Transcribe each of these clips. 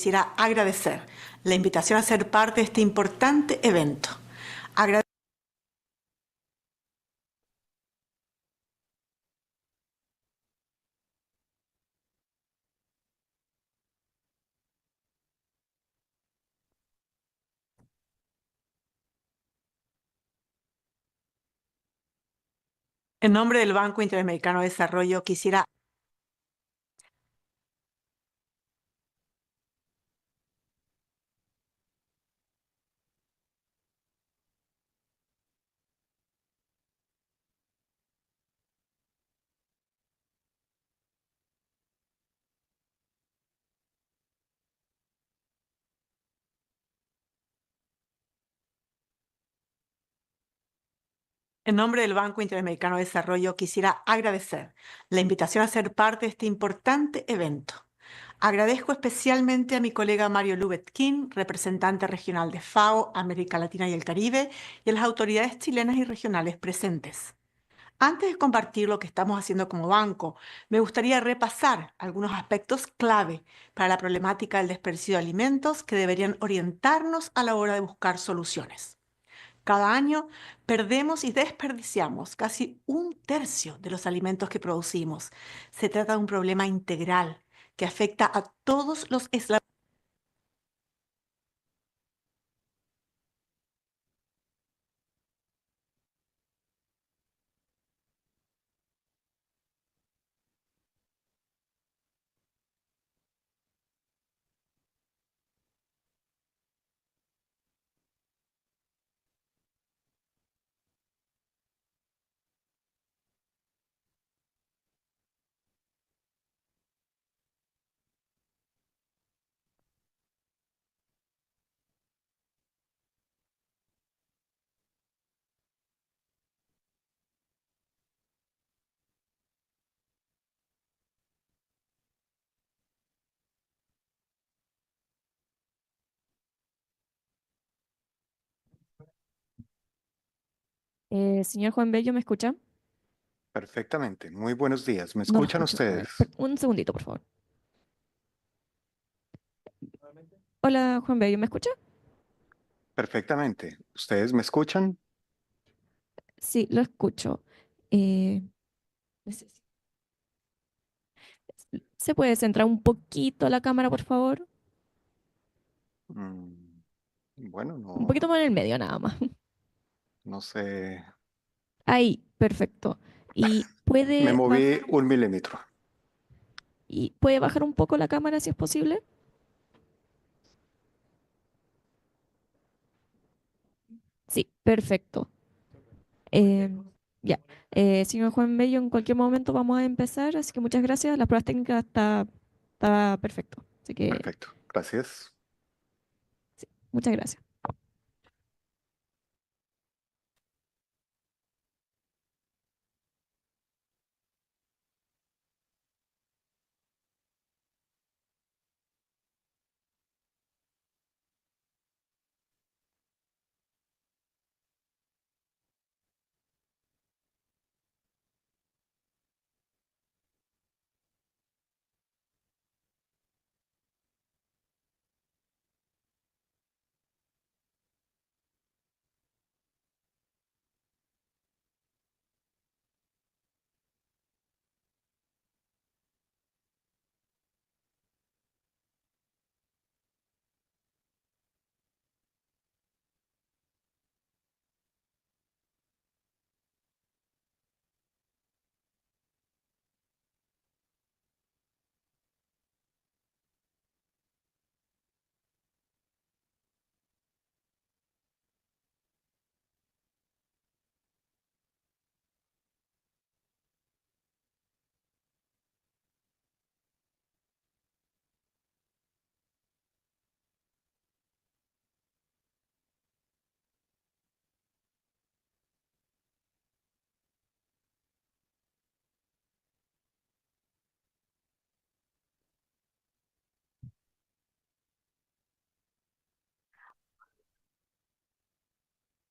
Quisiera agradecer la invitación a ser parte de este importante evento. En nombre del Banco Interamericano de Desarrollo, quisiera En nombre del Banco Interamericano de Desarrollo, quisiera agradecer la invitación a ser parte de este importante evento. Agradezco especialmente a mi colega Mario Lubetkin, representante regional de FAO, América Latina y el Caribe, y a las autoridades chilenas y regionales presentes. Antes de compartir lo que estamos haciendo como banco, me gustaría repasar algunos aspectos clave para la problemática del desperdicio de alimentos que deberían orientarnos a la hora de buscar soluciones. Cada año perdemos y desperdiciamos casi un tercio de los alimentos que producimos. Se trata de un problema integral que afecta a todos los eslabones. Señor Juan Bello, ¿me escucha? Perfectamente. Muy buenos días. ¿Me No lo escuchan escucho. A ver, ustedes? un segundito, por favor. Hola, Juan Bello, ¿me escucha? Perfectamente. ¿Ustedes me escuchan? Sí, lo escucho. Eh, neces- ¿Se puede centrar un poquito la cámara, por favor? Mm, bueno, Un poquito no, más en el medio, nada más. no sé. Ahí, perfecto. ¿Y Me puede moví bajar, un milímetro. y puede bajar un poco la cámara si es posible? Sí, perfecto. Eh, ya. Señor Juan Bello, en cualquier momento vamos a empezar, así que muchas gracias. Las pruebas técnicas está perfecto. Así que, Perfecto. Gracias. sí, muchas gracias.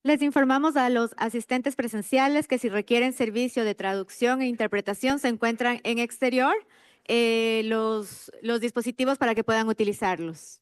Les informamos a los asistentes presenciales que si requieren servicio de traducción e interpretación se encuentran en exterior. los dispositivos para que puedan utilizarlos.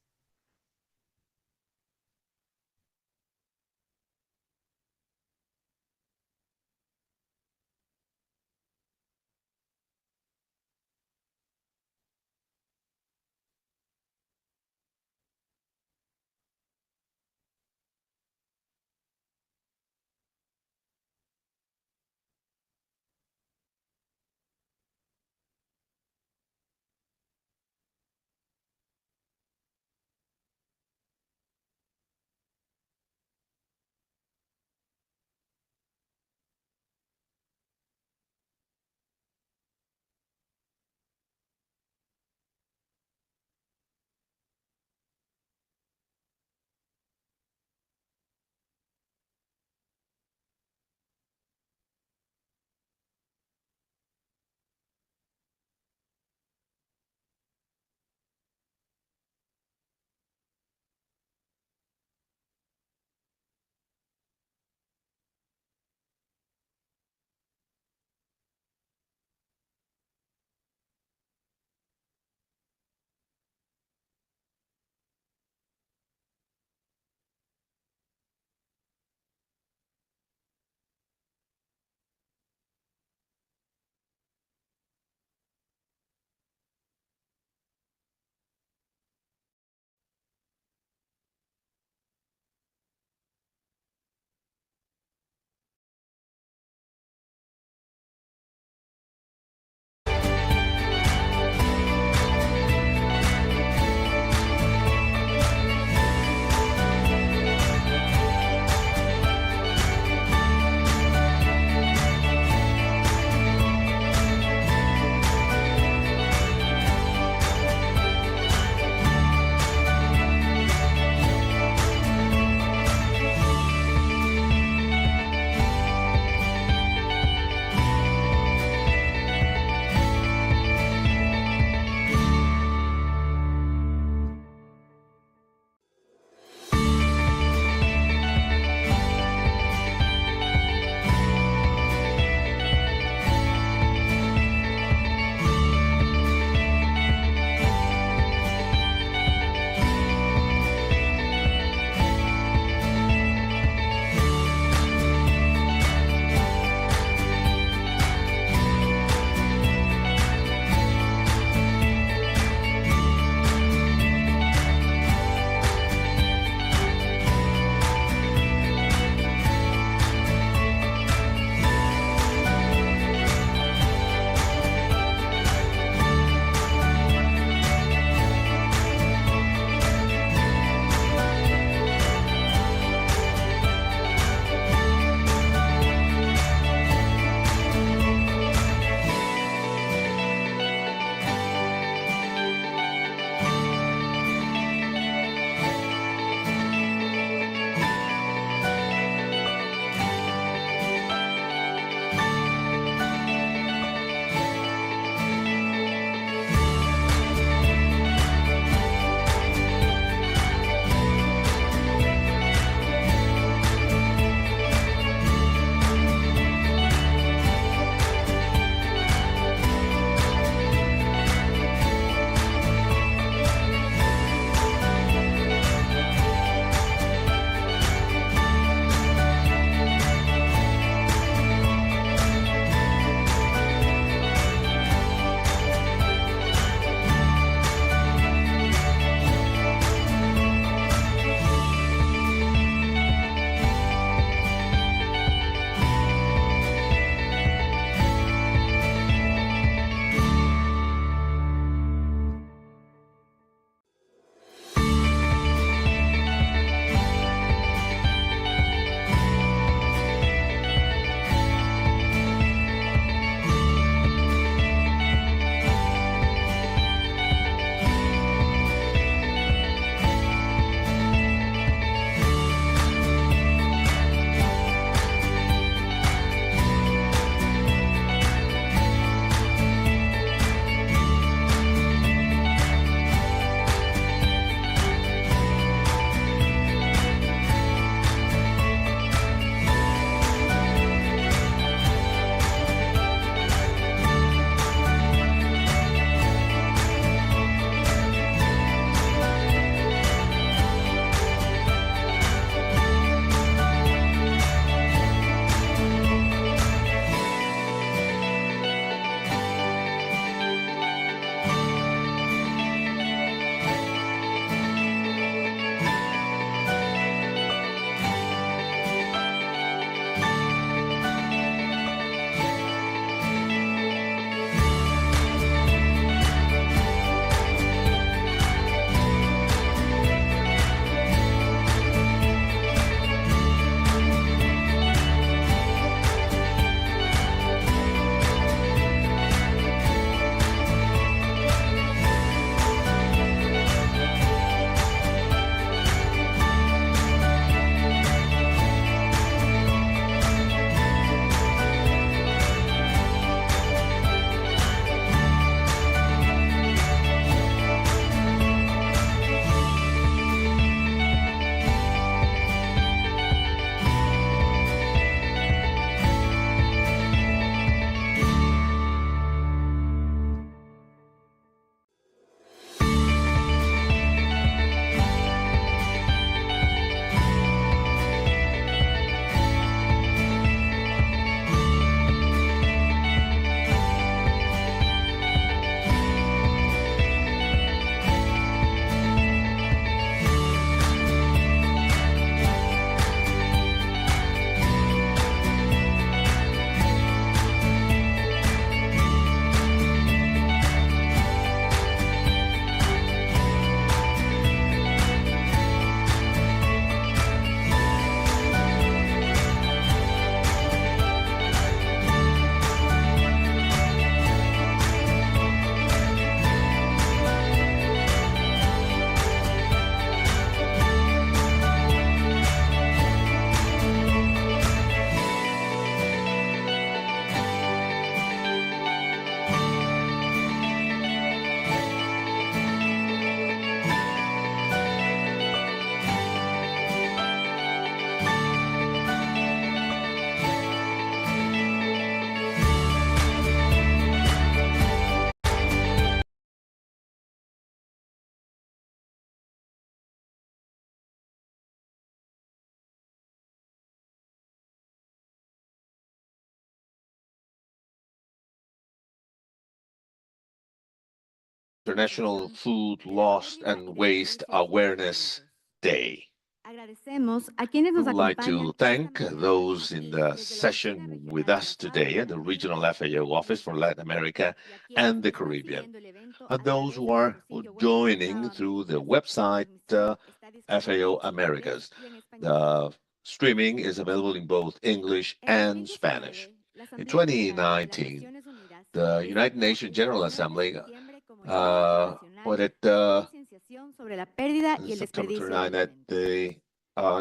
International Food Loss and Waste Awareness Day. Agradecemos a quienes We nos would like acompañan to esta thank mañana those in the desde la Oficina session Regional with de us la FAO today at en the América Regional Latina FAO y Office for Latin America y a quienes and the están Caribbean, siguiendo el evento a and those través who de are nuestro sitio web de la joining FAO through the Américas. website La transmisión está disponible FAO en inglés Americas. y en español. The streaming is available in both English En and Spanish. 2019, la In Asamblea General de las 2019, Naciones Unidas the United designó Nations el General 19 de Assembly septiembre como el Día Internacional put it de Concienciación sobre la pérdida y el September desperdicio de 29 at alimentos. the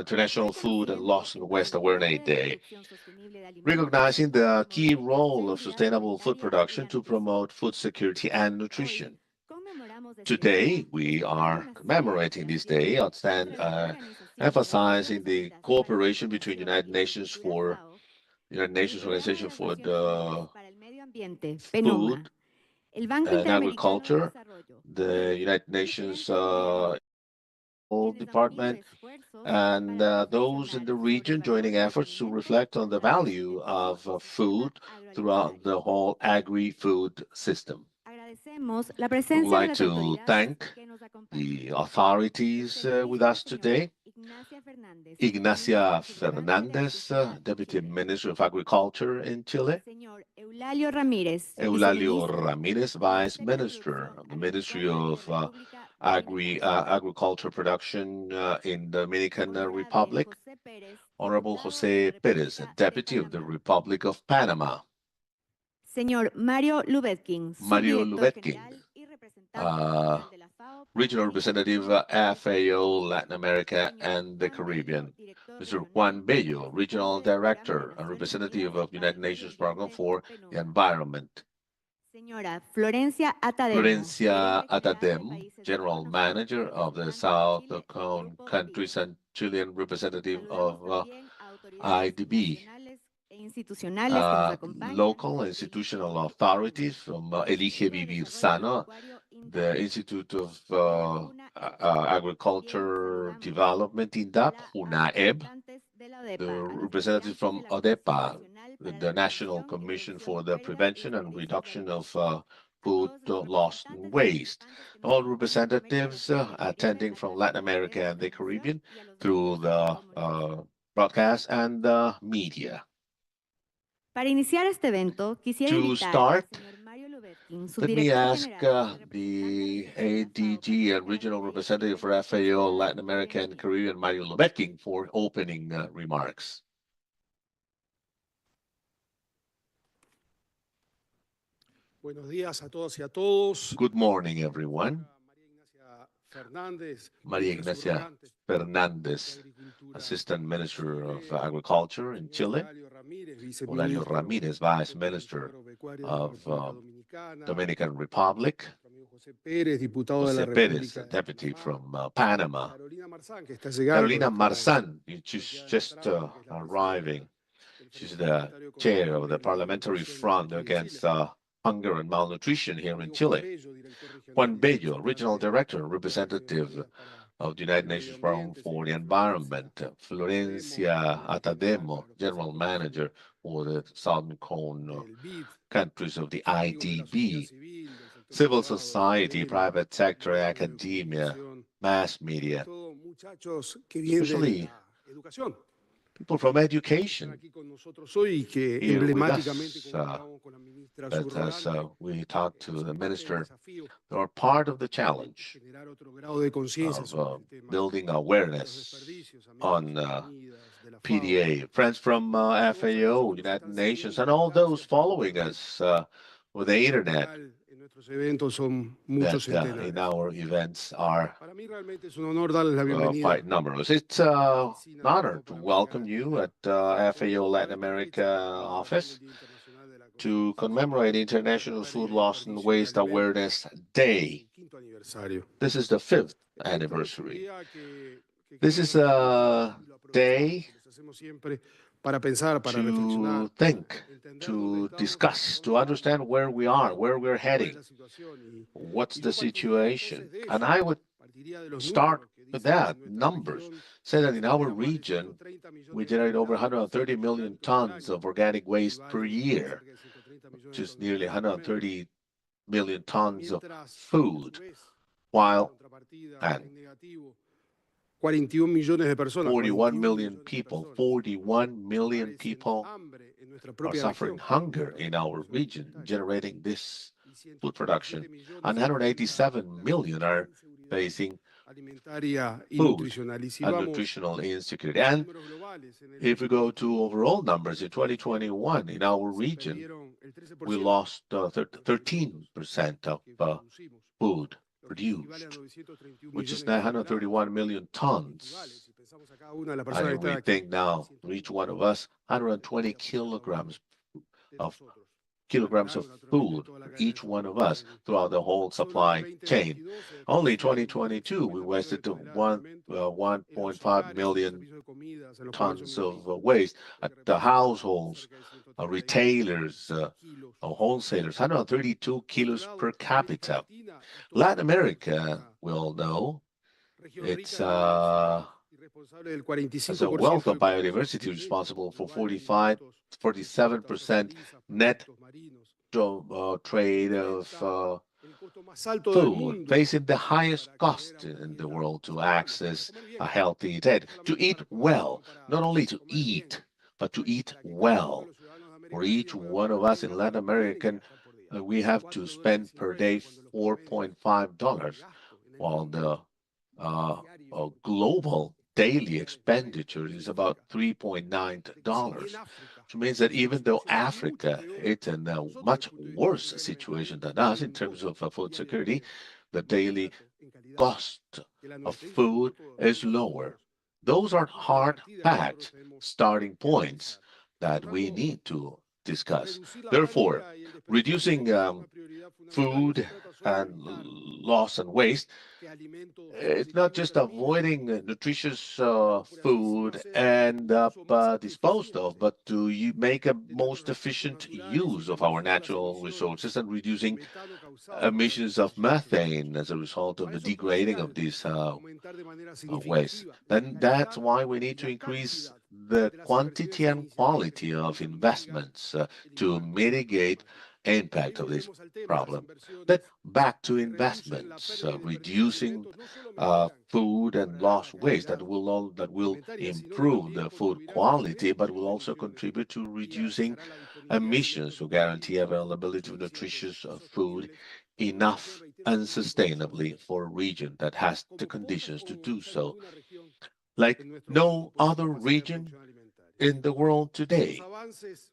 International Food and Reconociendo Loss and el Waste papel Awareness clave de la Day, producción sostenible de alimentos recognizing para the key promover la role of seguridad sustainable food alimentaria y production la to nutrición. promote food security and Hoy nutrition. conmemoramos este Today, día we celebrando are una serie de commemorating this day, iniciativas entre las organizaciones de las emphasizing Naciones the Unidas para la cooperation between Alimentación United y Nations Agricultura for FAO United y el Nations Programa de Organization las for Naciones Unidas the para el Medio Ambiente, Food PENUMA, el Banco and Interamericano de Agriculture, Desarrollo y the el United BID, Nations diferentes gobiernos, quienes han unido Department, esfuerzos and para those in reflexionar the sobre el region valor joining de los efforts to alimentos reflect on the a través de value todo of el sistema food throughout agroalimentario. the whole agri-food system. Agradecemos la We would presencia de like las to autoridades thank que nos acompañan. the authorities with us today. Ignacia Fernández, Ignacia subsecretaria de Fernandez, Agricultura de Deputy Chile. Minister of Agriculture in Chile. Señor Eulalio Ramírez, Eulalio viceministro Ramirez, del Vice Ministerio de Minister of the Producción Ministry Agropecuaria de of República Dominicana. Agriculture Production in Dominican Honorable Republic. José Pérez, Honorable diputado de la Jose Perez, República de Deputy of the Panamá. Republic of Panama. Señor Mario Lubetkin, Mario subdirector Lubetkin, general y representante regional de la FAO para Regional América Representative, Latina y el FAO, Caribe. Latin America, Señor and the Juan Bello, Caribbean. director Mr. regional Juan y Bello, Regional representante del Programa de Director and Naciones representative Unidas of para United el Medio Nations Program Ambiente, for the PENUMA. Environment. Señora Florencia Atademo, Florencia gerente general de Atadem, países del General Cono Sur, Manager of the representante de South Chile y el Cone Grupo BID. countries and Chilean representative Saludamos of también a autoridades IDB, nacionales e institucionales que nos acompañan local del institutional Instituto authorities PENUMA, from del Elige Instituto de Vivir Desarrollo Sano, Agropecuario the INDAP, Institute of de la JUNA EB. También Agriculture saludamos Development, INDAP, a JUNAEB, representantes de la the ODEPA, a las representatives integrantes de from la Comisión ODEPA, Nacional para la the National Prevención y Commission Reducción for de the Pérdidas y Prevention and Desperdicios de Reduction of Alimentos, a Food todos los loss and representantes y waste. participantes que nos All acompañan de América representatives Latina y el Caribe attending a from través Latin de las America redes de and the transmisión Caribbean y a los through medios de the comunicación. broadcast and the media. Para iniciar este evento, quisiera To invitar al start, señor Mario Lubetkin, let me subdirector ask general y the representante regional de la FAO para ADG and América regional Latina y el representative Caribe, for FAO mencionar Latin lo que America hemos and dicho. Caribbean, Mario Lubetkin, for opening remarks. Buenos días a todas y a todos. Good morning, everyone. María Ignacia Fernández, Assistant Minister of Agriculture in Chile. Eulalio Ramírez, Vice Minister of Dominican Republic. José Pérez, diputado de la José Pérez, República de Deputy Panamá. from Panama. Carolina Marzán, que está llegando. Carolina que acaba de- Marzán, she's de just entrar, que es la arriving. presidenta She's del the Frente Parlamentario chair contra of the Hambre y Parliamentary Malnutrición Front aquí en against Chile. hunger and malnutrition here in Amigo Juan Chile. Bello, director regional Juan y Bello, representante Regional de Director, las Naciones representative Unidas para of the United el Medio Nations Forum Ambiente, for the señora Environment, Florencia Florencia Atademo, Atademo, directora General general para los Manager for the Southern Cone del BID, countries of the amigos de la sociedad IDB, civil, del sector civil privado, de la society, academia, private sector, de los medios de academia, comunicación, mass sobre media, todo muchachos que vienen de especially la educación. people from Están education aquí con nosotros hoy y que here with emblemáticamente, us. como hablábamos con la ministra But as subrogante, we talked to son the parte del minister, desafío they are part of the de challenge generar otro grado de conciencia of sobre el tema building de los awareness desperdicios, on Américas Unidas, de la FAO. PDA, friends from Todos aquellos FAO, que nos United están Nations, siguiendo and a all those distancia por following internet. us with the En internet total, en nuestros eventos son muchos that in centenares. our events are Para mí realmente es un honor darles la bienvenida quite numberless. It's a la an oficina de honor FAO to para América welcome Latina. you at Hoy, FAO a Latin esta America fecha, conmemorando el office Día Internacional de la to Concientización commemorate sobre International la Food Pérdida y Loss and Desperdicio de Waste Alimentos. Awareness Es Day. su quinto aniversario. This is the fifth Este es un anniversary. día que This is queremos a y lo aprovechamos, day como les hacemos siempre, para pensar, para to reflexionar, think, entender dónde to estamos, discuss, to dónde understand vamos, where we are, where we're cuál es heading, la situación. what's Y the yo partiría entonces situation. de And eso, I would partiría de los start números que with dicen que that, en nuestra numbers. región Say that se in our generan más de region, 130 millones we de generate over toneladas de 130 residuos million orgánicos al tons año. of organic waste per Equivalen a year, cerca de 130 millones which de is nearly toneladas de alimentos. 130 million tons of Mientras, food, a su vez, while contrapartida and en negativo, 41 millones de personas, 41 million millones de people, personas 41 million padecen people hambre en nuestra are propia suffering región, hunger nuestra in propia our región region, alimentaria. generating this Y food 137 production. millones And enfrentan 187 la million are inseguridad facing alimentaria y food nutricional. Y si and vamos nutritional insecurity. a los And números globales, en el if we go to 2021, overall numbers in 2021, in our se region, perdieron el we 13% lost de los alimentos 13% of que producimos, food lo que equivale a produced, 931 which is millones de toneladas. 931 million Equivale, tons. si pensamos a cada una de las And personas que if we están aquí, think now, for each one of us, 120 kilograms de of nosotros. kilograms of Agregaron, naturalmente, food toda la for cadena de each one of suministro us del- throughout the whole Solo en supply el chain. 2022 se Only in desperdiciaron 2022, we 50 millones de wasted toneladas de alimentos en los 1.5 hogares, en los million servicios de comidas, en los comercios tons of minoristas, waste lo at que the representa households, cerca de 132 retailers, kilos. wholesalers, 132 Por otro kilos lado, per América capita. Latina y toda Latin Sudamérica es America, una we all know, región rica it's en biodiversidad y responsable del has a 45% wealth del of consumo biodiversity neto responsible for global de 45, alimentos, frutas, 47% hortalizas, net productos marinos. trade of Enfrenta el costo más alto del food, mundo facing the highest para acceder a cost una in the dieta world to saludable, para access comer a bien, healthy no diet, to solamente eat para comer, well, sino para not only to comer bien, eat, but to eat para que cada uno de well. los ciudadanos de For América each Latina pueda one of comer us 3 in gramos Latin de proteína y American, gastar por día. we have to spend per day $4.50 cuando los promedios $4.5, de gasto en el while mundo uh, diario global por daily comida está en expenditure eso is significa about de que si bien $3.9, África which means that tiene una even though situación mucho Africa peor it's in que a nosotros desde much el punto de vista worse seguridad situation alimentaria, than tiene us un in terms costo of food security, diario the más daily barato en calidad cost que la of nuestra. Y eso es un food costo is que lower. nosotros, Those are un punto de hard partida que nosotros fact tenemos starting que points analizar. Por that lo we tanto, need to discuss. reducir la Therefore, pérdida y el desperdicio reducing es una prioridad fundamental. No se food trata solo de and evitar loss and waste, que alimentos it's not nutritivos just terminen avoiding nutritious por así decirlo, food hacer end un up uso más disposed eficiente of, but to make a de nuestros most recursos efficient naturales y use of our reducir las natural emisiones resources and de reducing metano causadas por la emissions of degradación de estos methane desechos. as a result of Para the eso es degrading of crucial these aumentar de manera waste. significativa la Then that's calidad why we y need to la increase cantidad the de las quantity inversiones en and iniciativas que quality of permitan mitigar investments el to impacto del cambio mitigate climático. De ahí impact of this volvemos al tema, las problem. Then inversiones back to que reducen la investments, pérdida y desperdicio de reducing alimentos no solo mejoran food and ahora la lost waste calidad that will alimentaria, sino que improve también the food contribuirán a quality, aumentar but la will also producción contribute to y reducing garantizará la disponibilad de emissions alimentos to nutritivos, guarantee availability of suficientes nutritious y food sostenibles para una región, enough reitero, and con muchos recursos sustainably for a region that has the como pocas conditions o to do quizá so, ninguna región like en nuestro mundo no posee other capacidad de region producción alimentaria. in the world Los today. avances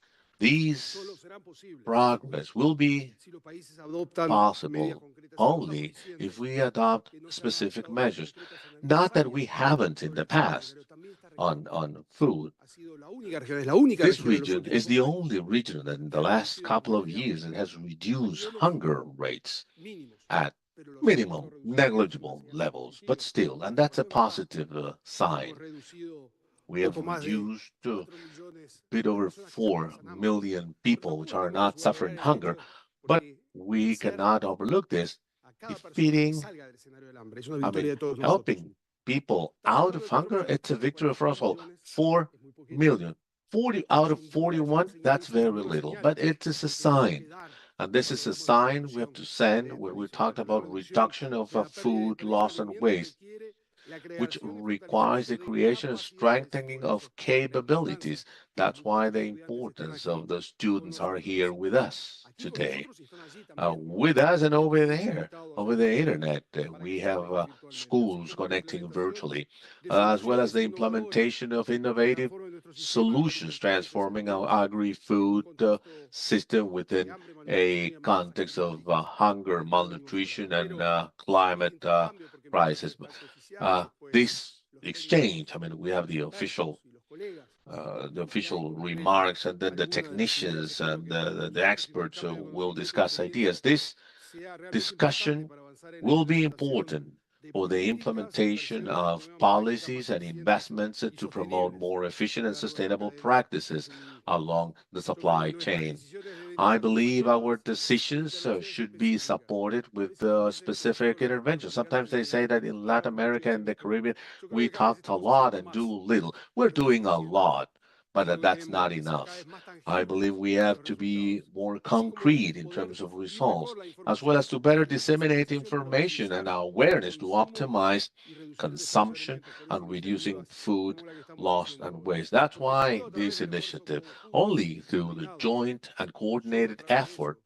solo These serán posibles progress will be si los países adoptan medidas possible concretas. Y no estamos only if diciendo we adopt que no se han specific adoptado medidas measures. concretas en algunos Not that we países haven't in sobre the el tema past alimentario. También esta región on food. ha sido la única región, es la única This región en los region últimos is 2 the años only region that in que the ha last reducido los couple of niveles de years hambre it has a reduced niveles hunger rates mínimos, at pero los hemos podido minimum, reducir gracias a una negligible señal muy levels, but positiva. still, and that's a No es verdad positive que sign. hemos reducido We have poco más de reduced 4 millones a bit de over personas que ya no 4 pasan hambre, million pero people which tampoco are debemos not subvalorar suffering el hunger, hecho but porque we vencer cannot overlook this. a cada persona que Defeating, salga del escenario del hambre es una I victoria mean, de todos nosotros. helping people Estamos out hablando of de 4 hunger, millones de it's a personas, victory for us 41 all. millones 4 es muy poquito, million. 40 pero out of sin duda es una 41, señal, that's es una very buena little, señal but it is a que tenemos que sign. dar And this cuando is a hablamos de la sign we have to reducción send de when we desperdicio. talked La about reducción reduction of de la pérdida y food desperdicio de loss and alimentos waste, requiere la which creación y requires fortalecimiento the de creation and capacidades strengthening por eso of la importancia capabilities. que los That's why the estudiantes estén importance aquí of the con students are here nosotros, with us aquí con today. nosotros y están allí también With us and over porque hemos there, invitado a over sus the escuelas internet, para que we se have conecten virtualmente. schools Asimismo, la connecting implementación virtually, de as well as soluciones the innovadoras implementation of que innovative transformen nuestro sistema solutions agroalimentario y transforming our socioeconómico en un agri-food contexto system de within hambre, malnutrición a y amenazas context of climáticas hunger, en los próximos años. malnutrition, and Pero este climate intercambio, porque empieza a crisis. ser tan codiciado, pues This los exchange, I técnicos mean, we have the expertos y los colegas nos dirán official con concreto remarks, and then the algunas de las ideas. technicians Espero and que estos the conocimientos, este experts intercambio de will conocimientos y discuss ideas. experiencias This sea realmente importante discussion para avanzar en la will be implementación important de for the políticas, implementation inversiones que of pongan prácticas más policies and eficientes investments y to promote sostenibles more a efficient lo and largo de la sustainable cadena de practices suministro. along the Sobre supply nuestras chain. decisiones deben I ir believe our acompañadas de decisions intervenciones should be específicas. supported A with veces nos dicen que specific nosotros los interventions. latinoamericanos Sometimes y they say that caribeños in Latin hablamos mucho y America and hacemos the poco. Caribbean, Yo creo we que cada vez talked a estamos lot haciendo and do más little. We're de lo que doing estamos a haciendo. lot, but that's not enough. I believe we have to be more concrete in terms of results, as well as to better disseminate information and awareness to optimize consumption and reducing food loss and waste. That's why this initiative, only through the joint and coordinated effort,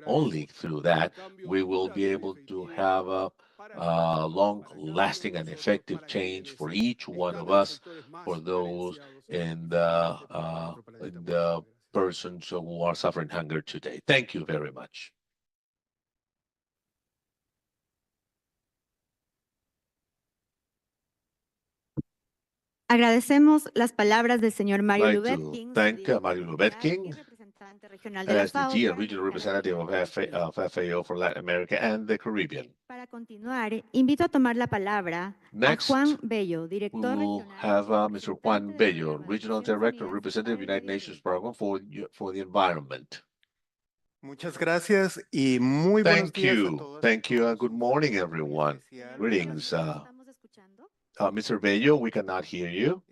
only through that, we will be able to have a long-lasting and effective change for each one of us, for those in the persons who are suffering hunger today. Thank you very much. Agradecemos las palabras del señor Mario I'd like Lubet to King, thank director Mario regional Lubetkin, y representante regional de la FAO, SDG, a para regional terminar esta representative of, presentación. of FAO for Latin America and the Caribbean. Para continuar, invito a tomar la palabra a Next, Juan Bello, we director will regional have y Mr. representante Juan del Bello, Programa de Regional Naciones Director, Unidas representative of para the el United Medio Nations Ambiente. Program for the Environment. Muchas gracias y muy buenos Thank días a you. todas y Thank you, and todos. good Un morning, saludo muy everyone. especial. Greetings. ¿Estamos escuchando? Mr. Bello, we cannot hear you.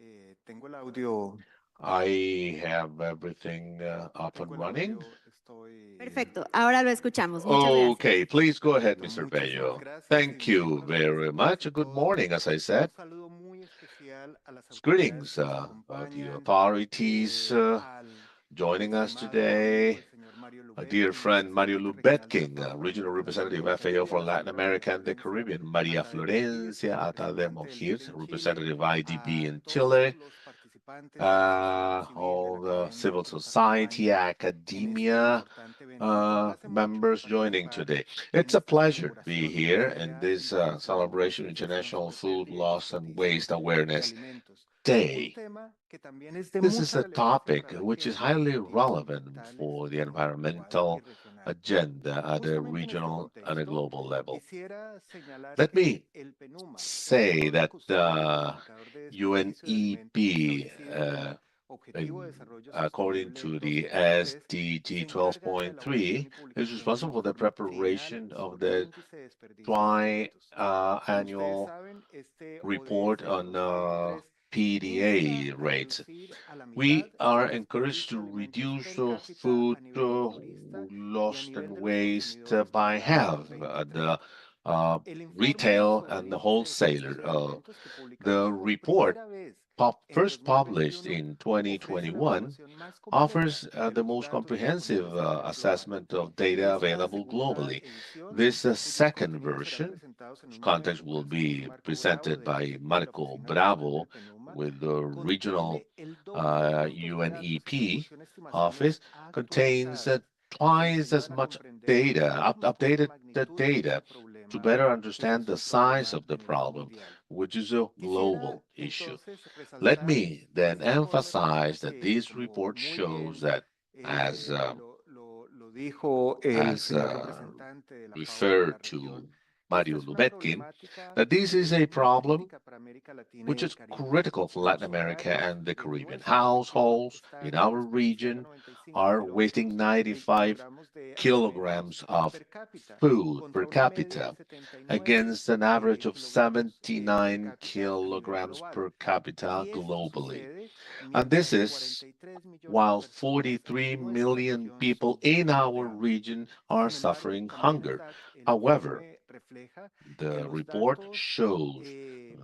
Tengo el audio. I have everything up and Tengo el running. audio. Estoy. Perfecto, ahora lo escuchamos. Muchas gracias. Okay, please go ahead, Perfecto, Mr. muchísimas Bello. gracias y Thank muy you buenos días a very todas much. y Good todos. morning, as I said. Un saludo muy especial a las autoridades Greetings que nos to acompañan, authorities al joining us estimado amigo, today. el señor Mario A dear Lubetkin, friend Mario representante regional Lubetkin, de FAO para regional América representative Latina y of FAO for Caribe, a Latin señora María America and the Florencia Caribbean, Maria Atademo Florencia Hirst, Atademo representante del Hirst, LIDE en Chile, representative IDB a in todos Chile, los participantes de la sociedad civil, de la all the academia civil que nos society, acompañan en este academia, importante evento. Nos complace mucho members joining participar today. en It's a esta pleasure to be conmemoración del here in Día this Internacional de celebration, Concienciación International sobre Food Pérdida y Loss and Desperdicio Waste de Awareness Alimentos. Un Day. tema que también es de This is mucha a relevancia topic para la which is agenda highly políticas relevant ambientales for a the nivel global y environmental regional. agenda at a Justamente en este regional and a contexto, global level. quisiera señalar Let que me el PENUMA, el say informe that custodio del indicador de desperdicio de alimentos UNEP, establecido en el Objetivo de Desarrollo according Sostenible to the 2.3, se SDG encarga de la elaboración 12.3, y is publicación del responsible for the informe trienal preparation of sobre el the índice de desperdicio de alimentos. Como ustedes annual saben, este report ODS on 2.3 insta PDA a rates. reducir a la mitad We are el encouraged desperdicio to de alimentos reduce per cápita food a nivel del minorista y a lost and nivel de los waste consumidores by para el año half 2030. the uh, El informe retail sobre el and the índice de wholesaler. desperdicio de alimentos que The publicamos por report, primera vez en first published 2021 in ofrece una 2021, evaluación más completa offers de the los most datos comprehensive disponibles a nivel global. assessment of En data esta available segunda globally. edición, This cuyos second contenidos serán version, presentados en whose un context momento por will el señor be Marco Bravo, presented del by director de la Marco Oficina Regional Bravo del PENUMA, with the regional contiene el doble de puntos de datos y UNEP proporciona estimaciones office, contains actualizadas que nos twice as ayudan a much comprender data, la magnitud updated the de data este to problema, better que ya understand es the un size problema of de the nivel problem, mundial. which is a Quisiera global issue. entonces Let resaltar me de then esta forma emphasize también that que, this como report muy shows bien that, as lo dijo el as señor representante de la FAO para la referred región, to esta Mario es una Lubetkin, problemática that this que is es a muy problem crítica para América Latina y which el is Caribe. critical for Latin Los America hogares and the de Caribbean. nuestra región Households in están our desperdiciando region 95 are wasting kilómetros, 95 kilogramos de alimentos kilograms of per cápita, food contra per una media de capita 79 against an average of kilogramos per 79 cápita a nivel kilograms global. per capita Y esto globally. sucede And this mientras is 43 millones de while personas 43 en nuestra million región people son in víctimas de our hambre. region are Sin embargo, suffering también hunger. el However, informe refleja que the los report datos shows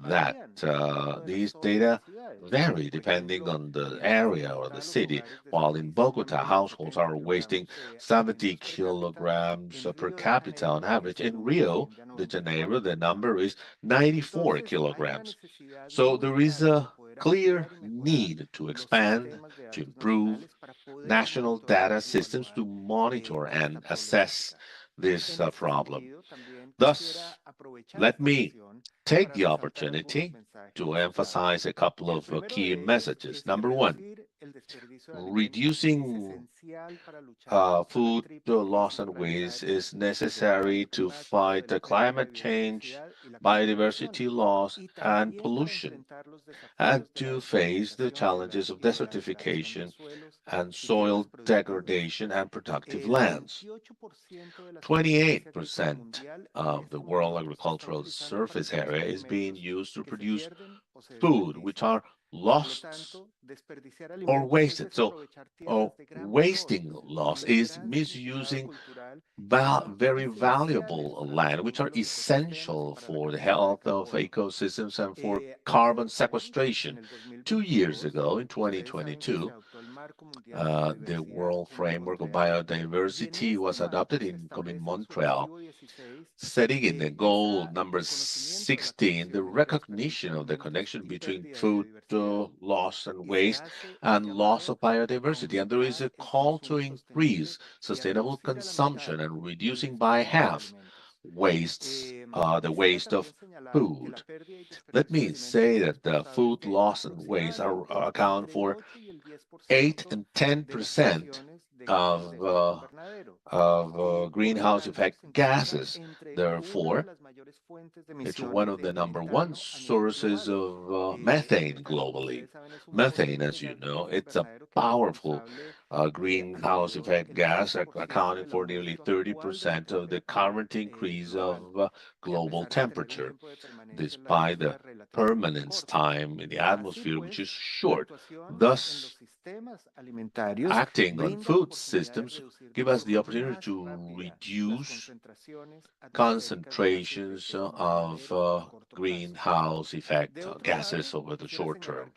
that varían dependiendo de las these zonas y data ciudades. vary Por depending ejemplo, on the mientras que en area or the Bogotá los city. hogares While in desperdician una Bogota, media de households 70 are wasting kilogramos de 70 alimentos per cápita, kilograms en per Río de capita on Janeiro average. este In número Rio asciende a de Janeiro, 94 the number kilogramos. is 94 Entonces, hay una kilograms. necesidad So muy there is clara de a poder clear ampliar y mejorar need to los expand, sistemas de to datos improve nacionales para poder national data monitorear y systems evaluar to monitor esta and assess problemática. this En este problem. sentido, también Thus, quisiera aprovechar let esta me ocasión take para the resaltar algunos opportunity to mensajes clave. emphasize a couple El of primero key de ellos messages. es que Number one, reducir el desperdicio de alimentos es reducing esencial para luchar contra la food triple loss crisis and waste planetaria is del necessary cambio to climático, de fight la the pérdida de climate change, biodiversidad y la contaminación, biodiversity loss, y and también para pollution, enfrentar los and desafíos de la to face the desertificación challenges of y de la degradación de desertification suelos and y tierras soil productivas. degradation and productive El lands. 28% de la superficie agrícola 28% mundial en of the este world momento se está agricultural utilizando para surface producir area is being alimentos used to que se produce pierden food which are lost or wasted. So, wasting loss is misusing very valuable land, which are essential for the health of ecosystems and for carbon sequestration. 2 years ago, in 2022, the World Framework of Biodiversity was adopted in Montreal, setting in the goal number 16 the recognition of the connection between food loss and waste and loss of biodiversity. And there is a call to increase sustainable consumption and reducing by half the waste of food. Let me say that the food loss and waste account for 8 and 10% of greenhouse effect gases. Therefore, it's one of the number one sources of methane globally. Methane, as you know, it's a powerful greenhouse effect gas accounting for nearly 30% of the current increase of global temperature, despite the permanence time in the atmosphere, which is short. Thus, acting on food systems give us the opportunity to reduce concentrations of greenhouse effect gases over the short term.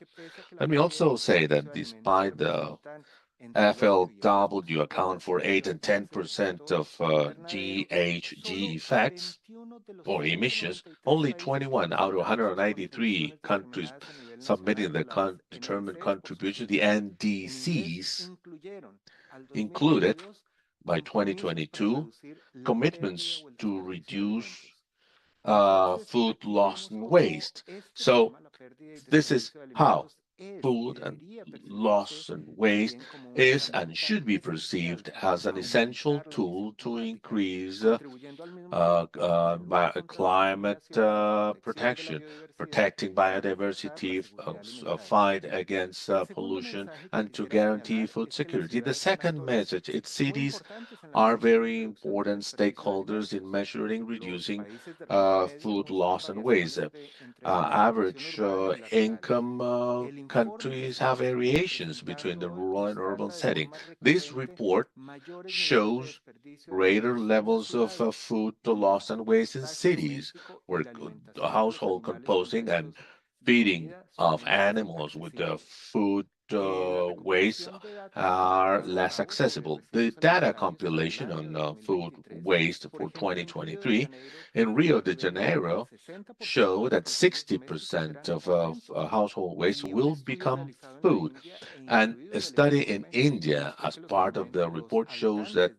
Let me also say that despite the FLW account for 8 and 10% of GHG effects or emissions, only 21 out of 193 countries submitting the determined contribution, the NDCs, included by 2022 commitments to reduce food loss and waste. So this is how food and loss and waste is and should be perceived as an essential tool to increase climate protection, protecting biodiversity, fight against pollution, and to guarantee food security. The second message, its cities are very important stakeholders in measuring, reducing food loss and waste. Average income countries have variations between the rural and urban setting. This report shows greater levels of food loss and waste in cities where household composting and feeding of animals with the food waste are less accessible. The data compilation on food waste for 2023 in Rio de Janeiro show that 60% of household waste will become food. And a study in India, as part of the report, shows that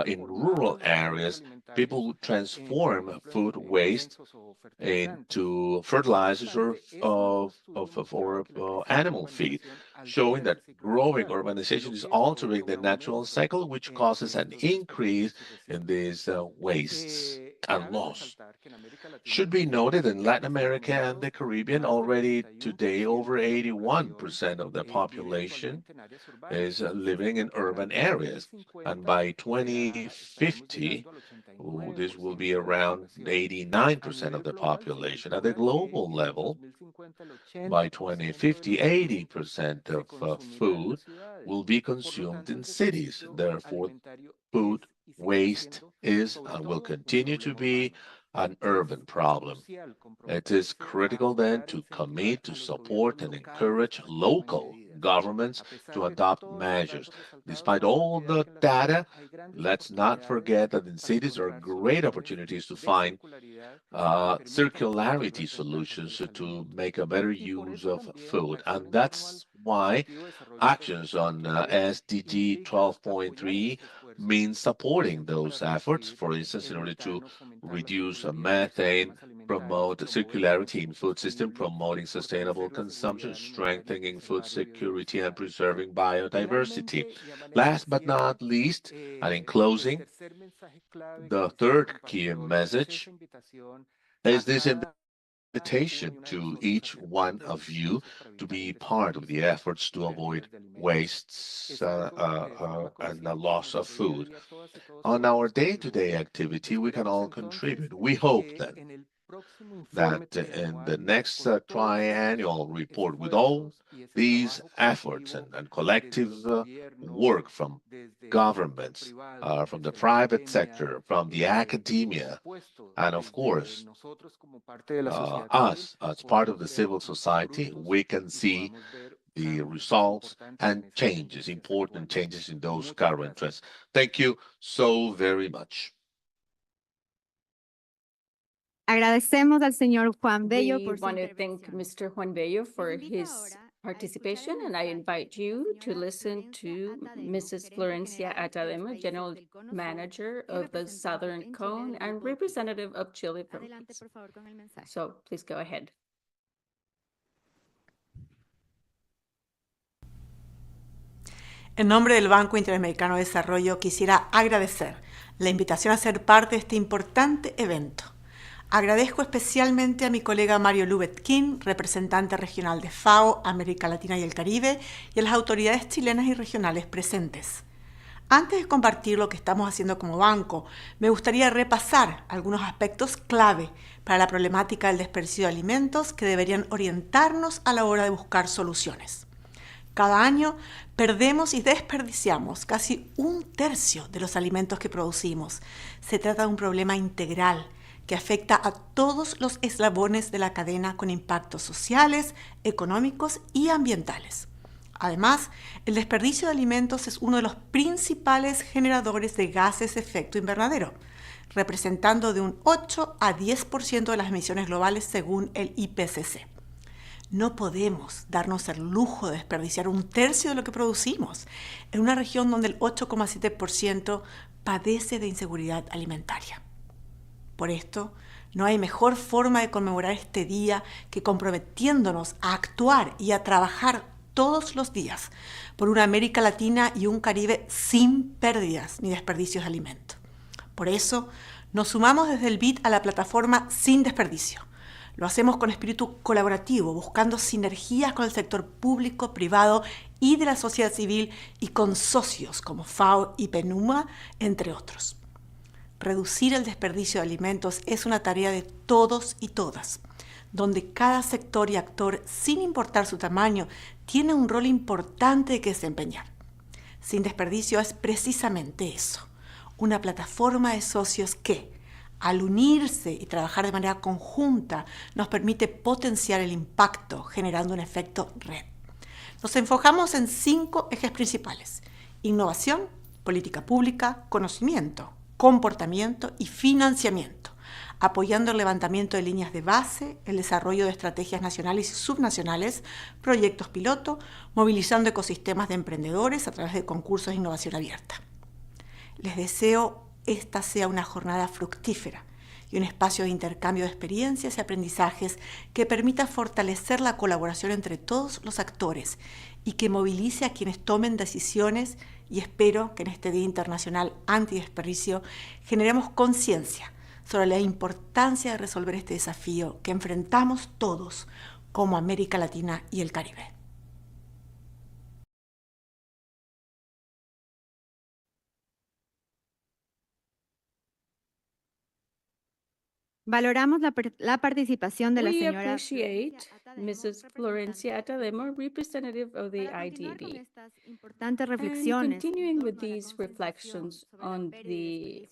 in rural areas, people would transform food waste into fertilizers or animal feed, showing that growing urbanization is altering the natural cycle, which causes an increase in these wastes and loss. Should be noted in Latin America and the Caribbean, already today over 81% of the population is living in urban areas. And by 2050, this will be around 89% of the population. At the global level, by 2050, 80% of food will be consumed in cities. Therefore, food waste is and will continue to be an urban problem. It is critical then to commit to support and encourage local governments to adopt measures. Despite all the data, let's not forget that in cities there are great opportunities to find circularity solutions to make a better use of food. And that's why actions on SDG 12.3 means supporting those efforts, for instance, in order to reduce methane, promote circularity in food system, promoting sustainable consumption, strengthening food security, and preserving biodiversity. Last but not least, and in closing, the third key message is this invitation to each one of you to be part of the efforts to avoid wastes and the loss of food. On our day-to-day activity, we can all contribute. We hope then that in the next triennial report, with all these efforts and collective work from governments, from the private sector, from the academia, and of course, us as part of the civil society, we can see the results and changes, important changes in those current trends. Thank you so very much. Agradecemos al señor Juan Bello We por su want to thank intervención. Mr. Juan Bello for Les invito his ahora a participation, escuchar el and I mensaje invite de la you to señora listen to Mrs. Florencia gerente general de los Atademo, países General del Cono Sur Manager y of the representante Southern en Chile Cone del and Grupo PIS. representative of Chile from Adelante, PIS. por favor, con el mensaje. So please go ahead. En nombre del Banco Interamericano de Desarrollo, quisiera agradecer la invitación a ser parte de este importante evento. Agradezco especialmente a mi colega Mario Lubet King, representante regional de FAO, América Latina y el Caribe, y a las autoridades chilenas y regionales presentes. Antes de compartir lo que estamos haciendo como banco, me gustaría repasar algunos aspectos clave para la problemática del desperdicio de alimentos que deberían orientarnos a la hora de buscar soluciones. Cada año perdemos y desperdiciamos casi 1/3 de los alimentos que producimos. Se trata de un problema integral que afecta a todos los eslabones de la cadena con impactos sociales, económicos y ambientales. Además, el desperdicio de alimentos es uno de los principales generadores de gases de efecto invernadero, representando de un 8 a 10% de las emisiones globales según el IPCC. No podemos darnos el lujo de desperdiciar 1/3 de lo que producimos en una región donde el 8,7% padece de inseguridad alimentaria. Por esto, no hay mejor forma de conmemorar este día que comprometiéndonos a actuar y a trabajar todos los días por una América Latina y un Caribe sin pérdidas ni desperdicios de alimentos. Por eso, nos sumamos desde el BID a la plataforma Sin Desperdicio. Lo hacemos con espíritu colaborativo, buscando sinergias con el sector público, privado y de la sociedad civil y con socios como FAO y PNUMA, entre otros. Reducir el desperdicio de alimentos es una tarea de todos y todas, donde cada sector y actor, sin importar su tamaño, tiene un rol importante que desempeñar. Sin Desperdicio es precisamente eso, una plataforma de socios que, al unirse y trabajar de manera conjunta, nos permite potenciar el impacto, generando un efecto red. Nos enfocamos en 5 ejes principales: innovación, política pública, conocimiento, comportamiento y financiamiento, apoyando el levantamiento de líneas de base, el desarrollo de estrategias nacionales y subnacionales, proyectos piloto, movilizando ecosistemas de emprendedores a través de concursos de innovación abierta. Les deseo esta sea una jornada fructífera y un espacio de intercambio de experiencias y aprendizajes que permita fortalecer la colaboración entre todos los actores y que movilice a quienes tomen decisiones, y espero que en este Día Internacional Antidesperdicio generemos conciencia sobre la importancia de resolver este desafío que enfrentamos todos como América Latina y el Caribe. Valoramos la participación de la We señora appreciate Mrs. Mrs. Florencia Atademo, representative of the IDB. Importantes And reflexiones continuing with these reflections on the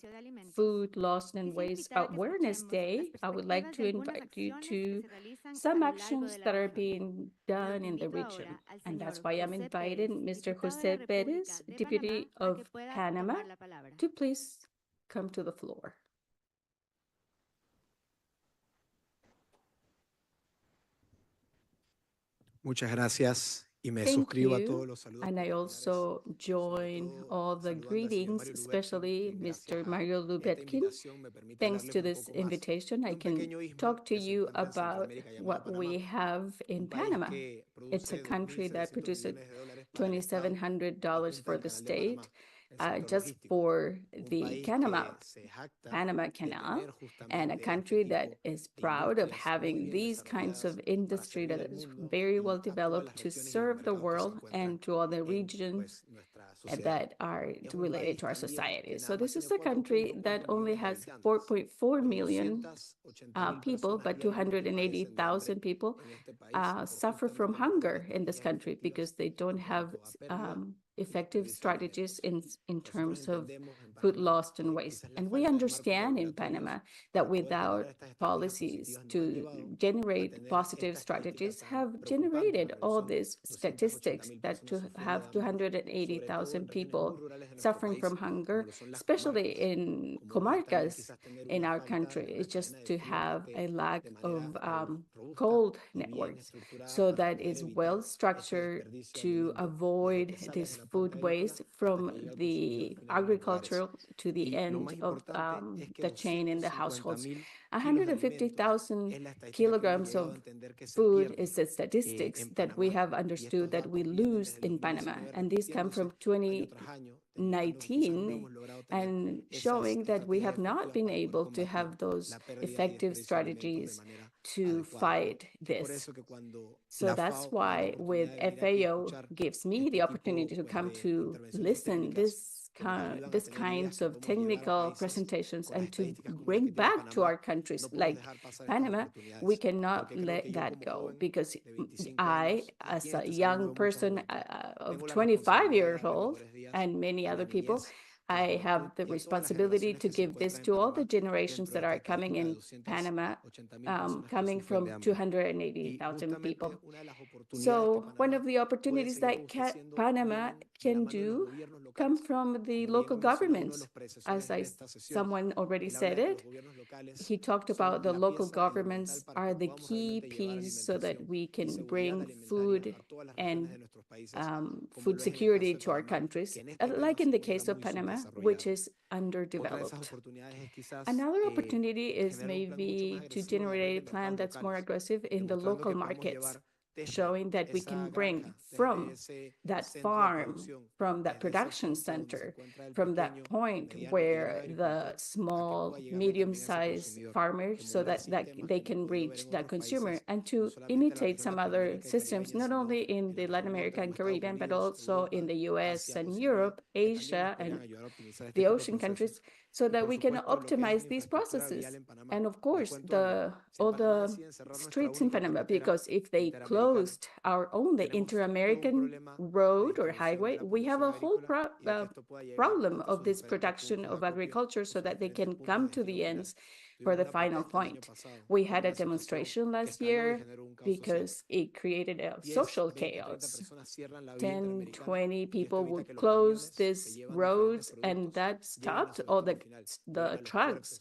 Food Loss and Waste Awareness Day, I would like to invite you to some actions that are being done in the region. And that's why I'm inviting Mr. Jose Perez, Deputy of Panama, to please come to the floor. Muchas gracias y me Thank suscribo a you. todos los saludos. And I also join all the greetings, especially Mr. Mario Lubetkin. Thanks to this invitation, I can talk to you about what we have in Panama. It's a country that produces $2,700 for the state, just for the Panama Canal, and a country that is proud of having these kinds of industry that is very well developed to serve the world and to other regions that are related to our society. So this is a country that only has 4.4 million people, but 280,000 people suffer from hunger in this country because they don't have effective strategies in terms of food loss and waste. And we understand in Panama that without policies to generate positive strategies have generated all these statistics that to have 280,000 people suffering from hunger, especially in comarcas in our country. It's just to have a lack of cold networks. So that is well structured to avoid this food waste from the agricultural to the end of the chain in the households. 150,000 kilograms of food is the statistics that we have understood that we lose in Panama. And these come from 2019 and showing that we have not been able to have those effective strategies to fight this. So that's why with FAO gives me the opportunity to come to listen this kinds of technical presentations and to bring back to our countries like Panama, we cannot let that go because I, as a young person of 25 years old, and many other people, I have the responsibility to give this to all the generations that are coming in Panama, coming from 280,000 people. So one of the opportunities that Panama can do come from the local governments. As someone already said it, he talked about the local governments are the key piece so that we can bring food and food security to our countries, like in the case of Panama, which is underdeveloped. Another opportunity is maybe to generate a plan that's more aggressive in the local markets, showing that we can bring from that farm, from that production center, from that point where the small, medium-sized farmers, so that they can reach that consumer, and to imitate some other systems, not only in the Latin America and Caribbean, but also in the US and Europe, Asia, and the ocean countries, so that we can optimize these processes. And of course, all the streets in Panama, because if they closed our only inter-American road or highway, we have a whole problem of this production of agriculture so that they can come to the ends for the final point. We had a demonstration last year because it created a social chaos. 10, 20 people would close these roads, and that stopped all the trucks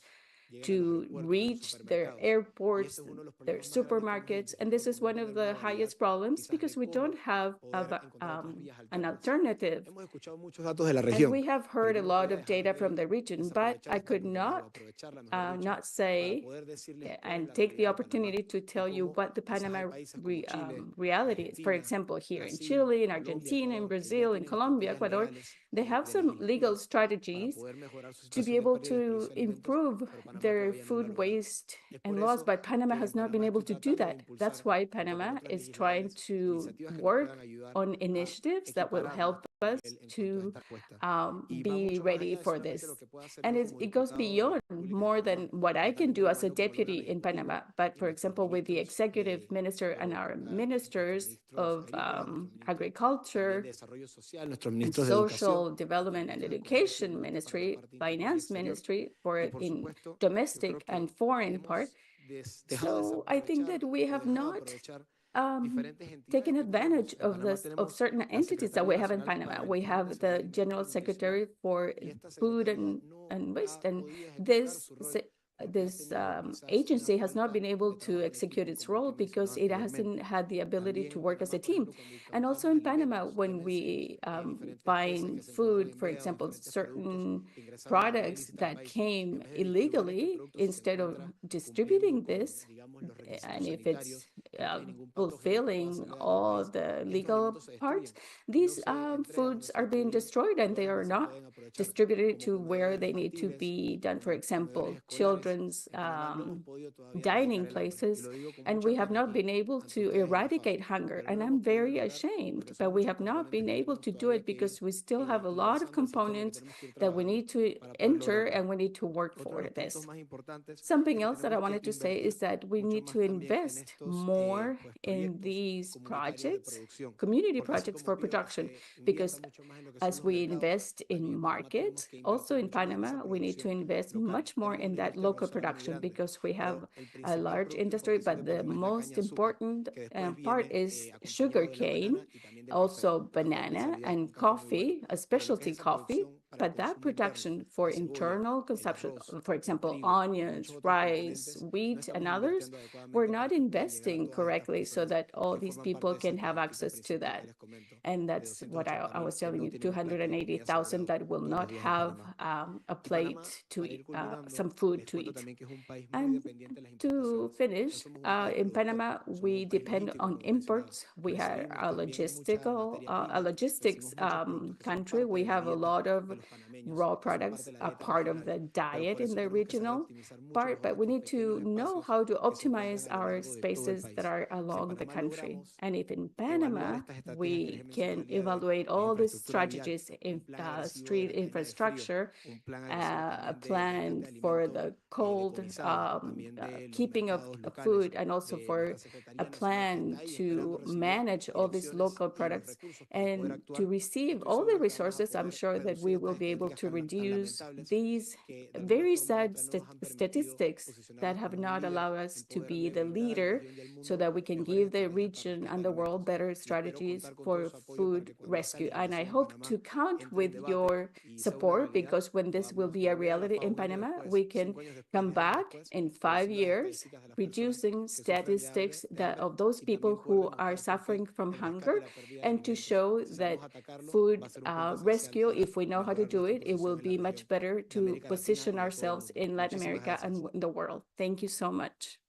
to reach their airports, their supermarkets. And this is one of the highest problems because we don't have an alternative. And we have heard a lot of data from the region, but I could not say and take the opportunity to tell you what the Panama reality is. For example, here in Chile, in Argentina, in Brazil, in Colombia, Ecuador, they have some legal strategies to be able to improve their food waste and laws, but Panama has not been able to do that. That's why Panama is trying to work on initiatives that will help us to be ready for this. And it goes beyond more than what I can do as a deputy in Panama. But for example, with the executive minister and our ministers of agriculture, and social development and education ministry, finance ministry for in domestic and foreign part. So I think that we have not taken advantage of certain entities that we have in Panama. We have the General Secretary for Food and Waste, and this agency has not been able to execute its role because it hasn't had the ability to work as a team. And also in Panama, when we find food, for example, certain products that came illegally, instead of distributing this, and if it's fulfilling all the legal parts, these foods are being destroyed and they are not distributed to where they need to be done. For example, children's dining places, and we have not been able to eradicate hunger. And I'm very ashamed, but we have not been able to do it because we still have a lot of components that we need to enter and we need to work for this. Something else that I wanted to say is that we need to invest more in these projects, community projects for production, because as we invest in markets, also in Panama, we need to invest much more in that local production because we have a large industry, but the most important part is sugar cane, also banana and coffee, a specialty coffee. But that production for internal consumption, for example, onions, rice, wheat, and others, we're not investing correctly so that all these people can have access to that. And that's what I was telling you, 280,000 that will not have a plate to eat, some food to eat. And to finish, in Panama, we depend on imports. We are a logistics country. We have a lot of raw products, a part of the diet in the regional part, but we need to know how to optimize our spaces that are along the country. And if in Panama, we can evaluate all these strategies in street infrastructure, a plan for the cold keeping of food, and also for a plan to manage all these local products and to receive all the resources, I'm sure that we will be able to reduce these very sad statistics that have not allowed us to be the leader so that we can give the region and the world better strategies for food rescue. And I hope to count with your support, because when this will be a reality in Panama, we can come back in 5 years, reducing statistics of those people who are suffering from hunger, and to show that food rescue, if we know how to do it, it will be much better to position ourselves in Latin America and the world. Thank you so much.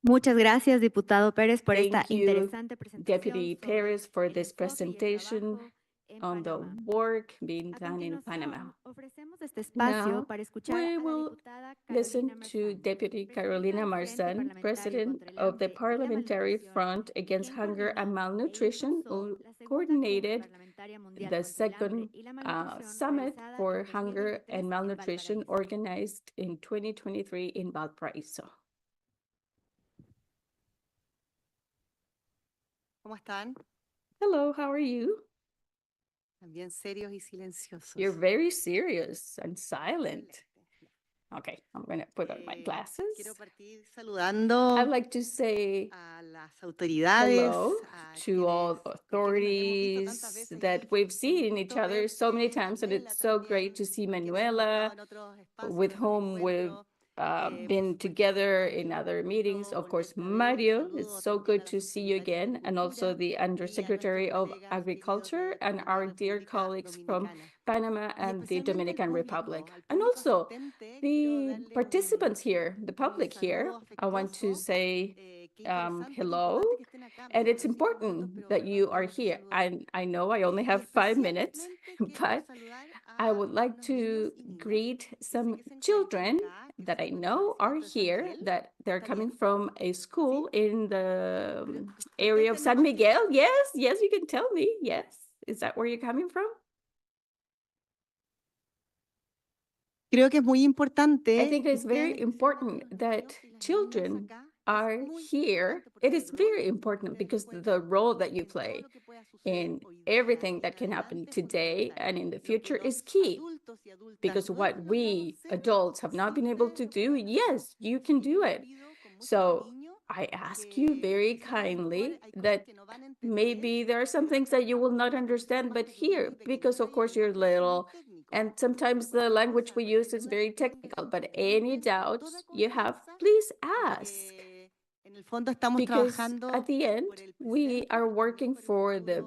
Muchas gracias, diputado Pérez, por esta Thank you, interesante Deputy presentación Perez, for sobre el this enfoque y el presentation trabajo en on the Panamá. work being A done in Panama. continuación, ofrecemos este espacio Now, para escuchar we a la will diputada listen Carolina to Marzán, Deputy presidenta Carolina del Frente Marzán, Parlamentario President contra el of the Hambre y la Parliamentary Malnutrición, Front Against quien Hunger and coordinó e Malnutrition, impulsó who la segunda coordinated Cumbre Parlamentaria Mundial the contra el Hambre second y la Malnutrición summit realizada for en hunger 2023 and en malnutrition Valparaíso. organized in 2023 in Valparaiso. ¿Cómo están? Hello, how are you? También serios y silenciosos. You're very serious and silent. Okay, I'm going to put on my Quiero glasses. partir saludando I'd like to say a las autoridades, hello a to all quienes- authorities con quienes nos hemos visto tantas veces that y we've es un seen each gusto other so many verte, times, and Manuela, it's so también, great to see quienes hemos Manuela, estado en otros espacios, with en otros whom we've encuentros. been together in other meetings. Of course, Mario, it's so good to see you again, and also the Undersecretary of Agriculture and our dear colleagues from Panama and the Dominican Republic. And also the participants here, the public here. I want to say hello, and it's important that you are here. And I know I only have 5 minutes, but I would like to greet some children that I know are here, that they're coming from a school in the area of San Miguel. Yes, yes, you can tell me. Yes. Is that where you're coming from? Creo que es muy importante. I think it's very important that children are here. It is very important because the role that you play in everything that can happen today and in the future is key. Because what we adults have not been able to do, yes, you can do it. So I ask you very kindly that maybe there are some things that you will not understand, but here, because of course you're little, and sometimes the language we use is very technical, but any doubts you have, please ask. Because at the end, we are working for the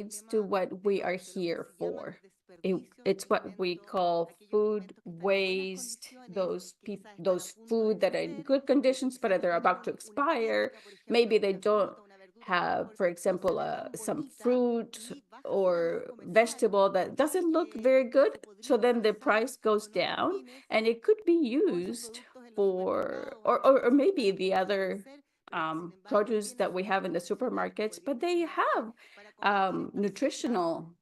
relates to what we are here for. it's what we call food waste, those food that are in good conditions, but they're about to expire. Maybe they don't have, for example, some fruit or vegetable that doesn't look very good. So then the price goes down and it could be used for, or maybe the other produce that we have in the supermarkets, but they have nutritional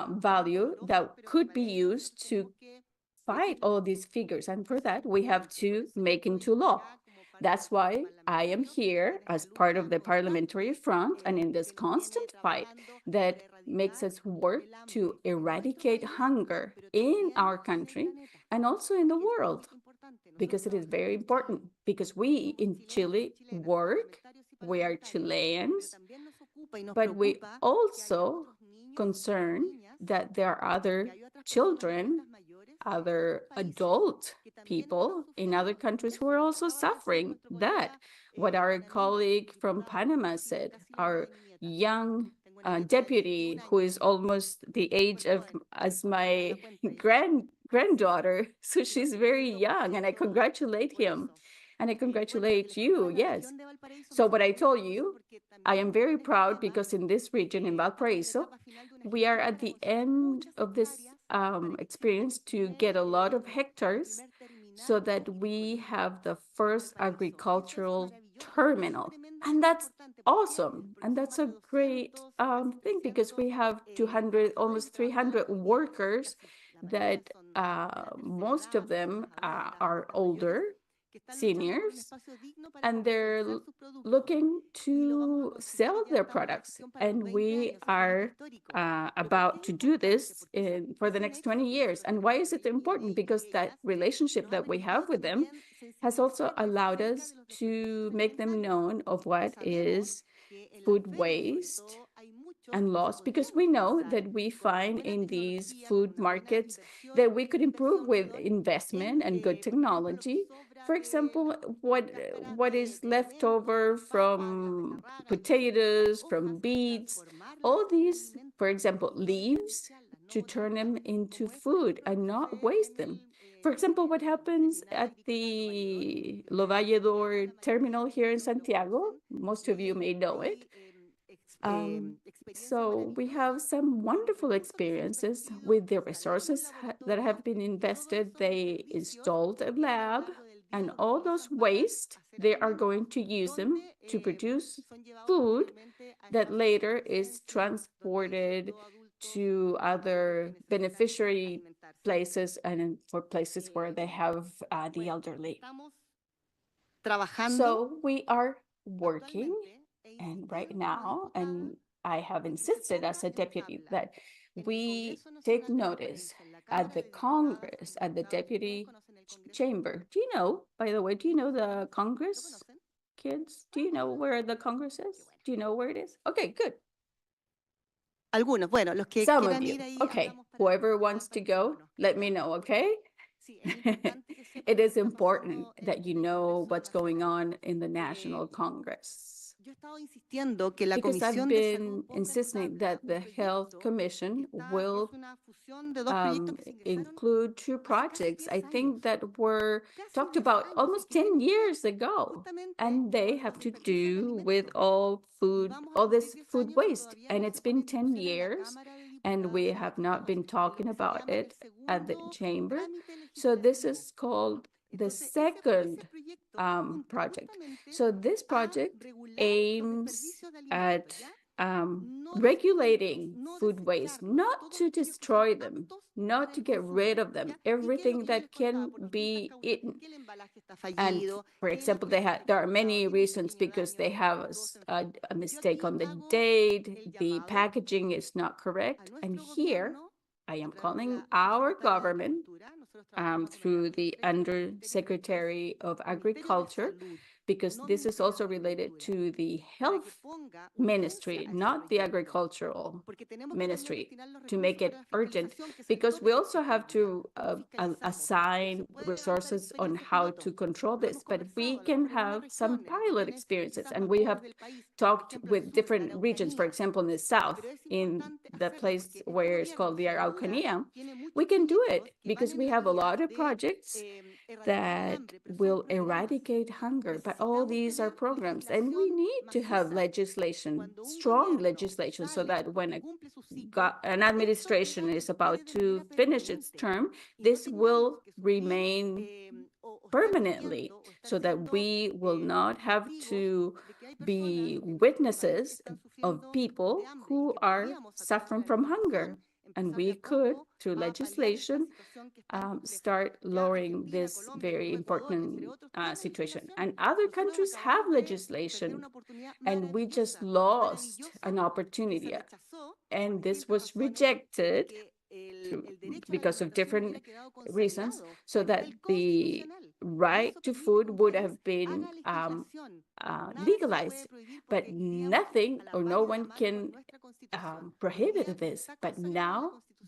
value that could be used to fight all these figures. And for that, we have to make into law. That's why I am here as part of the parliamentary front and in this constant fight that makes us work to eradicate hunger in our country and also in the world, because it is very important, because we in Chile work, we are Chileans, but we also concern that there are other children, other adult people in other countries who are also suffering that. What our colleague from Panama said, our young deputy who is almost the age of as my granddaughter, so she's very young, and I congratulate him. And I congratulate you, yes. So what I told you, I am very proud because in this region, in Valparaiso, we are at the end of this experience to get a lot of hectares so that we have the first agricultural terminal. And that's awesome. And that's a great thing because we have 200, almost 300 workers that most of them are older, seniors, and they're looking to sell their products. And we are about to do this for the next 20 years. And why is it important? Because that relationship that we have with them has also allowed us to make them known of what is food waste and loss, because we know that we find in these food markets that we could improve with investment and good technology. For example, what is left over from potatoes, from beets, all these, for example, leaves, to turn them into food and not waste them. For example, what happens at the Lo Valledor terminal here in Santiago, most of you may know it. So we have some wonderful experiences with the resources that have been invested. They installed a lab, and all those waste, they are going to use them to produce food that later is transported to other beneficiary places and for places where they have the elderly. So we are working, and right now, and I have insisted as a deputy that we take notice at the Congress, at the deputy chamber. Do you know, by the way, do you know the Congress, kids? Do you know where the Congress is? Do you know where it is? Okay, good. Some of you. Okay, whoever wants to go, let me know, okay? It is important that you know what's going on in the National Congress. Because I've been insisting that the Health Commission will include two projects, I think, that were talked about almost 10 years ago, and they have to do with all this food waste. And it's been 10 years, and we have not been talking about it at the chamber. So this is called the second project. So this project aims at regulating food waste, not to destroy them, not to get rid of them, everything that can be eaten. And for example, there are many reasons, because they have a mistake on the date, the packaging is not correct. And here I am calling our government through the Undersecretary of Agriculture, because this is also related to the health ministry, not the agricultural ministry, to make it urgent, because we also have to assign resources on how to control this, but we can have some pilot experiences, and we have talked with different regions. For example, in the south, in the place where it's called the Araucanía, we can do it because we have a lot of projects that will eradicate hunger. But all these are programs, and we need to have legislation, strong legislation, so that when an administration is about to finish its term, this will remain permanently, so that we will not have to be witnesses of people who are suffering from hunger. And we could, through legislation, start lowering this very important situation. And other countries have legislation, and we just lost an opportunity. And this was rejected because of different reasons, so that the right to food would have been legalized. But nothing or no one can prohibit this. But now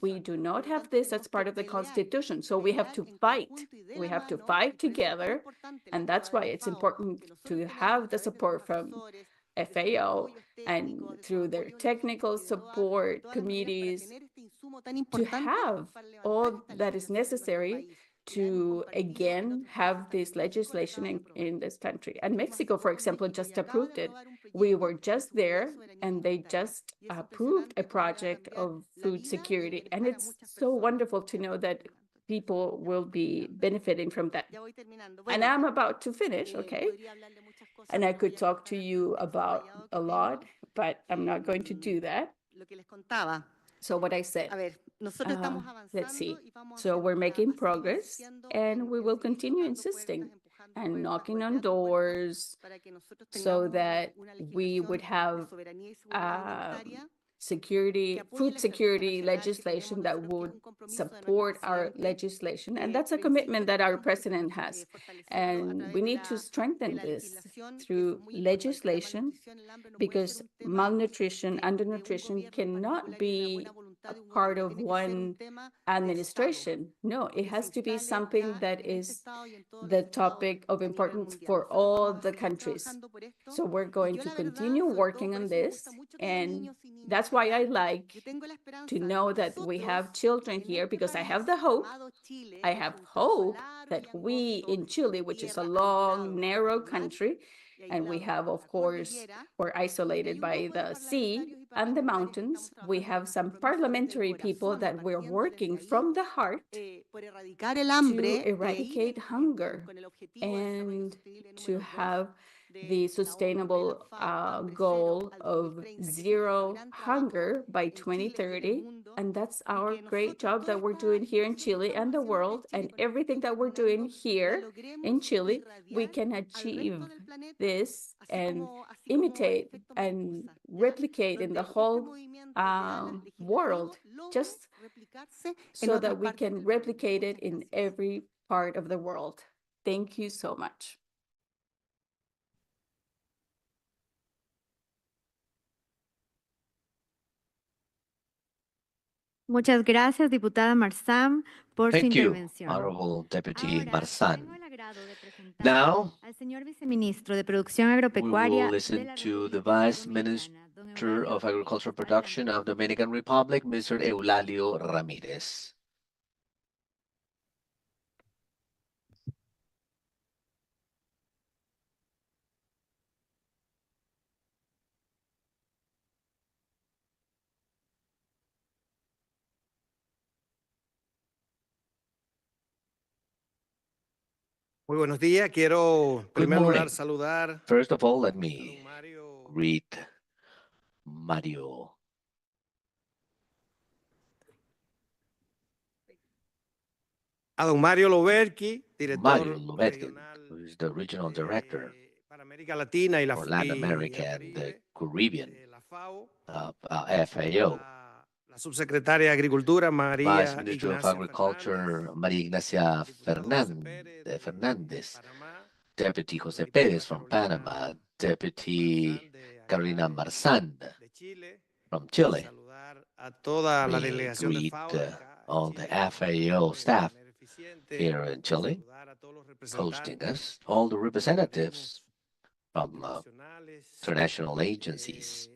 we do not have this as part of the Constitution. So we have to fight. We have to fight together. And that's why it's important to have the support from FAO and through their technical support committees, to have all that is necessary to again have this legislation in this country. And Mexico, for example, just approved it. We were just there, and they just approved a project of food security. And it's so wonderful to know that people will be benefiting from that. And I'm about to finish, okay? And I could talk to you about a lot, but I'm not going to do that. So what I said, let's see. So we're making progress, and we will continue insisting and knocking on doors so that we would have food security legislation that would support our legislation. And that's a commitment that our president has. And we need to strengthen this through legislation, because malnutrition, undernutrition cannot be a part of one administration. No, it has to be something that is the topic of importance for all the countries. So we're going to continue working on this, and that's why I like to know that we have children here, because I have hope that we in Chile, which is a long, narrow country, and we have, of course, we're isolated by the sea and the mountains. We have some parliamentary people that we're working from the heart to eradicate hunger and to have the sustainable goal of zero hunger by 2030. And that's our great job that we're doing here in Chile and the world. And everything that we're doing here in Chile, we can achieve this and imitate and replicate in the whole world, just so that we can replicate it in every part of the world. Thank you so much. Muchas gracias, diputada Marzán, por su Thank you, intervención. Honorable Deputy Ahora, Marzán. tengo el agrado de presentar Now, al señor viceministro de Producción we Agropecuaria will de listen la to the República Vice Dominicana, don Minister Eulalio of Agricultural Ramírez. Production of Dominican Republic, Mr. Eulalio Ramírez. Muy buenos días. Quiero, en Good primer morning. lugar, saludar First of all, let a me don Mario greet Mario. A don Mario Loberki, director Mario Lubetkin, regional who is the regional director para América Latina y for Latin America el and the Caribe, Caribbean, la FAO, FAO. la subsecretaria de Agricultura, Vice María Minister of Ignacia Agriculture, María Ignacia Fernández, diputado José Pérez de Fernández, Panamá, Deputy Jose Perez from Panama, Deputy Carolina Marzán from Chile. We greet all the FAO staff here in Chile, hosting us, all the representatives from international agencies,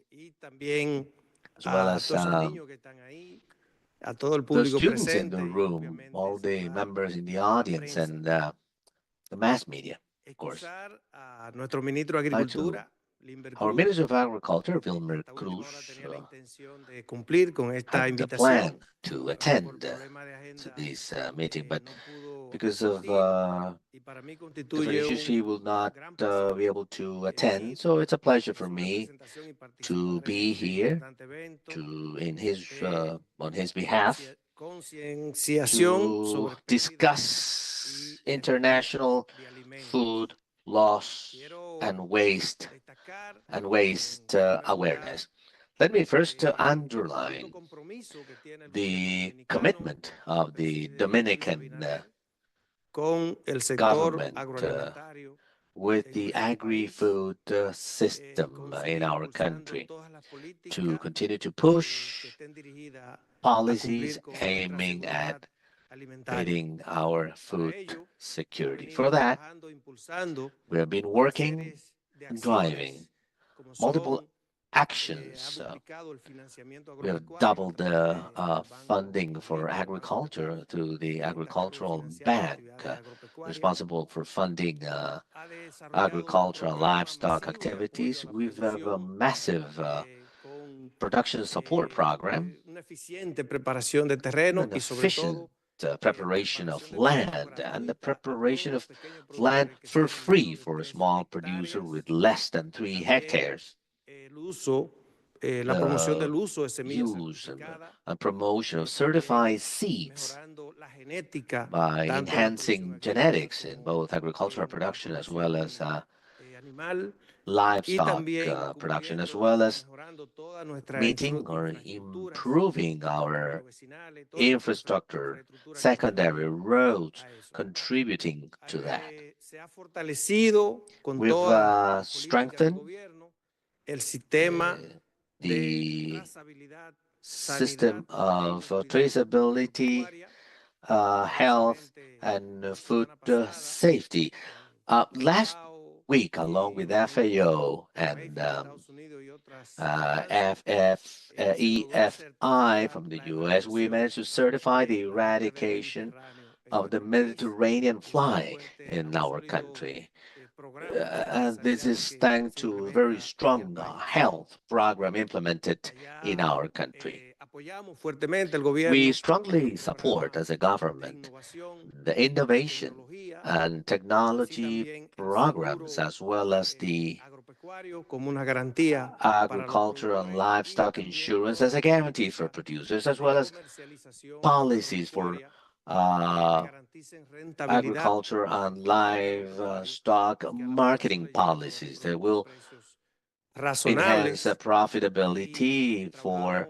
as well as the students in the room, all the members in the audience, and the mass media, of course. Hi to our Minister of Agriculture, Vilmer Cruz, had the plan to attend to this meeting, but because of different issues, he will not be able to attend. So it's a pleasure for me to be here on his behalf to discuss international food loss and waste awareness. Let me first underline the commitment of the Dominican government with the agri-food system in our country to continue to push policies aiming at meeting our food security. For that, we have been working and driving multiple actions. We have doubled the funding for agriculture through the Agricultural Bank, responsible for funding agricultural and livestock activities. We have a massive production support program, an efficient preparation of land, and the preparation of land for free for a small producer with less than 3 hectares. Use and promotion of certified seeds by enhancing genetics in both agricultural production as well as livestock production, as well as meeting or improving our infrastructure, secondary roads, contributing to that. We've strengthened the system of traceability, health, and food safety. Last week, along with FAO and EFI from the US, we managed to certify the eradication of the Mediterranean fly in our country. And this is thanks to a very strong health program implemented in our country. We strongly support as a government the innovation and technology programs, as well as the agricultural and livestock insurance as a guarantee for producers, as well as policies for agriculture and livestock marketing policies that will enhance profitability for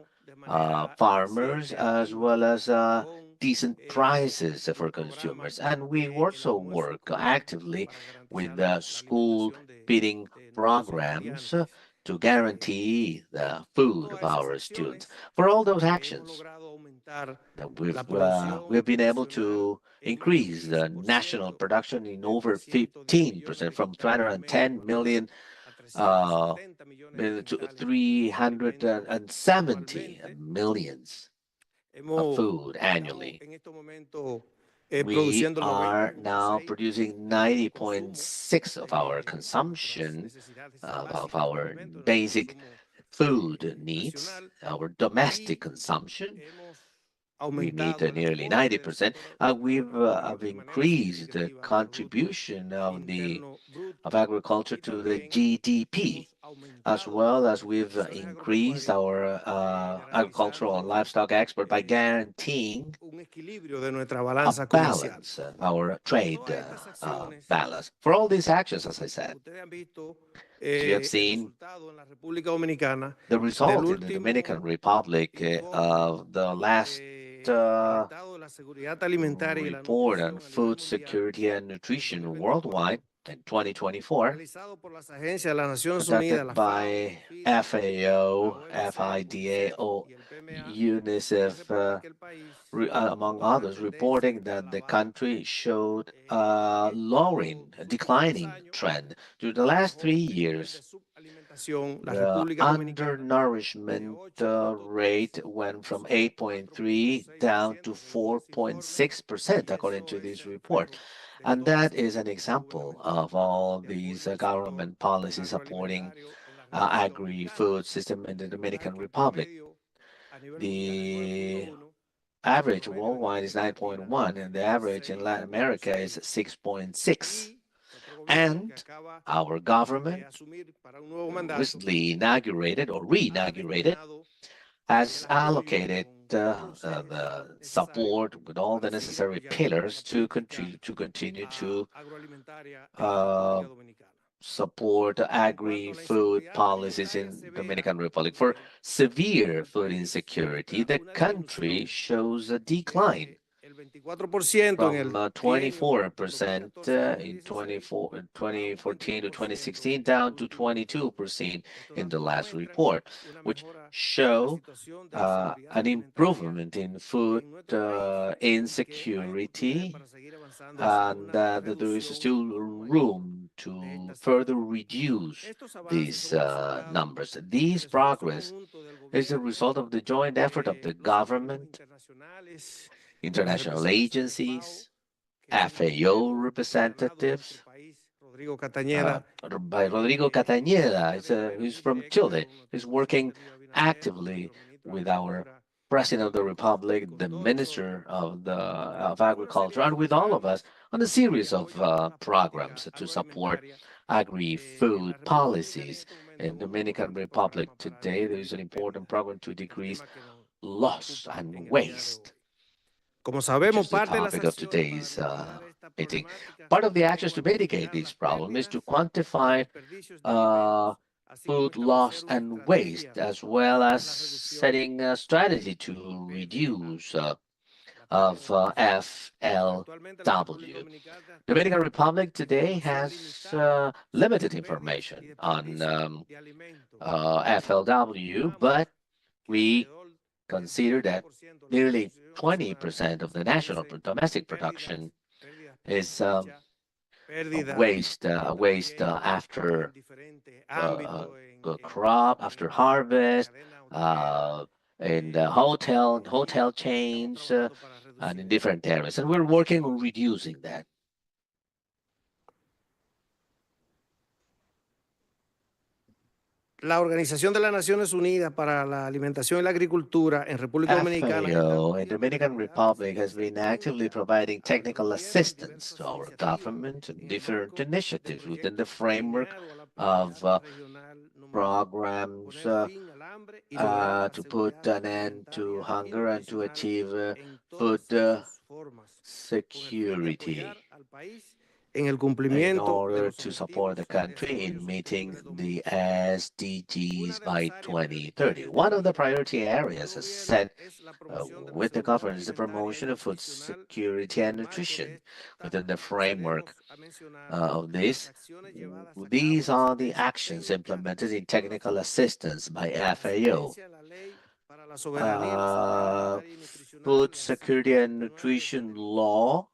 farmers, as well as decent prices for consumers. And we also work actively with the school feeding programs to guarantee the food of our students. For all those actions, we've been able to increase the national production in over 15%, from 210 million to 370 millions of food annually. We are now producing 90.6% of our consumption of our basic food needs, our domestic consumption. We meet nearly 90%. We've increased the contribution of agriculture to the GDP, as well as we've increased our agricultural and livestock export by guaranteeing a balance, our trade balance. For all these actions, as I said, you have seen the result in the Dominican Republic of the last report on food security and nutrition worldwide. in 2024, realizado por las agencias de las Naciones Unidas, conducted la by FAO, FIDAO, UNICEF, among others, reporting that the country showed a declining trend. During the last 3 years, the undernourishment rate went from 8.3 down to 4.6%, according to this report. And that is an example of all these government policies supporting agri-food system in the Dominican Republic. The average worldwide is 9.1, and the average in Latin America is 6.6. And our government, recently inaugurated or re-inaugurated, has allocated the support with all the necessary pillars to continue to support agri-food policies in Dominican Republic. For severe food insecurity, the country shows a decline from 24% in 2014 to 2016 down to 22% in the last report, which show an improvement in food insecurity, and that there is still room to further reduce these numbers. This progress is a result of the joint effort of the government, international agencies, FAO representatives, by Rodrigo Castañeda, who's from Chile. He's working actively with our President of the Republic, the Minister of Agriculture, and with all of us on a series of programs to support agri-food policies. In Dominican Republic today, there is an important program to decrease loss and waste, which is the topic of today's meeting. Part of the actions to mitigate this problem is to quantify food loss and waste, as well as setting a strategy to reduce of FLW. Dominican Republic today has limited information on FLW, but we consider that nearly 20% of the national domestic production is waste after the crop, after harvest, in the hotel chains, and in different areas. And we're working on reducing that. La Organización de las Naciones Unidas para la Alimentación y la Agricultura en República Dominicana FAO in Dominican Republic has been actively providing technical assistance to our government and different initiatives within the framework of programs to put an end to hunger and to achieve food security, in order to support the country in meeting the SDGs by 2030. One of the priority areas set with the government is the promotion of food security and nutrition. Within the framework of this, these are the actions implemented in technical assistance by FAO. Food security and nutrition law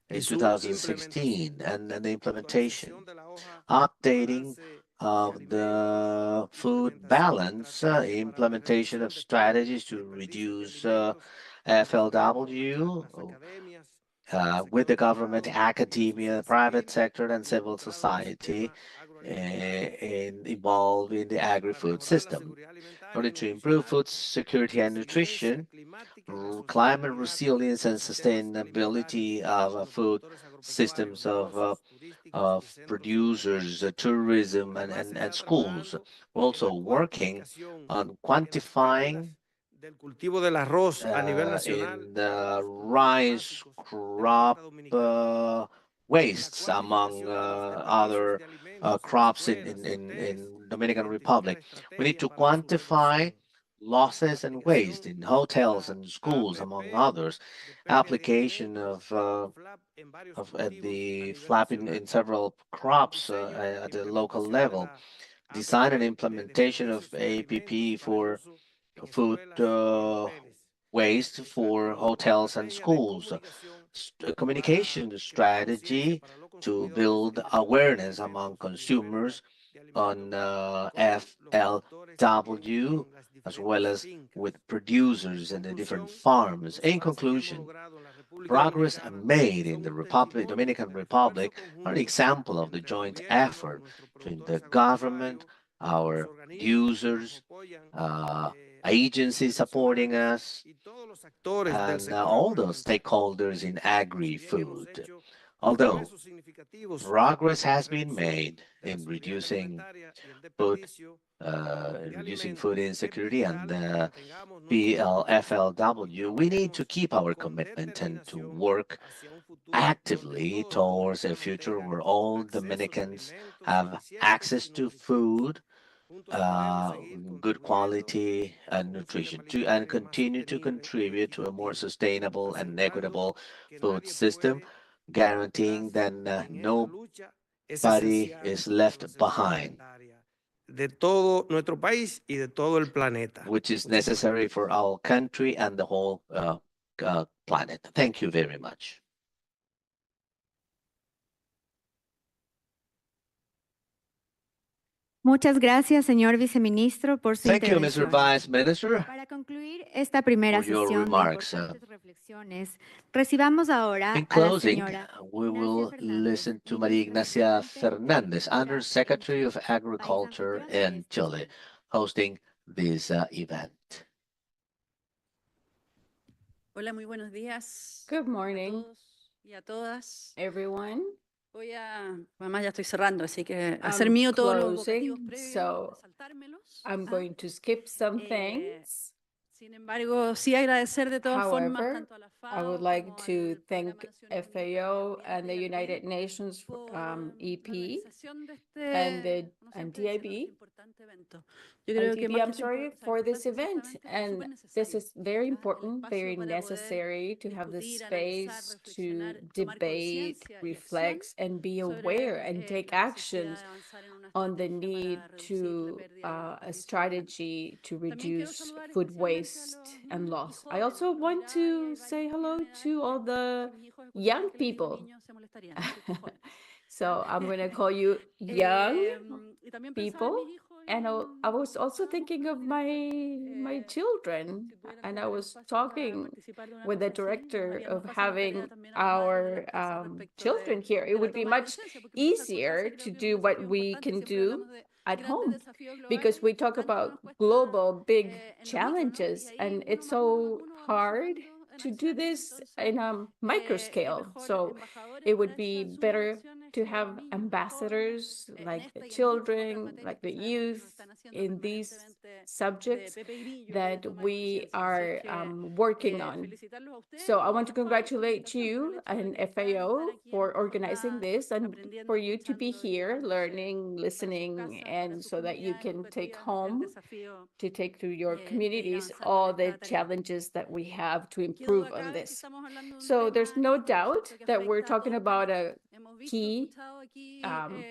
in 2016, and the implementation, updating of the food balance, implementation of strategies to reduce FLW with the government, academia, private sector, and civil society involved in the agri-food system. In order to improve food security and nutrition, climate resilience and sustainability of food systems of producers, tourism, and schools. We're also working on quantifying in the rice crop wastes among other crops in Dominican Republic. We need to quantify losses and waste in hotels and schools, among others, application of the flap in several crops at the local level, design and implementation of APP for food waste for hotels and schools, a communication strategy to build awareness among consumers on FLW, as well as with producers and the different farms. In conclusion, progress made in the Dominican Republic are an example of the joint effort between the government, our users, uh, agencies supporting us, and all those stakeholders in agri-food. Although progress has been made in food, reducing food insecurity and PLFLW, we need to keep our commitment and to work actively towards a future where all Dominicans have access to food, good quality and nutrition and continue to contribute to a more sustainable and equitable food system, guaranteeing that nobody is left behind, de todo nuestro país y de todo el planeta. which is necessary for our country and the whole planet. Thank you very much. Muchas gracias, señor viceministro, por su Thank you, Mr. intervención. Vice Minister, Para concluir esta primera for your sesión de remarks. importantes reflexiones, recibamos ahora In a la closing, señora we will Ignacia listen to Maria Ministra Ignacia Residente Fernandez, Under Secretary of País Agriculture anfitrión de in este Chile, evento. hosting this event. Hola, muy buenos días Good a morning, todos y a todas. everyone. Además ya estoy cerrando, así que hacer I'm mío todos los vocativos closing, previos, so saltármelos. I'm going to skip some things. Sin embargo, sí agradecer de todas formas However, tanto a la I would FAO like como to al thank Programa Nacional Unitario de FAO Medio and the Ambiente y al United DIB Nations por EP la organización de and the como and siempre decirlo, de este DIB, importante evento. Yo creo que ITB, más I'm que sorry, o sea, for this importante event. ciertamente es And súper this necesario. is very El important, espacio very para poder necessary to have the discutir, analizar, space to reflexionar, tomar debate, conciencia y acción reflect, and be aware sobre and take la necesidad actions de avanzar en una on the estrategia need para reducir la to pérdida y el a desperdicio alimentar. strategy to También quiero reduce saludar food especialmente a waste los and niños y loss. I jóvenes, also los want mirarles, to hay say varios que hello tienen edades to all que the si mis hijos escucharan young que les digo people. niños se molestarían, así que jóvenes. So I'm going to call you young Y también pensaba en people. mis hijos And I was also thinking of my children, si tuvieran and que I tener was espacio para talking participar de una with the cosa así, nos director haría más of fácil la tarea having también a los padres y a our las casas respecto children here. It de la would be toma de much conciencia, porque importa su easier importancia, to creo que es do un what desafío we importante, can siempre do hablamos de at grandes home, desafíos because globales we y talk tanto about nos cuesta global big en lo micro, ¿no? Y challenges, ahí and uno it's más uno más so uno va hard sumando en to do acciones, this entonces in a micro qué scale. mejor So embajadores it para would be esas sumas de better acciones to que los have niños, los jóvenes, ambassadors en like the esta y en muchas otras children, materias like que the sabemos que nos youth están haciendo in these permanentemente de subjects Pepe Grillo y de that toma de we conciencia. Así es are que working on. felicitarlos a ustedes So y I a want to los padres por la congratulate invitación, por el you hecho de and estar FAO aquí en for nuestra organizing jornada, this and aprendiendo, for you to be escuchando y here, llevándose learning, para sus listening, casas, para and sus so that you comunidades can take educativas el home desafío to take to your de ir communities avanzando en all the esta tarea. challenges that we have to Qué duda improve on cabe que this. estamos hablando de un So there's tema no que por doubt cierto que that we're afecta a talking todo el about planeta. a Hemos visto, key escuchado aquí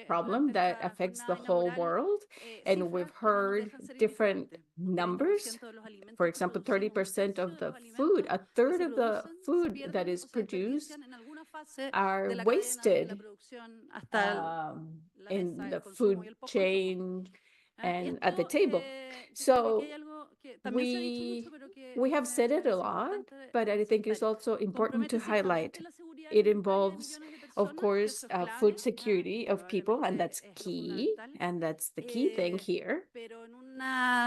problem durante that esta affects the jornada whole inaugural world. And we've cifras que no nos heard dejan ser different indiferentes. Un numbers. 30% de los alimentos For que example, producimos, un 30% tercio of de the los food, alimentos a que third se of the producen se food that pierden is o se produced desperdician en alguna fase are de la cadena, desde la wasted producción hasta la mesa, in el the consumo food y el postconsumo. chain Y and at the esto, table. yo creo que aquí So hay algo que también se ha dicho mucho, we pero que we have me said it a parece lot, importante but I think it's resaltar. also important to Compromete highlight. ciertamente la seguridad It alimentaria de involves, millones de of personas, que course, eso es clave, food security of people, and probablemente that's es lo key, fundamental. and that's the key thing here. Pero en una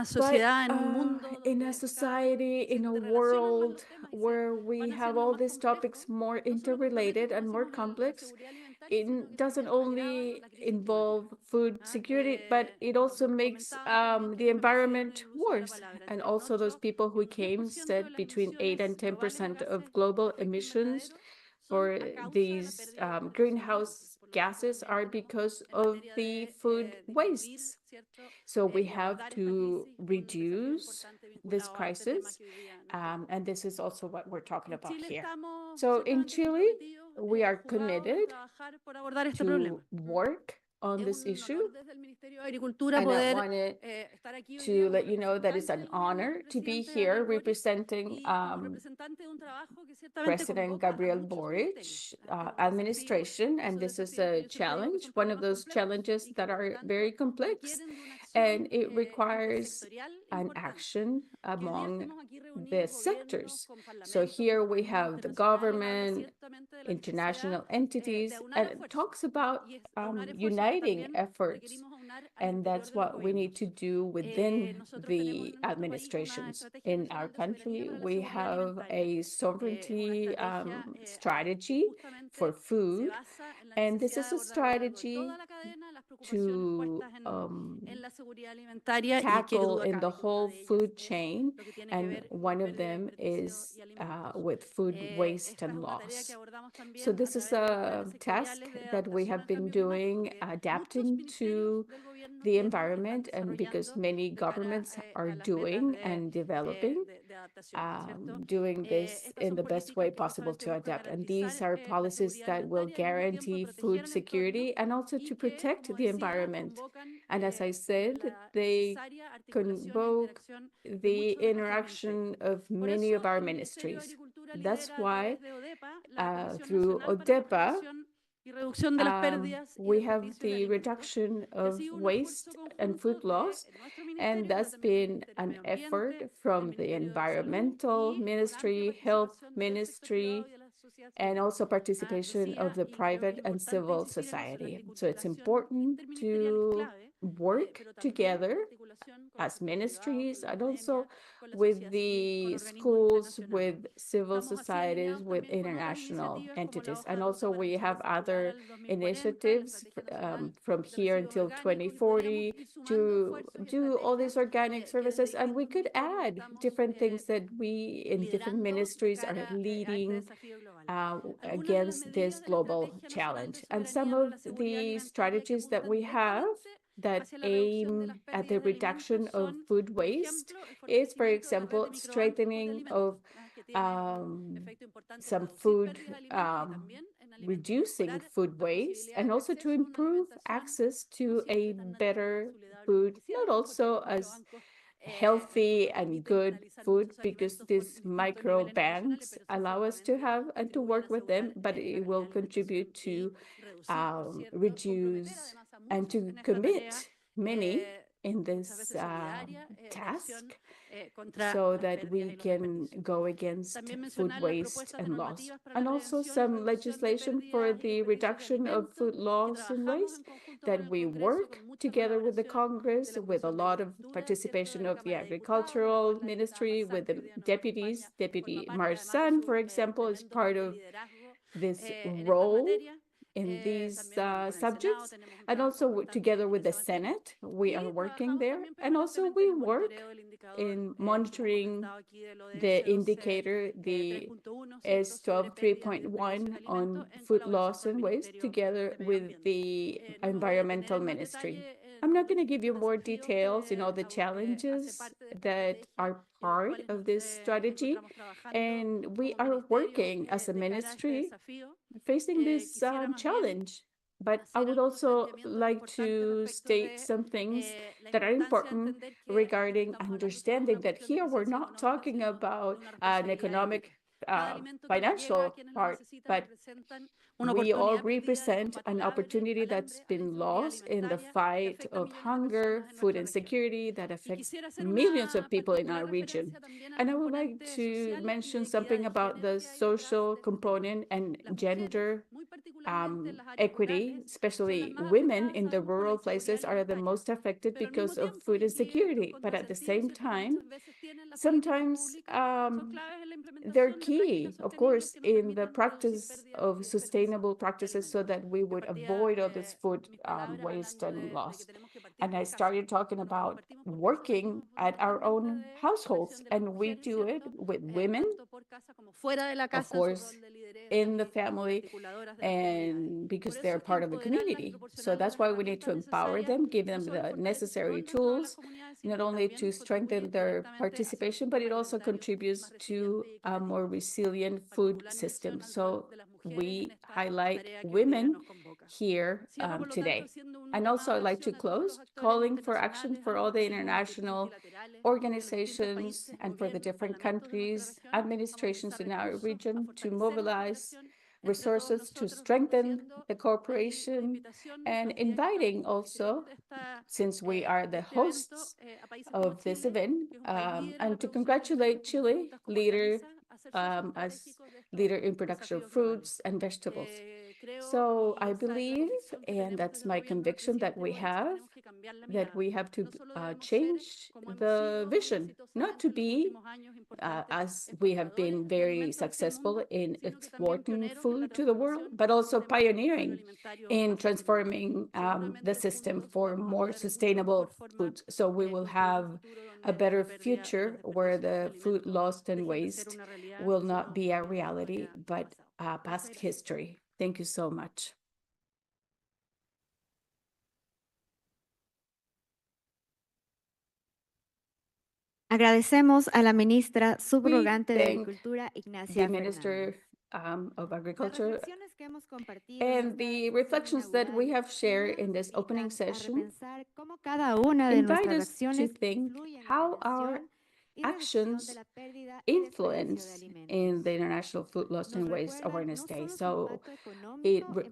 But sociedad, en un mundo in a donde cada vez society, in a se interrelacionan más world los temas y se where we van have haciendo all más these topics complejos, more no solo compromete, interrelated como and more decimos, la complex, seguridad alimentaria, sino que it doesn't también agrava only la crisis involve climática. food security, but it Nos also makes comentaban también the quienes me precedieron environment en el uso de la worse. palabra, And entre un also those 8 people y who un came 10% de said las between 8 and emisiones globales de 10% of gases global de efecto emissions invernadero son for a causa de la these pérdida de producción de greenhouse alimentos. Por lo tanto, gases también are because en of materia the de food disminuir, wastes. ¿cierto? So we Y have abordar esta to crisis, un desafío reduce importante this crisis. And this is also what we're talking about here. So in Chile, we are committed to work on this issue. And I wanted to let you know that it's an honor to be here representing President Gabriel Boric administration. And this is a challenge, one of those challenges that are very complex. And it requires an action among the sectors. So here we have the government, international entities, and it talks about uniting efforts. And that's what we need to do within the administrations. In our country, we have a sovereignty strategy for food. And this is a strategy to tackle in the whole food chain. And one of them is with food waste and loss. So this is a task that we have been doing, adapting to the environment, and because many governments are doing and developing, doing this in the best way possible to adapt. And these are policies that will guarantee food security and also to protect the environment. And as I said, they convoke the interaction of many of our ministries. That's why through ODEPA, we have the reduction of waste and food loss, and that's been an effort from the environmental ministry, health ministry, and also participation of the private and civil society. So it's important to work together as ministries and also with the schools, with civil societies, with international entities. And also we have other initiatives from here until 2040 to do all these organic services. And we could add different things that we in different ministries are leading against this global challenge. And some of the strategies that we have that aim at the reduction of food waste is, for example, strengthening of some food, reducing food waste, and also to improve access to a better food, not also as healthy and good food, because these micro banks allow us to have and to work with them, but it will contribute to reduce and to commit many in this task so that we can go against food waste and loss. And also some legislation for the reduction of food loss and waste that we work together with the Congress, with a lot of participation of the Agricultural Ministry, with the deputies. Deputy Marsan, for example, is part of this role in these subjects, and also together with the Senate, we are working there. And also we work in monitoring the indicator, the S12 3.1 on food loss and waste, together with the environmental ministry. I'm not going to give you more details in all the challenges that are part of this strategy. And we are working as a ministry facing this challenge. But I would also like to state some things that are important regarding understanding that here we're not talking about an economic financial part, but we all represent an opportunity that's been lost in the fight of hunger, food insecurity that affects millions of people in our region. And I would like to mention something about the social component and gender equity, especially women in the rural places are the most affected because of food insecurity. But at the same time, sometimes they're key, of course, in the practice of sustainable practices so that we would avoid all this food waste and loss. And I started talking about working at our own households, and we do it with women, of course, in the family and because they're part of the community. So that's why we need to empower them, give them the necessary tools, not only to strengthen their participation, but it also contributes to a more resilient food system. So we highlight women here today. And also I'd like to close calling for action for all the international organizations and for the different countries, administrations in our region to mobilize resources to strengthen the cooperation and inviting also, since we are the hosts of this event, and to congratulate Chile, as leader in production of fruits and vegetables. So I believe, and that's my conviction, that we have to change the vision, not to be as we have been very successful in exporting food to the world, but also pioneering in transforming the system for more sustainable foods. So we will have a better future where the food lost and waste will not be a reality, but past history. Thank you so much. Agradecemos a la ministra We subrogante de thank Agricultura, the Ignacia Minister Fernández. of Las Agriculture reflexiones que hemos compartido en and esta the sesión reflections that we inaugural have shared in nos this opening invitan a session repensar cómo cada una de invite nuestras us to acciones think influye en la how our prevención y reducción de actions la pérdida y desperdicio de influence in the alimentos. International Food Loss Nos and Waste recuerdan Awareness no Day. solo su So impacto económico en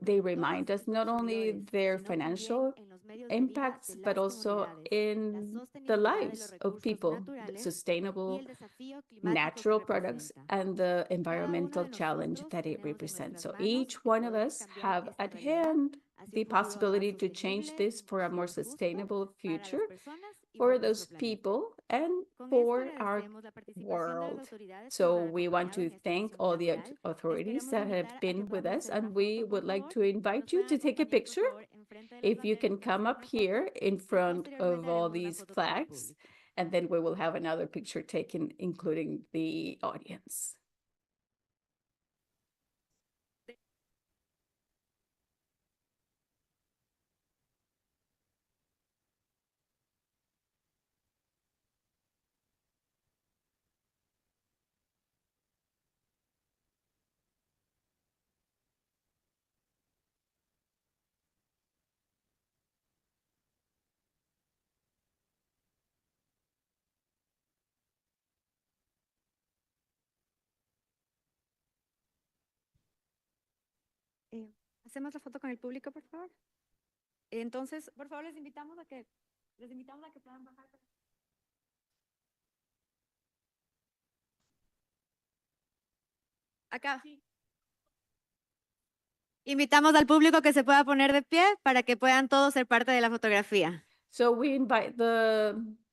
they productores remind us y not only consumidores, their sino también financial en los medios de vida impacts, de but las also comunidades, la in the sostenibilidad de lives los of recursos people, the naturales y sustainable el desafío climático que natural products representa. and the Cada uno environmental de challenge nosotros that it tenemos en represents. So nuestras manos each el one of poder us cambiar have esta at realidad hand hacia the un futuro más possibility to change sostenible, this for a more justo sustainable para las future personas y for por those nuestro planeta. people and Con esto for our agradecemos la participación de las world. autoridades que So nos han we want acompañado en to esta thank sesión all the inaugural. authorities Les that queremos have invitar a que been with podamos us, hacer una and we foto, would por like favor. to Nos invite you pueden to take a acompañar, por picture. favor, enfrente de las If you can banderas para come hacer up una here foto in y front of posteriormente all haremos una these foto con el flags, público. and then we will have another picture taken, including the audience. Hacemos la foto con el público, por favor. Entonces, por favor, les invitamos a que puedan bajar. Acá. Invitamos al público que se pueda poner de pie para que puedan todos ser parte de la fotografía. So we invite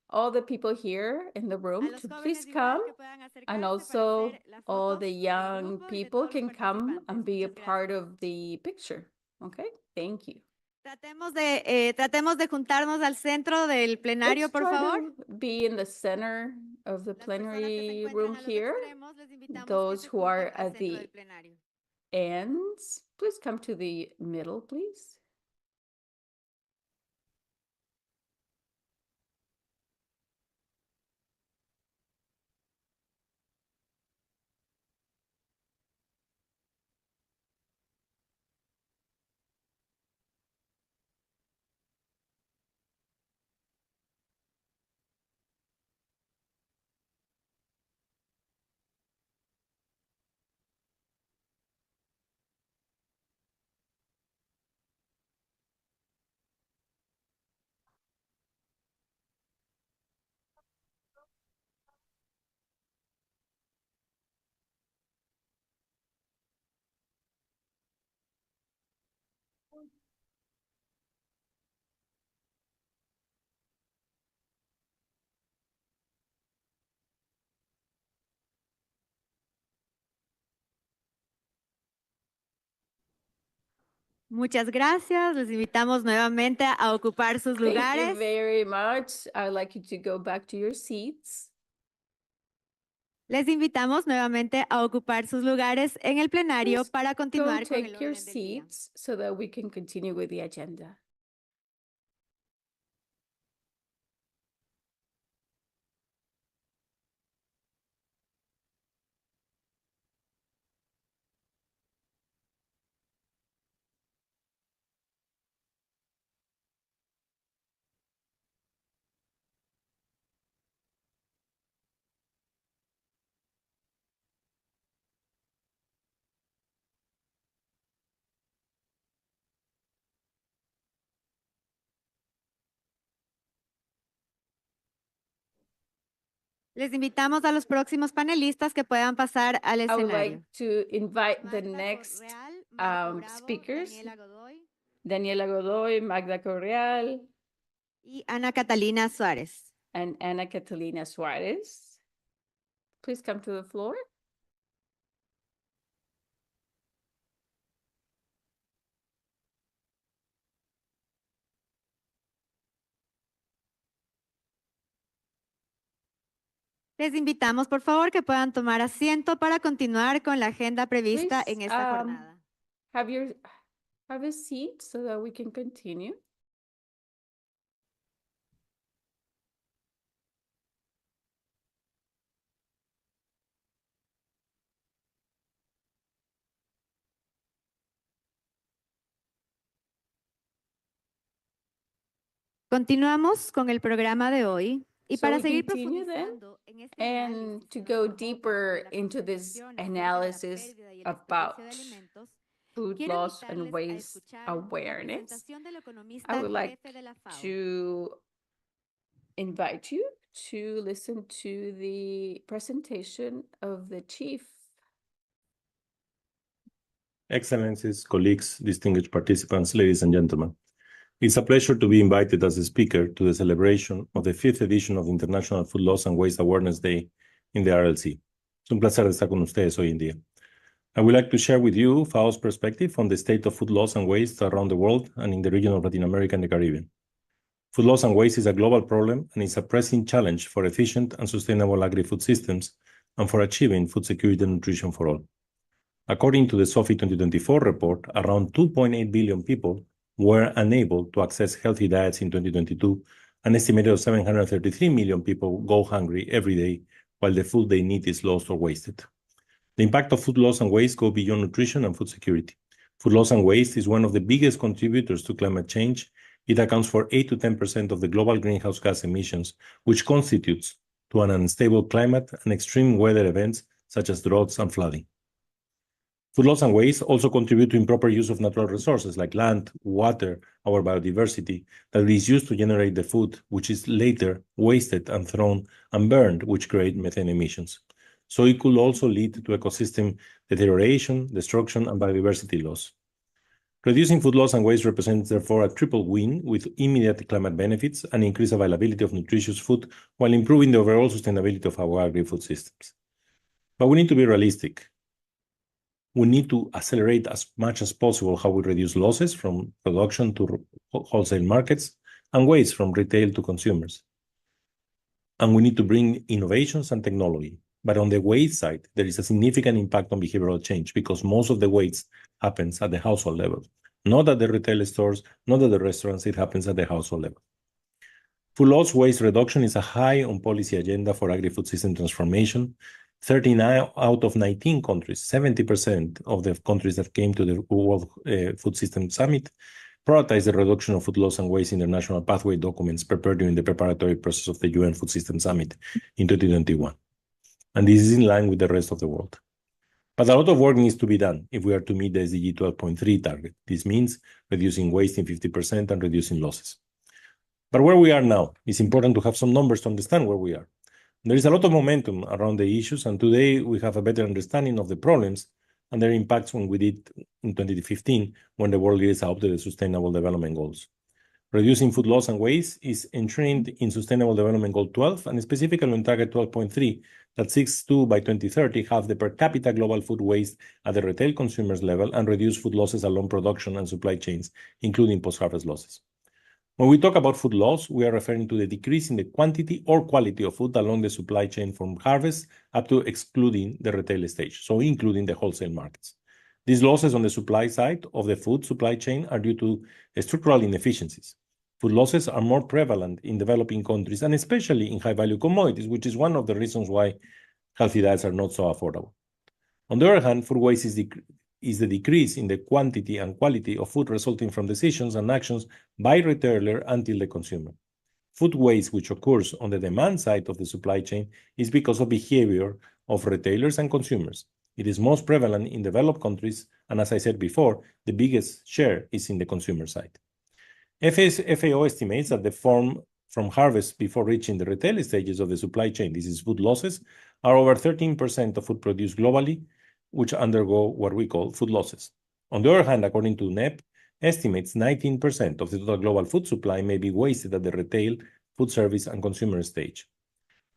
all the people here in the A room los to jóvenes please igual come, que puedan acercarse and para also hacer las all fotos the del young grupo y de people todos los can come participantes. and be a Muchas part gracias. of the picture. Okay, thank you. Tratemos de juntarnos al centro del plenario, Let's por try favor. to be in the center of the Las personas que se plenary encuentran room a los here. extremos, les invitamos que Those se who are junten al at centro del the plenario. ends, please come to the middle, please. Muchas gracias. Les invitamos nuevamente a ocupar sus Thank you lugares. very much. I'd like you to go back to your seats. Les invitamos nuevamente a ocupar sus lugares en el plenario Please para Go continuar con el take your orden del día. seats so that we can continue with the agenda. Les invitamos a los próximos panelistas que puedan pasar al I would escenario. like to invite the Magda next Correal, Marco Bravo, speakers, Daniela Godoy Daniela Godoy, Magda Correal, y Ana Catalina Suárez. and Ana Catalina Suarez. Please come to the floor. Les invitamos, por favor, que puedan tomar asiento para continuar con la agenda prevista Please en esta jornada. have a seat so that we can continue. Continuamos con el programa de hoy y So para we seguir continue then, profundizando en este and análisis to que nos go convoca deeper sobre la into this concientización acerca de la analysis pérdida y el about desperdicio de alimentos, food quiero loss and invitarles a waste escuchar awareness, la presentación del I economista would like jefe de la FAO. to invite you to listen to the presentation of the chief. Excellencies, colleagues, distinguished participants, ladies and gentlemen. It's a pleasure to be invited as a speaker to the celebration of the 5th edition of the International Food Loss and Waste Awareness Day in the RLC. Es un placer estar con ustedes hoy en día. I would like to share with you FAO's perspective on the state of food loss and waste around the world and in the region of Latin America and the Caribbean. Food loss and waste is a global problem and is a pressing challenge for efficient and sustainable agri-food systems and for achieving food security and nutrition for all. According to the SOFI 2024 report, around 2.8 billion people were unable to access healthy diets in 2022. An estimated of 733 million people go hungry every day while the food they need is lost or wasted. The impact of food loss and waste go beyond nutrition and food security. Food loss and waste is one of the biggest contributors to climate change. It accounts for 8 to 10% of the global greenhouse gas emissions, which constitutes to an unstable climate and extreme weather events such as droughts and flooding. Food loss and waste also contribute to improper use of natural resources like land, water, our biodiversity that is used to generate the food, which is later wasted and thrown and burned, which create methane emissions. So it could also lead to ecosystem deterioration, destruction, and biodiversity loss. Reducing food loss and waste represents therefore a triple win with immediate climate benefits and increased availability of nutritious food while improving the overall sustainability of our agri-food systems. But we need to be realistic. We need to accelerate as much as possible how we reduce losses from production to wholesale markets and waste from retail to consumers. And we need to bring innovations and technology. But on the waste side, there is a significant impact on behavioral change because most of the waste happens at the household level. Not at the retail stores, not at the restaurants, it happens at the household level. Food loss waste reduction is a high on policy agenda for agri-food system transformation. 39 out of 19 countries, 70% of the countries that came to the World Food System Summit, prioritize the reduction of food loss and waste in their national pathway documents prepared during the preparatory process of the UN Food System Summit in 2021. And this is in line with the rest of the world. But a lot of work needs to be done if we are to meet the SDG 12.3 target. This means reducing waste in 50% and reducing losses. But where we are now, it's important to have some numbers to understand where we are. There is a lot of momentum around the issues, and today we have a better understanding of the problems and their impacts when we did in 2015, when the world leaders adopted the Sustainable Development Goals. Reducing food loss and waste is enshrined in Sustainable Development Goal 12, and specifically on Target 12.3, that seeks to, by 2030, have the per capita global food waste at the retail consumers level and reduce food losses along production and supply chains, including post-harvest losses. When we talk about food loss, we are referring to the decrease in the quantity or quality of food along the supply chain from harvest up to excluding the retail stage, so including the wholesale markets. These losses on the supply side of the food supply chain are due to structural inefficiencies. Food losses are more prevalent in developing countries and especially in high-value commodities, which is one of the reasons why healthy diets are not so affordable. On the other hand, food waste is the decrease in the quantity and quality of food resulting from decisions and actions by retailer until the consumer. Food waste, which occurs on the demand side of the supply chain, is because of behavior of retailers and consumers. It is most prevalent in developed countries, and as I said before, the biggest share is in the consumer side. FAO estimates that the from harvest before reaching the retail stages of the supply chain, this is food losses, are over 13% of food produced globally, which undergo what we call food losses. On the other hand, according to NEP, estimates 19% of the total global food supply may be wasted at the retail, food service, and consumer stage.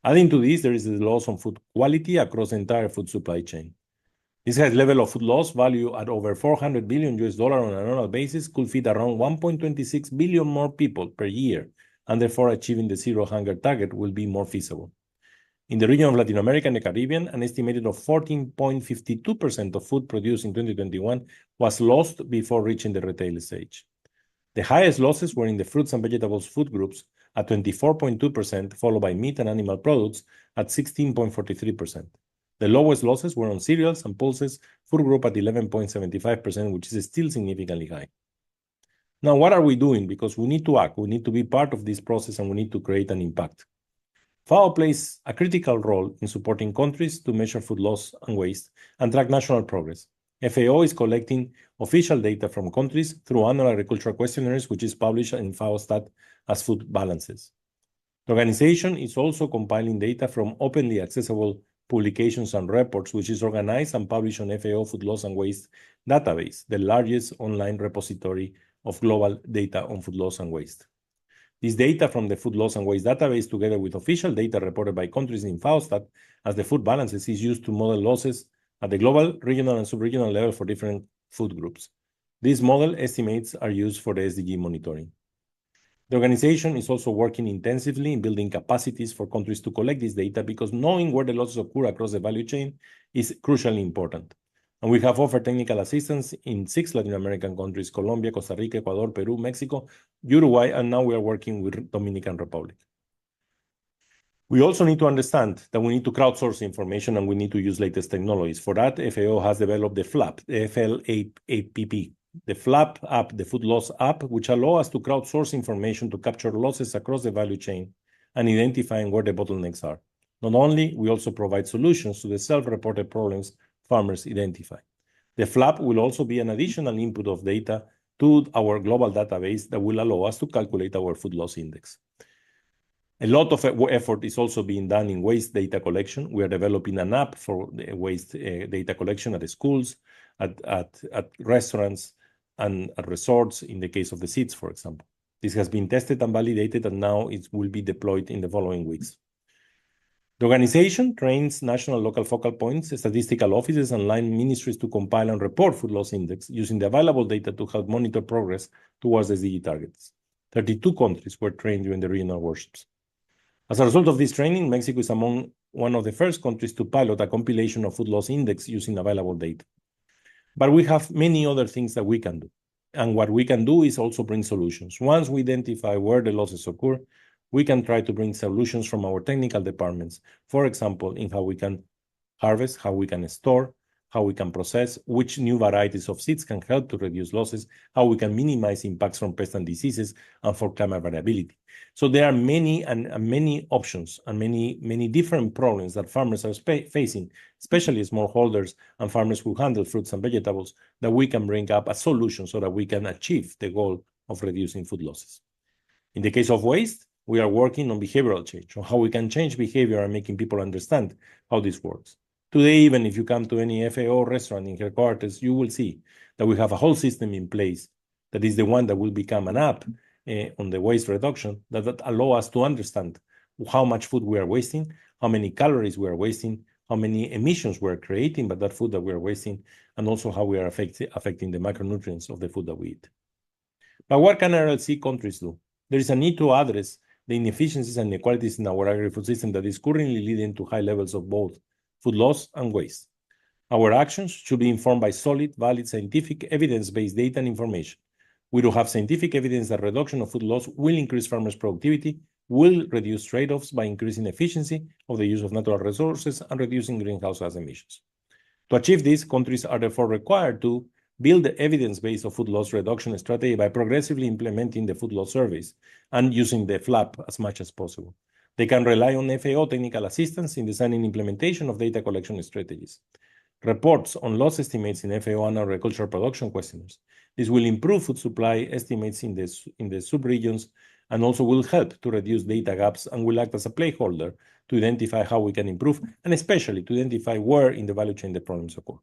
Adding to this, there is the loss on food quality across the entire food supply chain. This high level of food loss, valued at over $400 billion on an annual basis, could feed around 1.26 billion more people per year, and therefore achieving the zero hunger target will be more feasible. In the region of Latin America and the Caribbean, an estimated of 14.52% of food produced in 2021 was lost before reaching the retail stage. The highest losses were in the fruits and vegetables food groups at 24.2%, followed by meat and animal products at 16.43%. The lowest losses were on cereals and pulses food group at 11.75%, which is still significantly high. Now, what are we doing? Because we need to act, we need to be part of this process, and we need to create an impact. FAO plays a critical role in supporting countries to measure food loss and waste and track national progress. FAO is collecting official data from countries through annual agricultural questionnaires, which is published in FAO Stat as food balances. The organization is also compiling data from openly accessible publications and reports, which is organized and published on FAO Food Loss and Waste database, the largest online repository of global data on food loss and waste. This data from the Food Loss and Waste database, together with official data reported by countries in FAOStat as the food balances, is used to model losses at the global, regional, and sub-regional level for different food groups. These model estimates are used for the SDG monitoring. The organization is also working intensively in building capacities for countries to collect this data because knowing where the losses occur across the value chain is crucially important. And we have offered technical assistance in 6 Latin American countries: Colombia, Costa Rica, Ecuador, Peru, Mexico, Uruguay, and now we are working with Dominican Republic. We also need to understand that we need to crowdsource information and we need to use latest technologies. For that, FAO has developed the FLAP, the FLAPP, the FLAP app, the Food Loss app, which allow us to crowdsource information to capture losses across the value chain and identifying where the bottlenecks are. Not only, we also provide solutions to the self-reported problems farmers identify. The FLAP will also be an additional input of data to our global database that will allow us to calculate our food loss index. A lot of effort is also being done in waste data collection. We are developing an app for the waste data collection at the schools, at restaurants, and at resorts, in the case of the seats, for example. This has been tested and validated, and now it will be deployed in the following weeks. The organization trains national local focal points, statistical offices, and line ministries to compile and report food loss index using the available data to help monitor progress towards the SDG targets. 32 countries were trained during the regional workshops. As a result of this training, Mexico is among one of the first countries to pilot a compilation of food loss index using available data. But we have many other things that we can do. And what we can do is also bring solutions. Once we identify where the losses occur, we can try to bring solutions from our technical departments, for example, in how we can harvest, how we can store, how we can process, which new varieties of seeds can help to reduce losses, how we can minimize impacts from pests and diseases, and for climate variability. So there are many options and many different problems that farmers are facing, especially smallholders and farmers who handle fruits and vegetables, that we can bring up a solution so that we can achieve the goal of reducing food losses. In the case of waste, we are working on behavioral change, on how we can change behavior and making people understand how this works. Today, even if you come to any FAO restaurant in headquarters, you will see that we have a whole system in place that is the one that will become an app on the waste reduction that allow us to understand how much food we are wasting, how many calories we are wasting, how many emissions we're creating by that food that we are wasting, and also how we are affecting the macronutrients of the food that we eat. But what can RLC countries do? There is a need to address the inefficiencies and inequalities in our agri-food system that is currently leading to high levels of both food loss and waste. Our actions should be informed by solid, valid, scientific, evidence-based data and information. We do have scientific evidence that reduction of food loss will increase farmers' productivity, will reduce trade-offs by increasing efficiency of the use of natural resources and reducing greenhouse gas emissions. To achieve this, countries are therefore required to build the evidence base of food loss reduction strategy by progressively implementing the food loss surveys and using the FLAP as much as possible. They can rely on FAO technical assistance in designing implementation of data collection strategies. Reports on loss estimates in FAO and agricultural production questionnaires. This will improve food supply estimates in the sub-regions and also will help to reduce data gaps and will act as a placeholder to identify how we can improve and especially to identify where in the value chain the problems occur.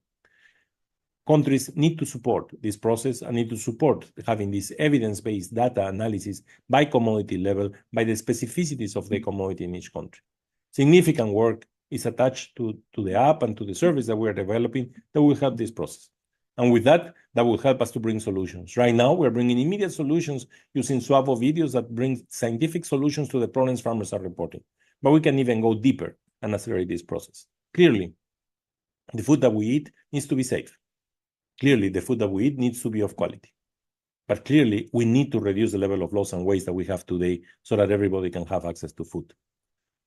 Countries need to support this process and need to support having this evidence-based data analysis by commodity level, by the specificities of the commodity in each country. Significant work is attached to the app and to the service that we're developing that will help this process. And with that, that will help us to bring solutions. Right now, we're bringing immediate solutions using Swavo videos that bring scientific solutions to the problems farmers are reporting. But we can even go deeper and accelerate this process. Clearly, the food that we eat needs to be safe. Clearly, the food that we eat needs to be of quality. But clearly, we need to reduce the level of loss and waste that we have today so that everybody can have access to food.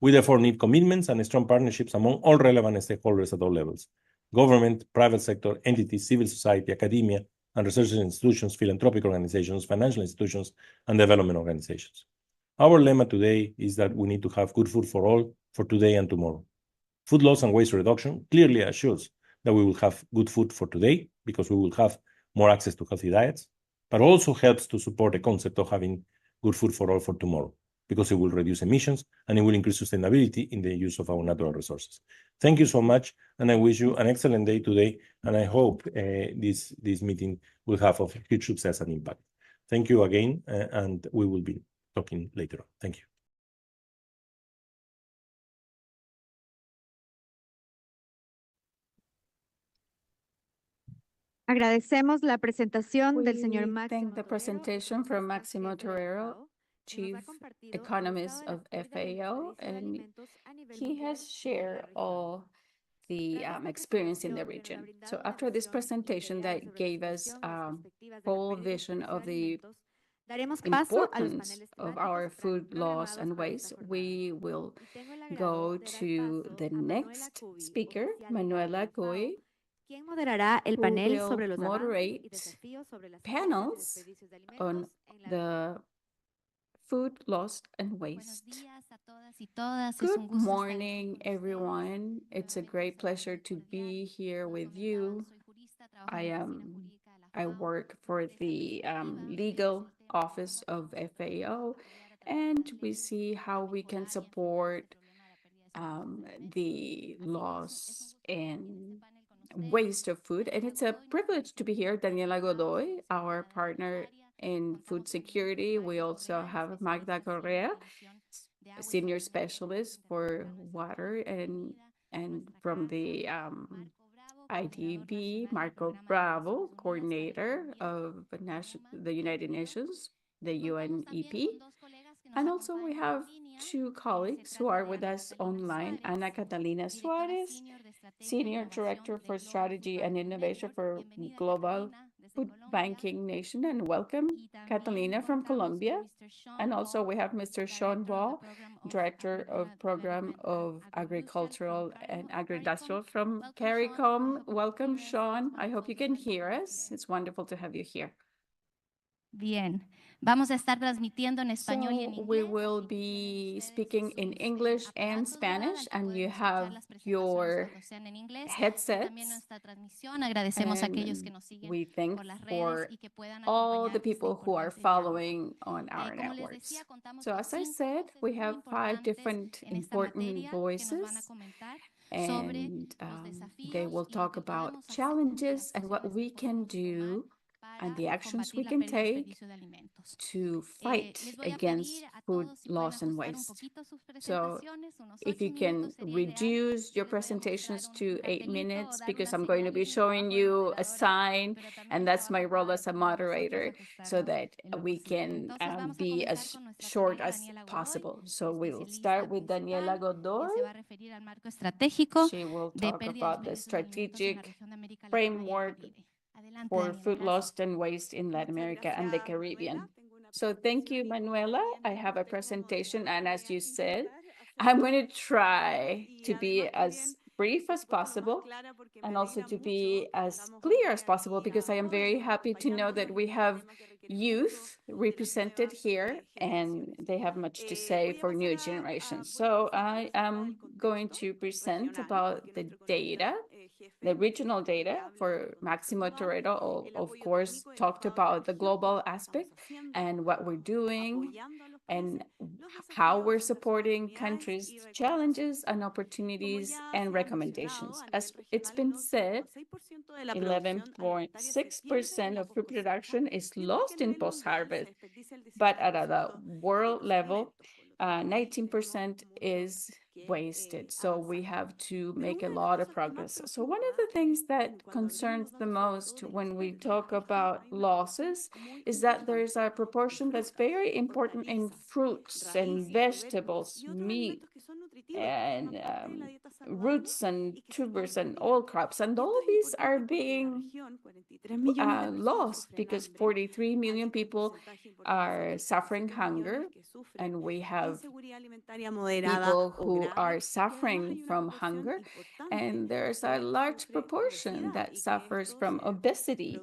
We therefore need commitments and strong partnerships among all relevant stakeholders at all levels: government, private sector, entities, civil society, academia, and research institutions, philanthropic organizations, financial institutions, and development organizations. Our lemma today is that we need to have good food for all, for today and tomorrow. Food loss and waste reduction clearly assures that we will have good food for today because we will have more access to healthy diets, but also helps to support the concept of having good food for all for tomorrow, because it will reduce emissions and it will increase sustainability in the use of our natural resources. Thank you so much, and I wish you an excellent day today, and I hope this meeting will have a huge success and impact. Thank you again, and we will be talking later on. Thank you. Agradecemos la presentación del señor We Máximo thank the Torero, presentation from Máximo presidente del Torero, FAO. Chief Economist of FAO, and he has shared all the experience in the region. So after this presentation that gave us a full vision of the importance of our food loss and waste, we will go to the next speaker, Manuela Goy, ¿Quién moderará el who panel will sobre los avances y moderate desafíos sobre las panels on the food loss and waste. Good morning, everyone. It's a great pleasure to be here with you. I work for the legal office of FAO, and we see how we can support the loss and waste of food. And it's a privilege to be here. Daniela Godoy, our partner in food security. We also have Magda Correa, senior specialist for water, and from the IDB, Marco Bravo, coordinator of the United Nations, the UNEP. And also we have two colleagues who are with us online, Ana Catalina Suarez, Senior Director for Strategy and Innovation for Global Food Banking Nation, and welcome, Catalina from Colombia. And also we have Mr. Sean Wall, Director of Program of Agricultural and Agri-Industrial from CARICOM. Welcome, Sean. I hope you can hear us. It's wonderful to have you here. Bien, vamos a estar transmitiendo en español y en So inglés. we will be speaking in English and Spanish, and you have your headsets. Agradecemos a aquellos que And nos siguen we thank por las redes for y que puedan all the acompañar people who are following on our Como les networks. decía, contamos So con as I 5 said, we voces muy have 5 importantes different en esta important materia que nos van a voices, comentar and sobre los they desafíos will y lo talk que about podemos hacer challenges las and what acciones we que can podemos tomar do and the actions we can take to fight against food loss and waste. So if you can reduce your presentations to 8 minutes, because I'm going to be showing you a sign, and that's my role as a moderator, so that we can be as short as possible. So we will start with Daniela Godoy. She will talk about the strategic framework for food loss and waste in Latin America and the Caribbean. So thank you, Manuela. I have a presentation, and as you said, I'm going to try to be as brief as possible and also to be as clear as possible, because I am very happy to know that we have youth represented here and they have much to say for new generations. So I am going to present about the data, the regional data for Maximo Toretto, of course, talked about the global aspect and what we're doing and how we're supporting countries' challenges and opportunities and recommendations. As it's been said, 11.6% of food production is lost in post-harvest, but at the world level, 19% is wasted. So we have to make a lot of progress. So one of the things that concerns the most when we talk about losses is that there is a proportion that's very important in fruits and vegetables, meat, and roots and tubers and oil crops. And all these are being lost because 43 million people are suffering hunger, and we have people who are suffering from hunger, and there's a large proportion that suffers from obesity.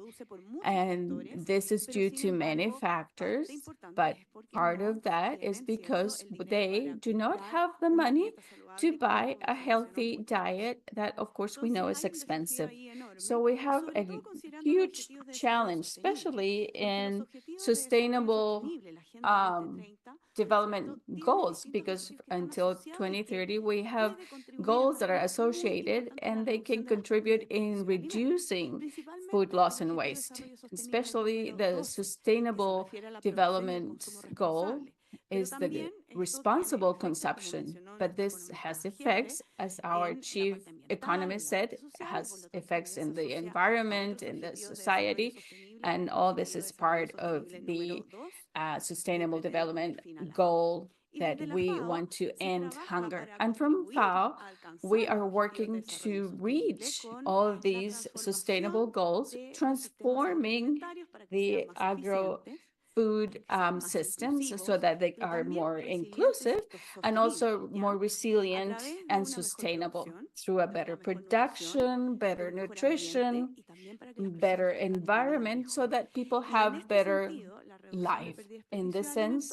And this is due to many factors, but part of that is because they do not have the money to buy a healthy diet that, of course, we know is expensive. So we have a huge challenge, especially in sustainable development goals, because until 2030, we have goals that are associated and they can contribute in reducing food loss and waste, especially the sustainable development goal is the responsible consumption. But this has effects, as our chief economist said, has effects in the environment, in the society, and all this is part of the sustainable development goal that we want to end hunger. And from FAO, we are working to reach all of these sustainable goals, transforming the agro-food systems so that they are more inclusive and also more resilient and sustainable through a better production, better nutrition, better environment, so that people have better life. In this sense,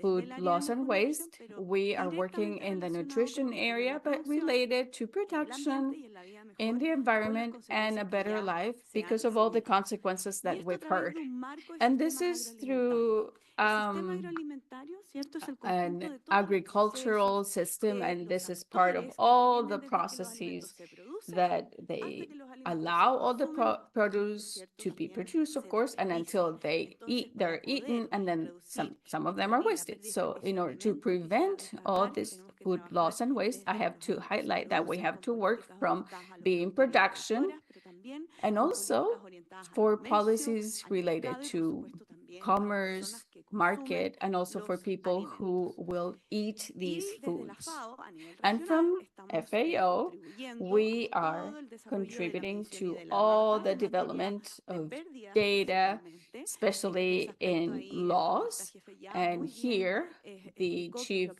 food loss and waste, we are working in the nutrition area, but related to production, in the environment, and a better life because of all the consequences that we've heard. And this is through an agricultural system, and this is part of all the processes that they allow all the produce to be produced, of course, and until they're eaten, and then some of them are wasted. So in order to prevent all this food loss and waste, I have to highlight that we have to work from being production and also for policies related to commerce, market, and also for people who will eat these foods. And from FAO, we are contributing to all the development of data, especially in laws. And here, the chief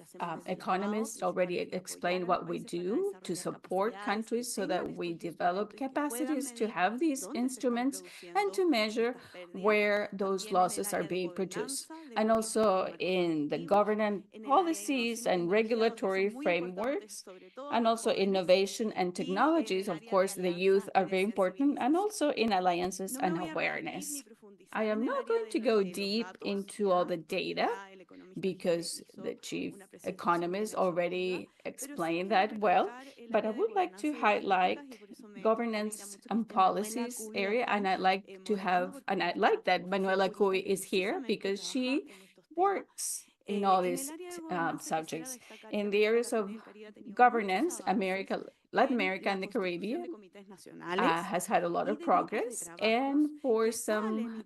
economist already explained what we do to support countries so that we develop capacities to have these instruments and to measure where those losses are being produced. And also in the governance policies and regulatory frameworks, and also innovation and technologies. Of course, the youth are very important, and also in alliances and awareness. I am not going to go deep into all the data because the chief economist already explained that well. But I would like to highlight governance and policies area, and I'd like that Manuela Cuy is here because she works in all these subjects. In the areas of governance, Latin America and the Caribbean has had a lot of progress, and for some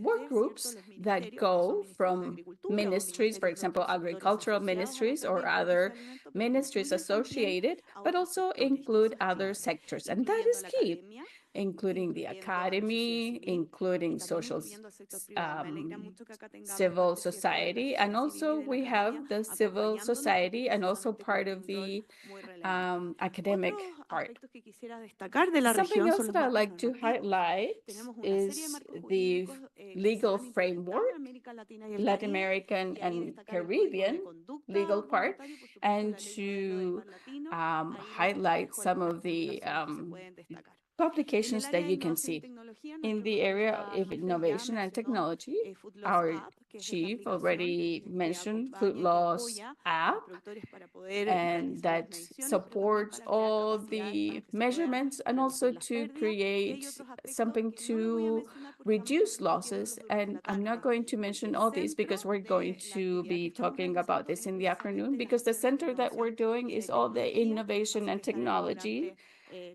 work groups that go from ministries, for example, agricultural ministries or other ministries associated, but also include other sectors, and that is key, including the academy, including civil society, and also we have the civil society and also part of the academic part. Something else that I'd like to highlight is the legal framework, Latin American and Caribbean legal part, and to highlight some of the publications that you can see. In the area of innovation and technology, our chief already mentioned Food Laws app, and that supports all the measurements and also to create something to reduce losses. And I'm not going to mention all these because we're going to be talking about this in the afternoon, because the center that we're doing is all the innovation and technology.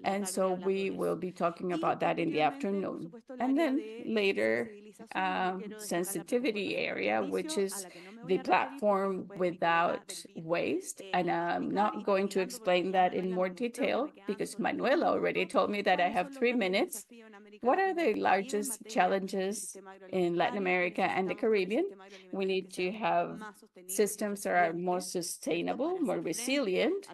And so we will be talking about that in the afternoon. And then later, sensitivity area, which is the platform without waste. And I'm not going to explain that in more detail because Manuela already told me that I have 3 minutes. What are the largest challenges in Latin America and the Caribbean? We need to have systems that are more sustainable, more resilient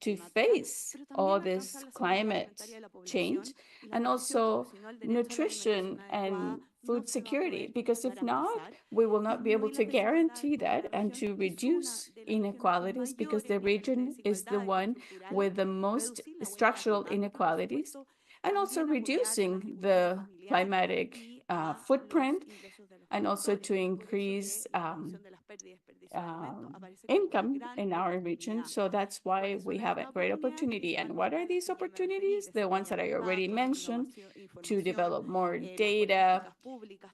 to face all this climate change, and also nutrition and food security, because if not, we will not be able to guarantee that and to reduce inequalities, because the region is the one with the most structural inequalities, and also reducing the climatic footprint, and also to increase income in our region. So that's why we have a great opportunity. And what are these opportunities? The ones that I already mentioned: to develop more data,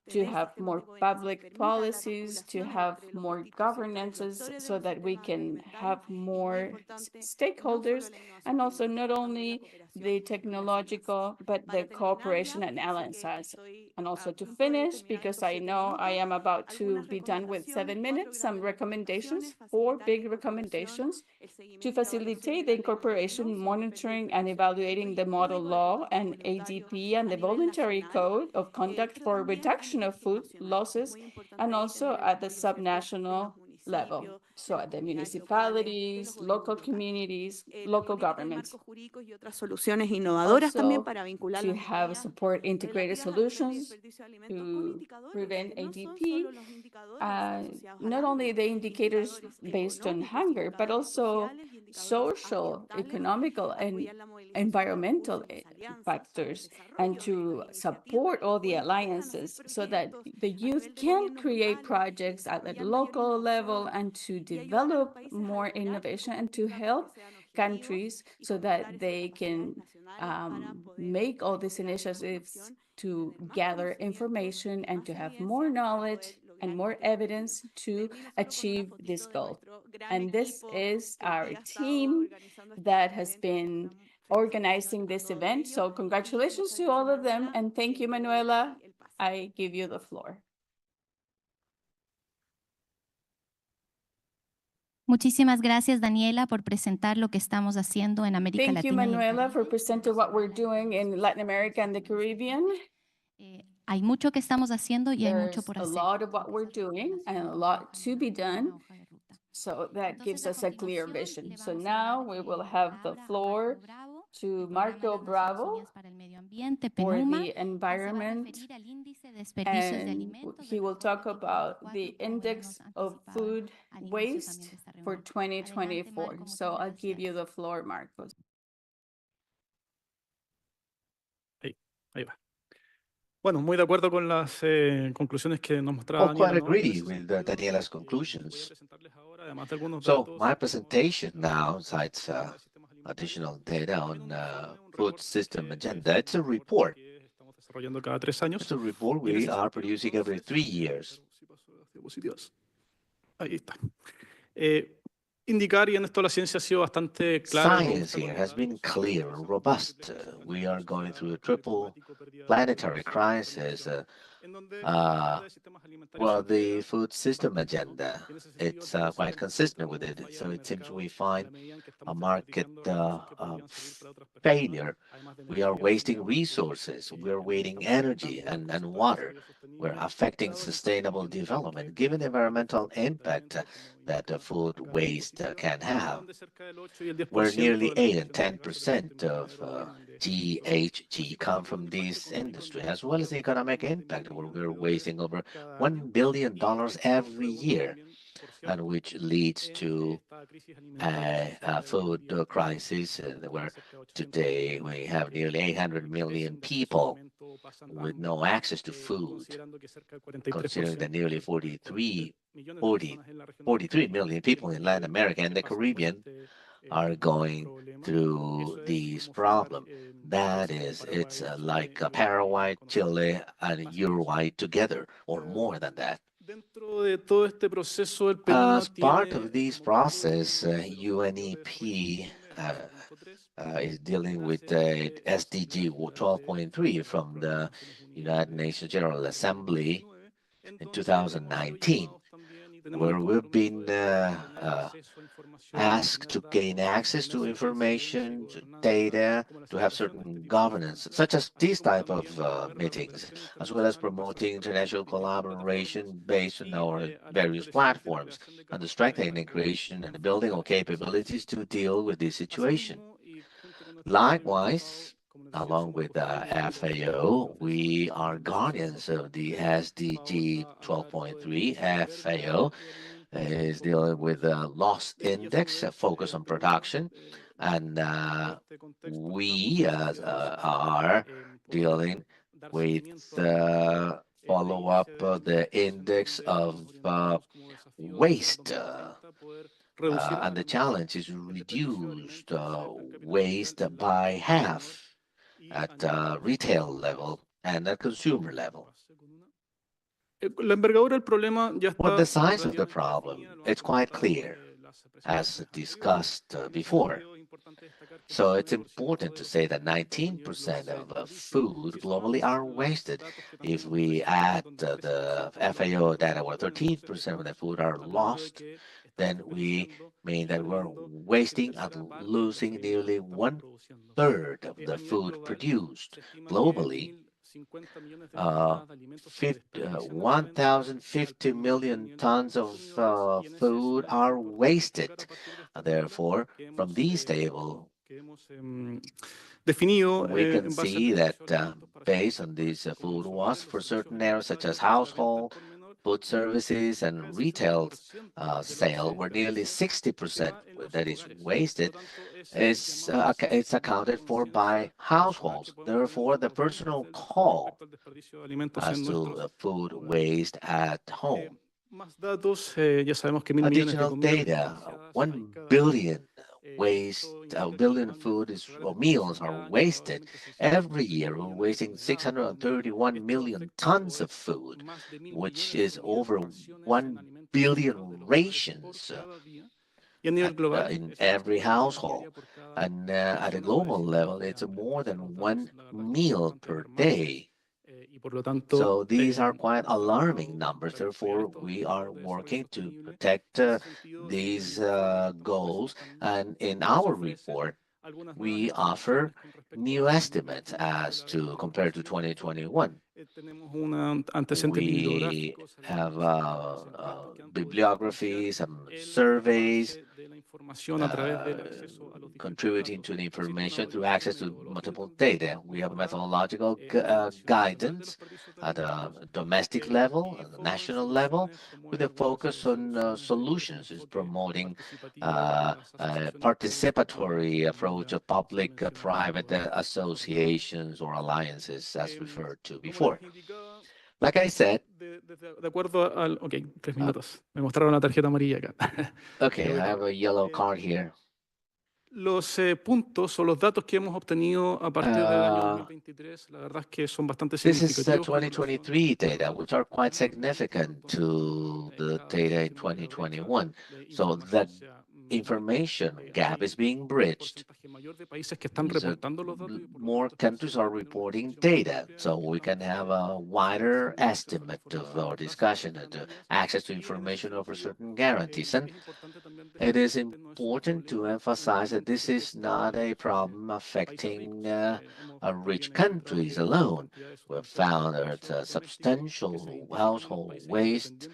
to have more public policies, to have more governances so that we can have more stakeholders, and also not only the technological, but the cooperation and alliances. And also to finish, because I know I am about to be done with 7 minutes, some recommendations, 4 big recommendations to facilitate the incorporation, monitoring, and evaluating the model law and ADP and the voluntary code of conduct for reduction of food losses, and also at the subnational level. So at the municipalities, local communities, local governments. Also, to have support integrated solutions to prevent ADP, not only the indicators based on hunger, but also social, economical, and environmental factors, and to support all the alliances so that the youth can create projects at the local level and to develop more innovation and to help countries so that they can make all these initiatives to gather information and to have more knowledge and more evidence to achieve this goal. And this is our team that has been organizing this event. So congratulations to all of them. And thank you, Manuela. I give you the floor. Muchísimas gracias, Daniela, por presentar lo que estamos haciendo en América Thank you, Latina y el Manuela, Caribe. for presenting what we're doing in Latin America and the Caribbean. Hay mucho que estamos haciendo y hay mucho There's por a hacer. lot of what we're doing and a lot to be done. So that gives us a clear vision. So now we will have the floor to Marco Bravo for the environment, and he will talk about the index of food waste for 2024. So I'll give you the floor, Marcos. Ahí va. Bueno, muy de acuerdo con las conclusiones que nos mostraba quite Daniela, ¿no? En agree ese with sentido, Daniela's voy a conclusions. presentarles ahora, además de algunos So datos, my algunos presentation now datos cites de sistemas alimentarios, additional data también on un informe, un food reporte system que agenda. It's a un reporte report. que estamos desarrollando cada 3 años. It's a report Y en we ese are sentido, producing every entonces, 3 years. si paso las diapositivas. Ahí está. Indicar, y en esto la ciencia ha sido bastante clara y Science robusta con here los has been datos, clear and robust. We are going through a triple planetary crisis. en donde la agenda Uh, de sistemas alimentarios well, se the integra food system bastante, ¿no? agenda, Y en ese sentido, it's al parecer, quite consistent with encontramos it. fallas So de it seems mercado we en find la medida en que a estamos market desperdiciando recursos que podrían servir para otras personas, failure. además de We are energía, wasting digamos, resources. We are en donde wasting estamos energy afectando el and concepto de water. desarrollo We're sostenible, affecting dado el impacto sustainable ambiental development, que given the puede tener environmental este impact comportamiento, como that indica food acá la waste diapositiva, can en have. donde cerca del 8 y el 10% Where nearly de las 8 and emisiones de gases de efecto 10% of invernadero provienen de estos procesos. GHG Asimismo, come tiene un from impacto this económico en industry, donde as well as the gastamos economic más de impact, 1.000 where millones we're de dólares wasting over cada $1 año. billion Y esto every redunda year, también, por and cierto, which leads en to esta crisis alimentaria social a de hoy en food día, crisis, donde where cerca de 800 today millones we de have mujeres nearly 800 carecen million de acceso a people alimento o pasan with hambre, no access to y food, considerando que cerca del considering the 43% nearly de las 43 43, millones de 40, personas en la región del 43 Caribe million y el people in Latin Caribe America and the pasan por Caribbean este are going problema. through Eso es these como similar problems. a That veces con is, it's Paraguay, Chile like y Uruguay Paraguay, con esta Chile, cifra and más Uruguay together, or more than that. Dentro de todo este proceso, el As PNUD part tiene of this como objetivo process, uno de los objetivos de desarrollo UNEP sostenible, el 12.3, is dealing with nace de la Asamblea SDG General de 12.3 from Programa de las the Naciones Unidas United Nations General del año Assembly 2019, en in donde hemos sido 2019, llamados también y tenemos el where we've compromiso been de poder tener acceso a información, a asked tener to gain datos, a access tener to transparencia y information, to gobernanza, data, como la to have celebración de este certain tipo de governance, instancias, such as así these como type of también promover la meetings, cooperación as well as internacional en bases a promoting estrategias international distintas collaboration plataformas based on y our al various fortalecimiento y la platforms, creación de and the capacidades strengthening para the poder creation and the building enfrentar of esta situación. capabilities to deal with this situation. Asimismo, y junto con nuestro colega FAO, Likewise, como les decía, along somos with custodios de los FAO, 12.3 we are de ese guardians proceso. of the FAO SDG está a cargo del 12.3. índice verde FAO de alimentos y is enfoque en la dealing with the producción. loss Y a su index, a vez, focus on debido production, a and todo este contexto, estamos we ansiosos are en poder dealing dar with seguimiento a este follow up índice de the alimentos, en index donde of nos orientamos como desafío de cara al waste. 2030, poder reducir a And la the mitad challenge is to el desperdicio de reduce alimentos per cápita mundial waste en la by región del consumidor half y at a nivel retail doméstico. level and at consumer level. La envergadura del problema ya Well, está the size of the relativamente problem, definida, lo han it's quite comentado clear, las as presentaciones anteriores. discussed En ese before. sentido, es importante destacar que So it's 19% important de to los say that alimentos a nivel global 19% se of desperdician. food Si globally sumamos are los wasted. datos que también If nos we ofrecen, add donde the 13% de los FAO alimentos se data where pierden, entonces 13% of the estamos food are hablando de lost, que estamos then we desperdiciando mean y that we're perdiendo casi la wasting and tercera parte de los losing alimentos nearly que estamos one produciendo. third of A the nivel food global, produced se estima que globally. 1.050 millones de Uh, toneladas de alimentos se desperdician anualmente, al 1,050 promedio de million 1 millones de tons of consumidores, y en ese food escenario es are importante wasted. destacar a partir de esta tabla Therefore, que from hemos, these tables, definido we can en base al see that desperdicio de alimentos para ciertos based on sectores, these tales como food los was hogares, los for servicios certain areas such as alimentarios y la venta al household, por menor, food services, and cerca del retail 60% de lo que se sale, where nearly desperdicia se 60% va en los that is hogares. Por lo wasted tanto, es el is llamado a la it's ciencia y a la accounted for by conciencia personal que households. podemos tener Therefore, the nosotros mismos personal respecto call al desperdicio de alimentos as en to nuestros food hogares. waste at home. Más datos, ya sabemos que 1.000 millones de Additional comidas data, desperdiciadas hay 1 cada año. billion waste, Esto a indica que billion anualmente food los is hogares or desperdician meals are cada año wasted. probablemente Every 630 year, we're millones de wasting toneladas de comida. 631 Esto million afecta o tons of es food, más de 1.000 which millones de is comidas o over raciones en 1 alimentos dentro de billion los hogares por rations cada día. Y a nivel global, in eso es every más de una household. diaria por cada And at a persona para global ejemplo level, de it's hambre. more Entonces, than los one datos, la verdad es que son meal bastante per alarmantes day. y por lo tanto So these are quite hemos alarming trabajado numbers. para apoyar Therefore, estos we are objetivos de desarrollo working to sostenible. protect En ese sentido, y en el these informe que estamos goals. presentando, And in se our ofrecen report, algunas nuevas we offer estimaciones con respecto new al año estimates 2015, as la to región del compared to consumidor. Nosotros 2021. tenemos un antecedentes We bibliográficos, have algunas encuestas que han podido evidenciar bibliography, some el surveys, avance de la contributing to the information through access to multiple data. We have methodological guidance at a domestic level, at a national level, with a focus on solutions, is promoting a participatory approach of public-private associations or alliances, as referred to before. Like I said, Ok, 3 minutos. Me mostraron la tarjeta amarilla acá. Okay, I have a yellow card here. Los puntos o los datos que hemos obtenido a partir del año 2023, la verdad es que son bastante This is significativos. 2023 data, which are quite significant to the data in 2021. So the information gap is being bridged. More countries are reporting data, so we can have a wider estimate of our discussion and access to information over certain guarantees. And it is important to emphasize that this is not a problem affecting rich countries alone. We've found that substantial household waste,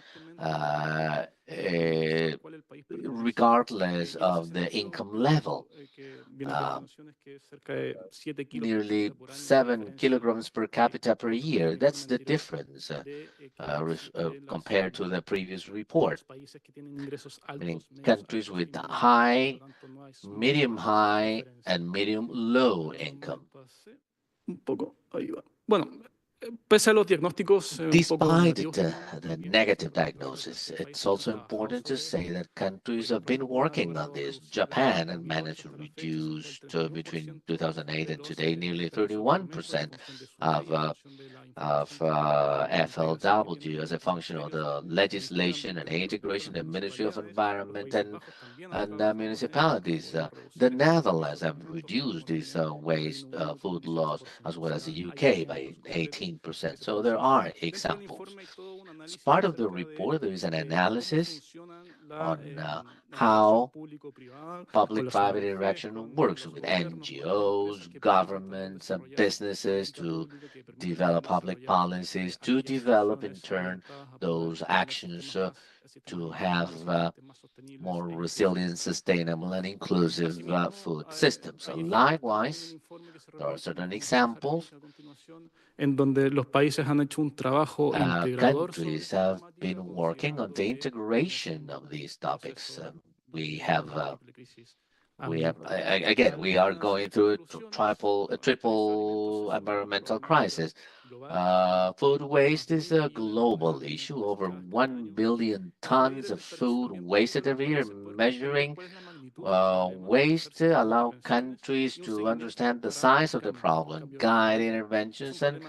regardless of the income level. Nearly 7 kilograms per capita per year. That's the difference compared to the previous report. Meaning countries with high, medium high, and medium low income. Despite the negative diagnosis, it's also important to say that countries have been working on this. Japan had managed to reduce between 2008 and today nearly 31% of FLW as a function of the legislation and integration of Ministry of Environment and municipalities. The Netherlands have reduced these waste food laws, as well as the UK by 18%. So there are examples. As part of the report, there is an analysis on how public-private interaction works with NGOs, governments, and businesses to develop public policies, to develop in turn those actions to have more resilient, sustainable, and inclusive food systems. So likewise, there are certain examples. Countries have been working on the integration of these topics. We are going through a triple environmental crisis. Food waste is a global issue. Over 1 billion tons of food wasted every year. Measuring waste allow countries to understand the size of the problem, guide interventions, and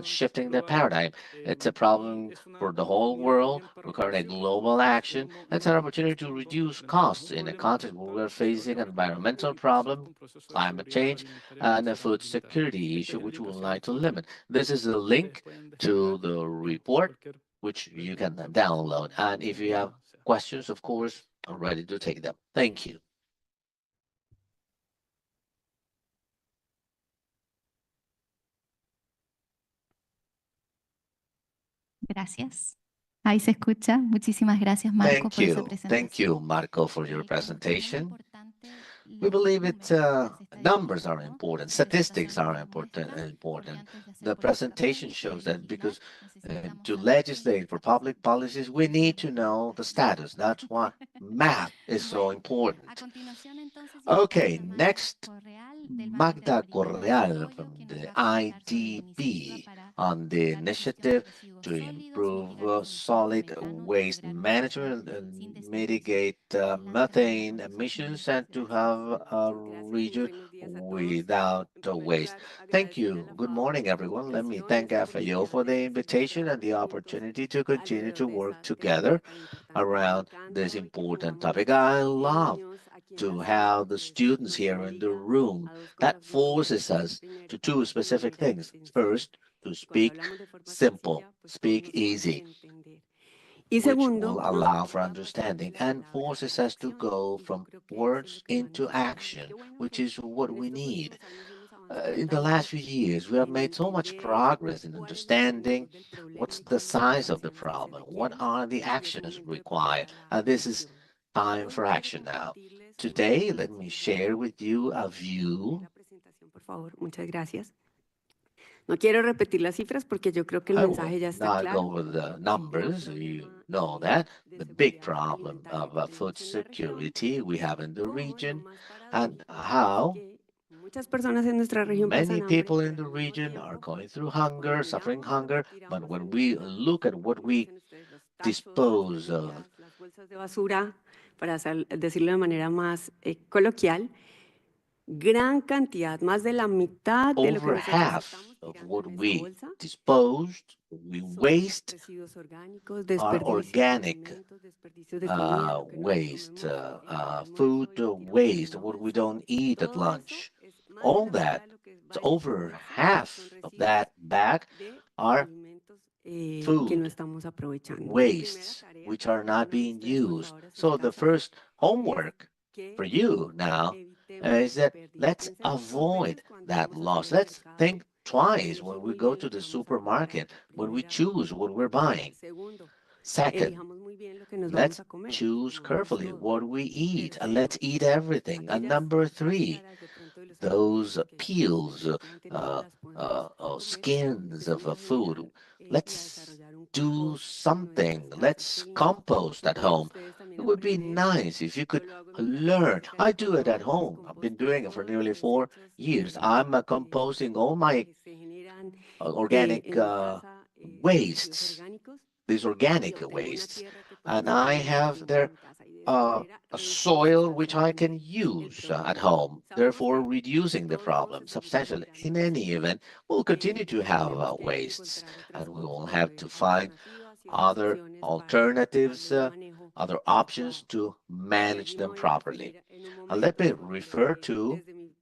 shifting the paradigm. It's a problem for the whole world, requiring a global action. It's an opportunity to reduce costs in a context where we're facing an environmental problem, climate change, and a food security issue, which we would like to limit. This is a link to the report, which you can download. And if you have questions, of course, I'm ready to take them. Thank you. Gracias. Ahí se escucha. Muchísimas gracias, Marco, por esa presentación. Thank you, Marco, for your presentation. We believe numbers are important, statistics are important. The presentation shows that because to legislate for public policies, we need to know the status. That's why math is so important. Okay, next, Magda Correal from the IDB on the initiative to improve solid waste management and mitigate methane emissions and to have a region without waste. Thank you. Good morning, everyone. Let me thank FAO for the invitation and the opportunity to continue to work together around this important topic. I love to have the students here in the room. That forces us to do specific things. First, to speak simple, speak easy, which will allow for understanding and forces us to go from words into action, which is what we need. In the last few years, we have made so much progress in understanding what's the size of the problem, what are the actions required. And this is time for action now. Today, let me share with you a view. Por favor, muchas gracias. No quiero repetir las cifras porque yo creo que el I mensaje will ya está not claro. go over the numbers. You know that the big problem of food security we have in the region, and how Muchas personas en nuestra región many pasan hambre. people in the region are going through hunger, suffering hunger. But when we look at what we dispose of, Las bolsas de basura, para decirlo de manera más coloquial, gran cantidad, más de la mitad de lo que over nosotros half estamos of tirando what en esa we bolsa disposed, we waste, residuos orgánicos, are desperdicios de organic alimentos, desperdicios de comida, lo que no waste, comemos en el almuerzo food y lo tiramos en waste, la what we bolsa. don't eat at Todo eso lunch. es más de All la that, mitad de lo que it's va en esa over bolsa, half son of residuos that bag de are alimentos que no food estamos aprovechando. Mi primera wastes, tarea which are para not cada una de being ustedes, por used. favor, a sus So the casas, first es homework que for you now evitemos is that desperdicios. let's Pensemos dos avoid veces cuando that vamos a loss. salir al Let's mercado, think twice elegir when we muy go bien to lo que the vamos a comprar. supermarket, when we Primera choose what we're buying. Segundo, Second, elijamos muy bien lo que nos vamos let's a comer. choose Comamos carefully todo. what we eat and Tercero, let's eat everything. And aquellas number three, cáscaras de pronto de los those alimentos que peels, definitivamente no las podemos comer, skins of empecemos a food. generar y a Let's desarrollar un do compost en nuestras something. casas. Let's Qué lindo compost si at todos home. ustedes también It would be aprender. nice if you Yo could lo hago en mi casa learn. cerca I del do it at comedor, hacemos home. I've been compost de doing it for todos los nearly 4 desechos years. I'm composting all my que se generan organic en mi casa, residuos wastes, orgánicos, these y organic obtengo una waste, tierra que puedo and I utilizar have nuevamente en there mi casa y de esta manera a reducimos soil which I can sustancialmente el use at problema. home, Sabemos therefore que reducing the todos vamos a problem seguir substantially. In tirando any residuos. event, we'll continue to have Tenemos que wastes, encontrar otras and we will cosas, have to find alternativas y otras other opciones para alternatives, darle un manejo other options adecuado. to Y manage allí me them voy a properly. referir en un And let momento me refer to desde mi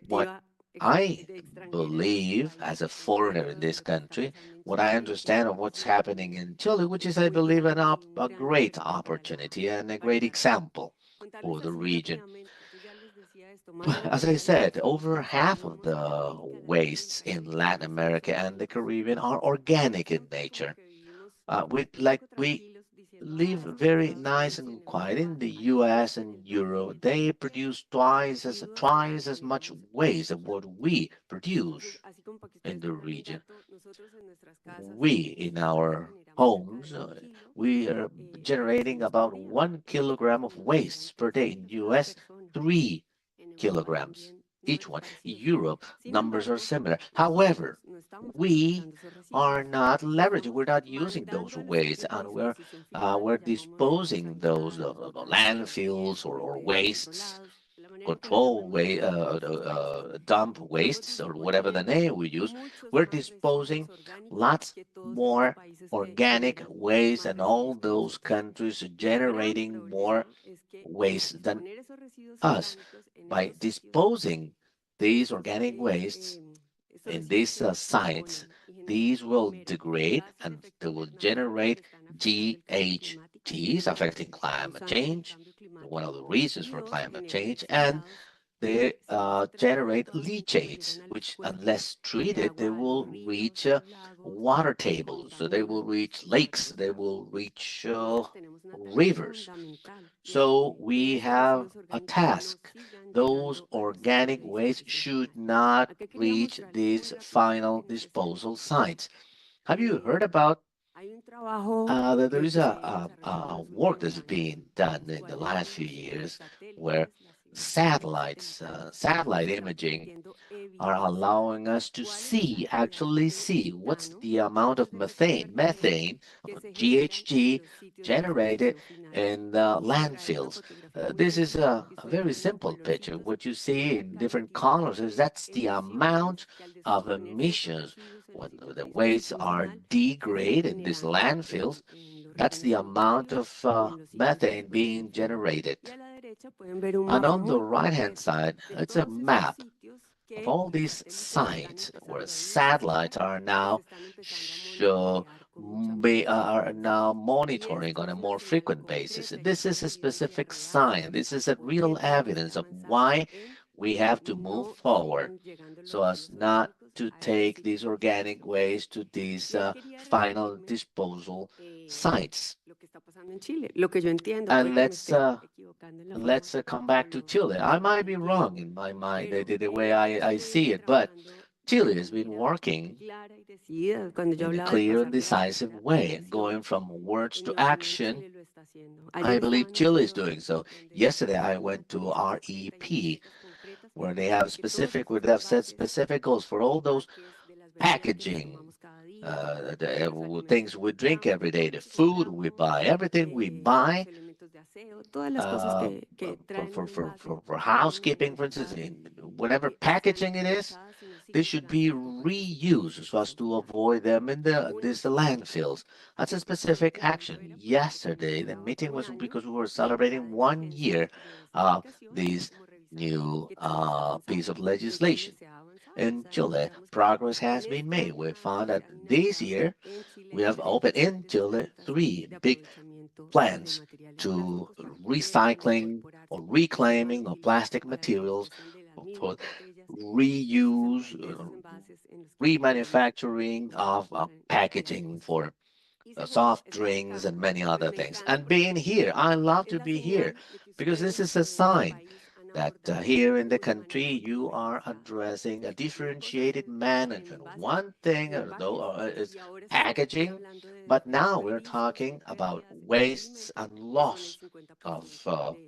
what perspectiva I de extranjera en este believe país, as a entender foreigner in lo this que está country, pasando en what I Chile y lo que understand está of what's pasando en happening Colombia. in Chile, which is, I Muy believe, grande y un a gran great ejemplo opportunity and a para great la región. example Contarles for the así region. rápidamente, yo ya les decía esto, más de la As I mitad de los said, residuos over que half of consumimos en the América Latina y wastes el in Caribe Latin también somos America and the orgánicos. Caribbean are Y organic in nosotros como nature. que vivimos Like poco we tranquilos diciendo, live es que en very Estados nice Unidos y en and quiet. In Europa the hay US más en and el doble Europe, they produce residuos que lo que twice as much generamos waste aquí. of what we Entonces, produce así como para que in ustedes the tengan un region. dato, nosotros en nuestras casas We, in a veces our generamos cerca homes, de 1 kilo we are de generating residuos por about día. 1 kilogram of Consumimos wastes per day. In tranquilamente cada US, persona. 3 En Europa kilograms también each números one. parecidos. Europe, Sin numbers are embargo, similar. nosotros However, no estamos we aprovechando esos are residuos. not leveraging, Estamos we're not using those mandando a los wastes, sitios de and disposición final, we're le llamamos disposing those desalados, botaderos, landfills or airports, wastes, controlados, de la manera que lo control llamemos, way, llamemos waste. dump Estamos wastes or whatever the disponiendo name we use. muchos We're más disposing residuos orgánicos lots que todos estos more países que organic generan waste más and all residuos que those nosotros. countries Y el gran generating more problema es que al waste than disponer esos residuos us. orgánicos en By estos sitios, disposing these estos, organic wastes estos in residuos these se sites, deponen y generan these will primero degrade gases de and efecto they will invernadero que generate están afectando el cambio climático, GHGs affecting climate causantes del change, cambio one of climático, the reasons y for dos, climate generan change, and desalados they que si no se tratan generate adecuadamente leachates, llegan a los which, cuerpos unless de treated, they agua, a los will ríos, reach a los lagos water y tables, so they will contaminan reach nuestros lakes, they acuíferos. will reach Entonces tenemos una tarea rivers. fundamental y es So que we esos have residuos a orgánicos no task. sigan Those llegando a los sitios organic de waste disposición should final. not Acá quería reach mostrarles muy these final rápidamente en este disposal esquema. sites. Have you heard about Hay un trabajo that there que is se desarrolló en a los work últimos that's años, been done los in the cuales last few los years where satélites, las imágenes satellites, satelitales satellite nos están imaging permitiendo are evidenciar allowing us to cuál es la see, cantidad actually de see what's metano, the amount gases of de efecto invernadero, methane, que se generan en GHG los sitios de generated disposición final. in the Quisiera traer una landfills. fotografía muy This is sencilla. a Ustedes very ven los simple picture. colorcitos, What you es see la in different cantidad colors is de that's the emisiones amount que al of descomponerse estos emissions residuos en los when sitios de the wastes disposición are final se están degraded in these generando landfills. en los That's ríos, the en los amount lagos of y en los sitios de methane disposición being final. generated. Y a la derecha pueden ver un And mapa on the muy right-hand completo side, de it's a todos esos map sitios of que all los these satélites están sites where empezando a satellites evidenciar are y que se now están empezando a monitorear con mucha más are frecuencia. now Y monitoring esto on es a una more señal frequent basis. concreta y This es is una a evidencia specific real sign. This is a de por qué real tenemos que evidence of avanzar why en we que have to move no forward sigan llegando los so as residuos not orgánicos to a estos take sitios these de organic disposición final. waste to these Y ahí quería final referirme disposal sites. lo que está pasando en Chile. Lo que yo entiendo, And puede que me esté equivocando en la forma let's come back to Chile. I might be wrong in my mind, the way I see it, but Chile has been working clara y decidida. Cuando yo in a hablaba de clear and pasar de la decisive palabra way, a la and going from words acción, to en mi opinión, action. Chile lo está haciendo. I Ayer believe estaba en un Chile is foro doing so. donde Yesterday, I hubo went to 31 REP, metas concretas where they para have que todos specific, where esos they have set envases, specific goals for all those de las bebidas que nos packaging, tomamos cada día, things we drink every day, the food we buy, everything we buy, los elementos de aseo, todas las cosas que traen un envase. for housekeeping, for instance, whatever packaging it is, they should be reused so as to avoid them in these landfills. That's a specific action. Yesterday, the meeting was because we were celebrating 1 year of this new piece of legislation. In Chile, progress has been made. We found that this year we have opened in Chile 3 big plants to recycling or reclaiming of plastic materials for reuse, remanufacturing of packaging for soft drinks and many other things. And being here, I love to be here because this is a sign that here in the country you are addressing a differentiated management. One thing though is packaging, but now we're talking about wastes and loss of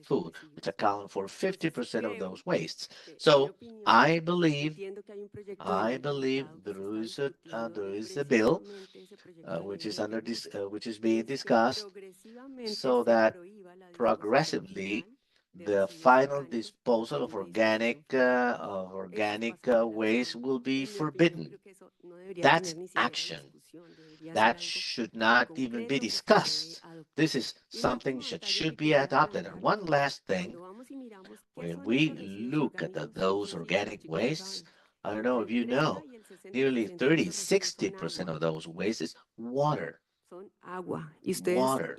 food, which account for 50% of those wastes. So I believe there is a bill which is being discussed so that progressively the final disposal of organic waste will be forbidden. That's action. That should not even be discussed. This is something that should be adopted. And one last thing, when we look at those organic wastes, I don't know if you know, nearly 60% of those wastes is water. Son agua. Y ustedes, Water.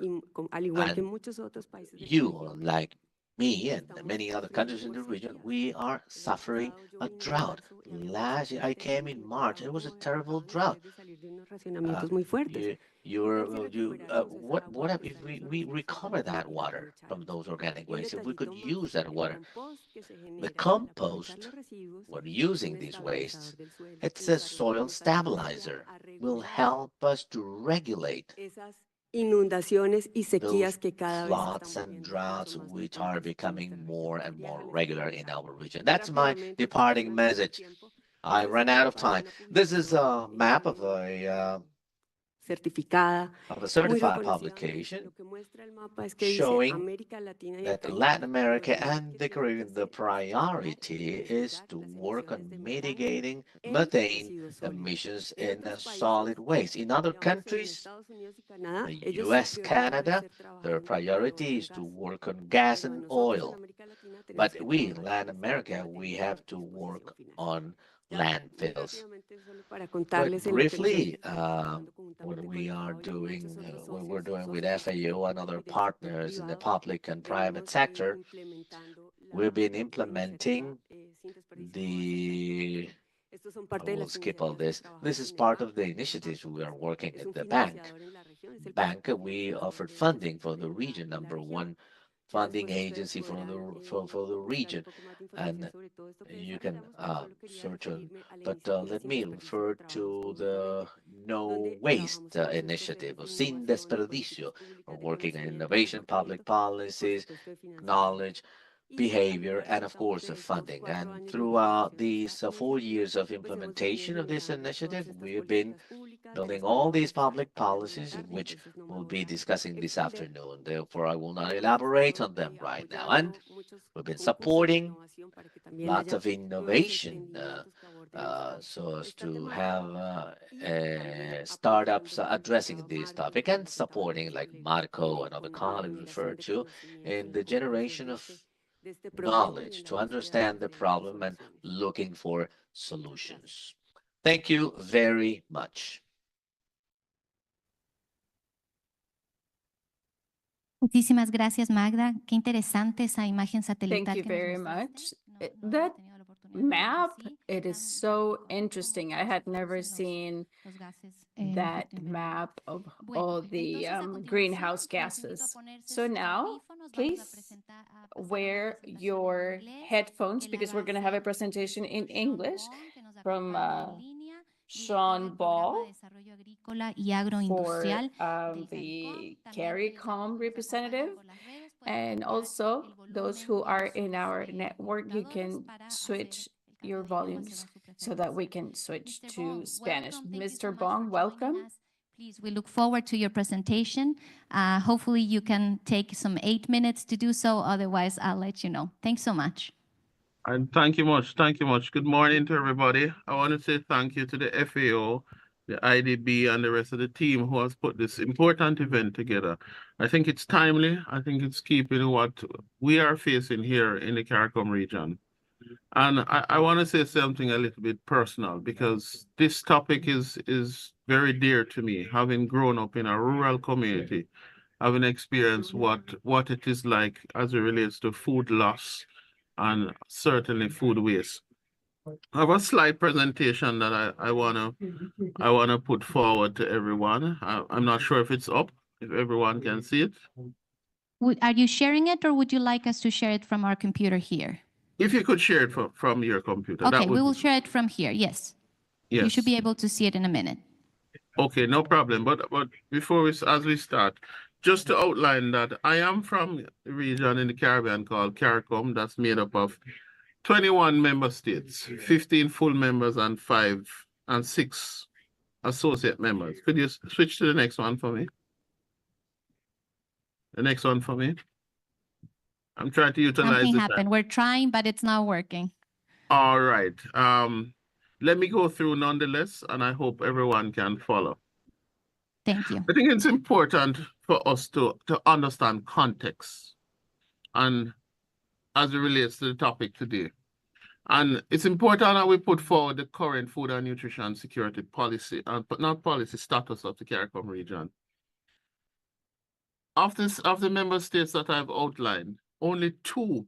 al igual que And muchos otros países del you, continente, like me and many other countries in the region, we are suffering a drought. Last year, I came in March. It was a terrible drought. racionamientos muy fuertes. What if we recover that water from those organic wastes? If we could use that water, the compost, when using these wastes, it's a soil stabilizer. Will help us to regulate Inundaciones y sequías those que cada vez floods and droughts which are becoming more and more regular in our region. That's my departing message. I ran out of time. This is a map of a certificada, certified publication showing that Latin America and the Caribbean, the priority is to work on mitigating methane emissions in solid waste. In other countries, the US, Canada, their priority is to work on gas and oil. But we in Latin America, we have to work on landfills. But briefly, what we are doing, what we're doing with FAO and other partners in the public and private sector, we've been implementing the, I will skip all this. This is part of the initiatives we are working at the bank. We offered funding for the region, #1 funding agency for the region, and you can search on. But let me refer to the No Waste initiative, or Sin Desperdicio. We're working on innovation, public policies, knowledge, behavior, and of course the funding. And throughout these 4 years of implementation of this initiative, we've been building all these public policies, which we'll be discussing this afternoon. Therefore, I will not elaborate on them right now. And we've been supporting lots of innovation so as to have startups addressing this topic and supporting, like Marco and other colleagues referred to, in the generation of knowledge to understand the problem and looking for solutions. Thank you very much. Muchísimas gracias, Magda. Qué interesante esa imagen satelital. Thank you very much. That map, it is so interesting. I had never seen that map of all the greenhouse gases. So now, please wear your headphones because we're going to have a presentation in English from Sean Ball for the CARICOM representative. And also, those who are in our network, you can switch your volumes so that we can switch to Spanish. Mr. Bong, welcome. Please, we look forward to your presentation. Hopefully you can take some 8 minutes to do so. Otherwise, I'll let you know. Thanks so much. And thank you much. Thank you much. Good morning to everybody. I want to say thank you to the FAO, the IDB, and the rest of the team who has put this important event together. I think it's timely. I think it's keeping what we are facing here in the CARICOM region. And I want to say something a little bit personal because this topic is very dear to me, having grown up in a rural community, having experienced what it is like as it relates to food loss and certainly food waste. I have a slide presentation that I wanna put forward to everyone. I'm not sure if it's up, if everyone can see it. Are you sharing it, or would you like us to share it from our computer here? If you could share it from your computer. Okay, that would we will share it from here, yes. You Yes. should be able to see it in a minute. Okay, no problem. But before as we start, just to outline that I am from a region in the Caribbean called CARICOM that's made up of 21 member states, 15 full members and 6 associate members. Could you switch to the next one for me? The next one for me. I'm trying to utilize Something this. happened. We're trying, but it's not working. All right. Let me go through nonetheless, and I hope everyone can follow. Thank you. I think it's important for us to understand context and as it relates to the topic today. And it's important that we put forward the current food and nutrition security policy, but not policy status of the CARICOM region. Of the member states that I've outlined, only 2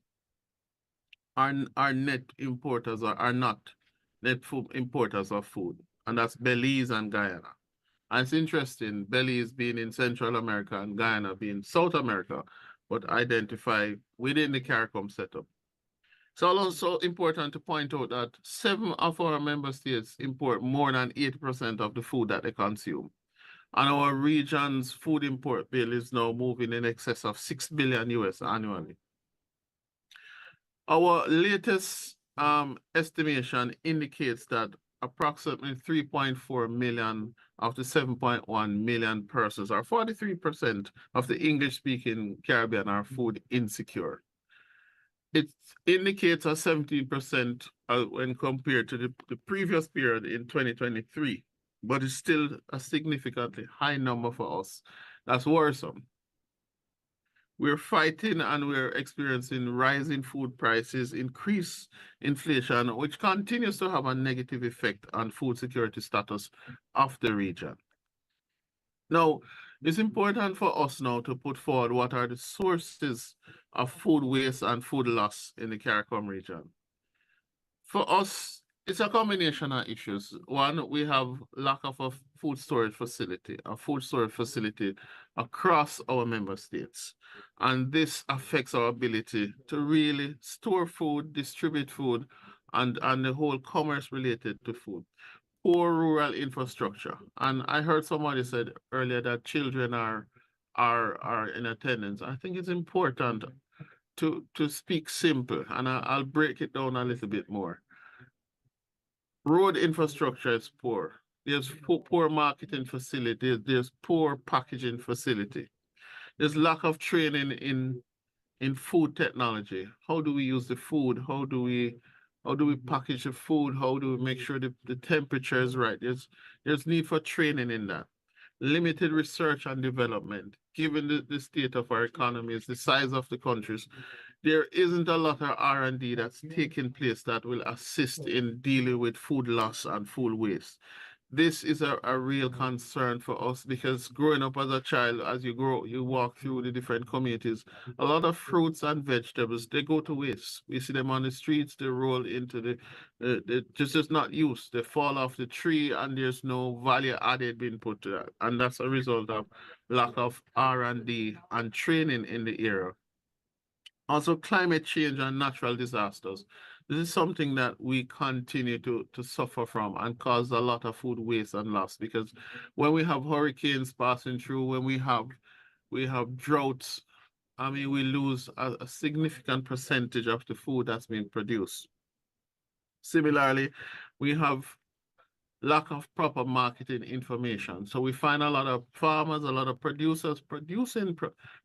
are net importers or are not net food importers of food, and that's Belize and Guyana. And it's interesting, Belize being in Central America and Guyana being South America, but identify within the CARICOM setup. It's also important to point out that 7 of our member states import more than 80% of the food that they consume. And our region's food import bill is now moving in excess of $6 billion US annually. Our latest estimation indicates that approximately 3.4 million of the 7.1 million persons, or 43% of the English-speaking Caribbean, are food insecure. It indicates a 17% when compared to the previous period in 2023, but it's still a significantly high number for us. That's worrisome. We're fighting and we're experiencing rising food prices, increased inflation, which continues to have a negative effect on food security status of the region. Now, it's important for us now to put forward what are the sources of food waste and food loss in the CARICOM region. For us, it's a combination of issues. One, we have lack of a food storage facility across our member states. And this affects our ability to really store food, distribute food, and the whole commerce related to food. Poor rural infrastructure. And I heard somebody said earlier that children are in attendance. I think it's important to speak simple, and I'll break it down a little bit more. Road infrastructure is poor. There's poor marketing facility. There's poor packaging facility. There's lack of training in food technology. How do we use the food? How do we package the food? How do we make sure the temperature is right? There's need for training in that. Limited research and development. Given the state of our economies, the size of the countries, there isn't a lot of R&D that's taking place that will assist in dealing with food loss and food waste. this is a real concern for us because growing up as a child, as you grow, you walk through the different communities, a lot of fruits and vegetables, they go to waste. We see them on the streets, they roll into the just not used. They fall off the tree and there's no value added being put to that. And that's a result of lack of R&D and training in the area. Also, climate change and natural disasters. This is something that we continue to suffer from and cause a lot of food waste and loss because when we have hurricanes passing through, when we have droughts, I mean, we lose a significant percentage of the food that's being produced. Similarly, we have lack of proper marketing information. So we find a lot of farmers, a lot of producers producing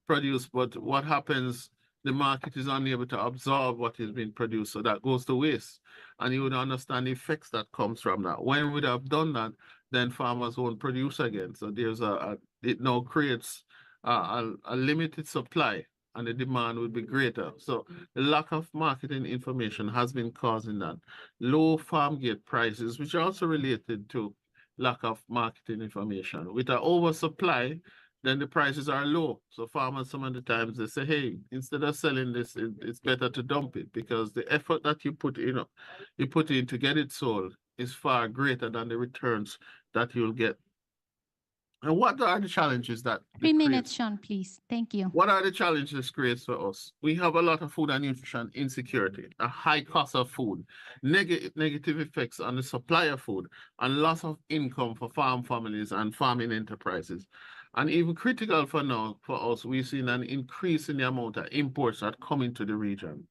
produce, but what happens, the market is unable to absorb what is being produced, so that goes to waste. And you would understand the effects that comes from that. When we'd have done that, then farmers won't produce again. So there's it now creates a limited supply and the demand would be greater. So the lack of marketing information has been causing that. Low farm gate prices, which are also related to lack of marketing information. With an oversupply, then the prices are low. So farmers, some of the times they say, hey, instead of selling this, it's better to dump it because the effort that you put in to get it sold is far greater than the returns that you'll get. And what are the challenges that 3 minutes, Sean, please. Thank you. What are the challenges this creates for us? We have a lot of food and nutrition insecurity, a high cost of food, negative effects on the supply of food, and loss of income for farm families and farming enterprises. And even critical for now, for us, we've seen an increase in the amount of imports that come into the region.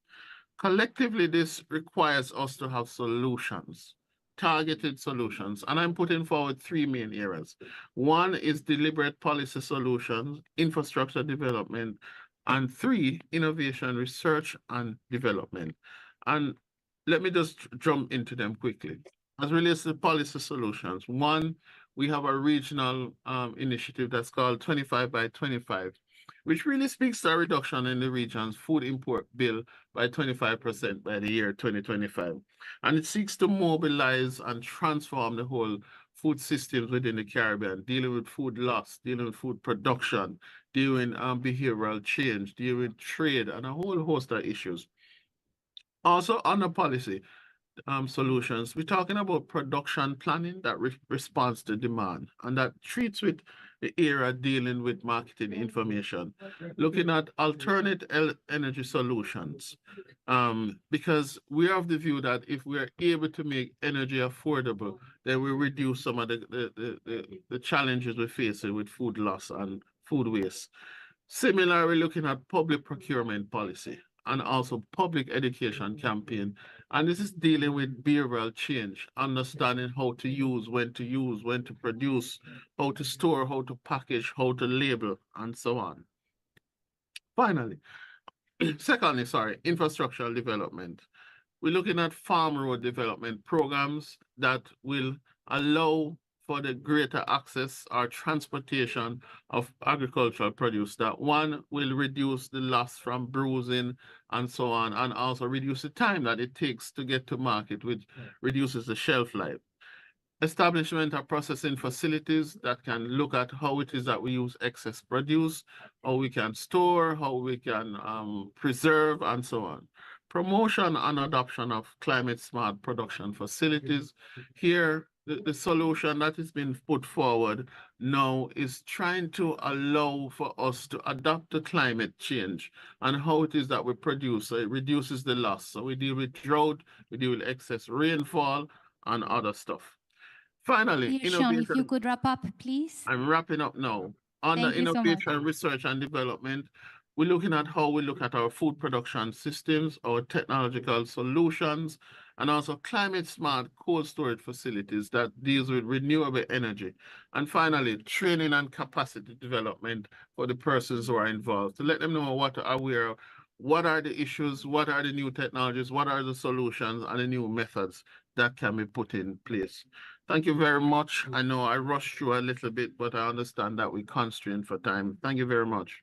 Collectively, this requires us to have solutions, targeted solutions. And I'm putting forward 3 main areas. One is deliberate policy solutions, infrastructure development, and 3, innovation, research, and development. And let me just jump into them quickly. As relates to policy solutions, one, we have a regional initiative that's called 25 by 25, which really speaks to a reduction in the region's food import bill by 25% by the year 2025. And it seeks to mobilize and transform the whole food systems within the Caribbean, dealing with food loss, dealing with food production, dealing with behavioral change, dealing with trade, and a whole host of issues. Also, on the policy solutions, we're talking about production planning that responds to demand and that treats with the area dealing with marketing information, looking at alternate energy solutions, because we have the view that if we are able to make energy affordable, then we reduce some of the challenges we're facing with food loss and food waste. Similarly, looking at public procurement policy and also public education campaign. And this is dealing with behavioral change, understanding how to use, when to produce, how to store, how to package, how to label, and so on. Finally, secondly, infrastructural development. We're looking at farm road development programs that will allow for the greater access or transportation of agricultural produce. That one will reduce the loss from bruising and so on, and also reduce the time that it takes to get to market, which reduces the shelf life. Establishment of processing facilities that can look at how it is that we use excess produce, how we can store, how we can preserve, and so on. Promotion and adoption of climate smart production facilities. Here, the solution that has been put forward now is trying to allow for us to adapt to climate change and how it is that we produce. So it reduces the loss. So we deal with drought, we deal with excess rainfall and other stuff. Finally, Dear Sean, if you could wrap up, please. I'm wrapping up now. Under innovation, research, and development, we're looking at how we look at our food production systems, our technological solutions, and also climate smart cold storage facilities that deals with renewable energy. And finally, training and capacity development for the persons who are involved to let them know what are aware of, what are the issues, what are the new technologies, what are the solutions and the new methods that can be put in place. Thank you very much. I know I rushed through a little bit, but I understand that we're constrained for time. Thank you very much.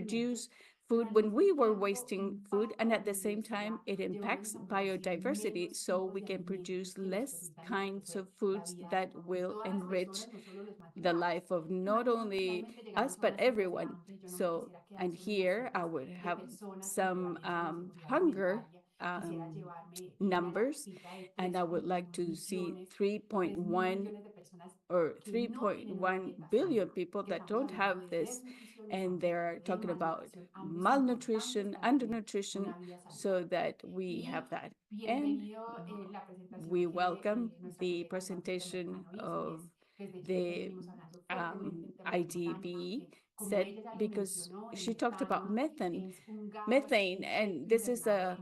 produce food when we were wasting food, and at the same time, it impacts biodiversity, so we can produce less kinds of foods that will enrich the life of not only us, but everyone. So, and here I would have some hunger numbers, and I would like to see 3.1 or 3.1 billion people that don't have this, and they're talking about malnutrition, undernutrition, so that we have that. And we welcome the presentation of the IDB said, because she talked about methane, and this is a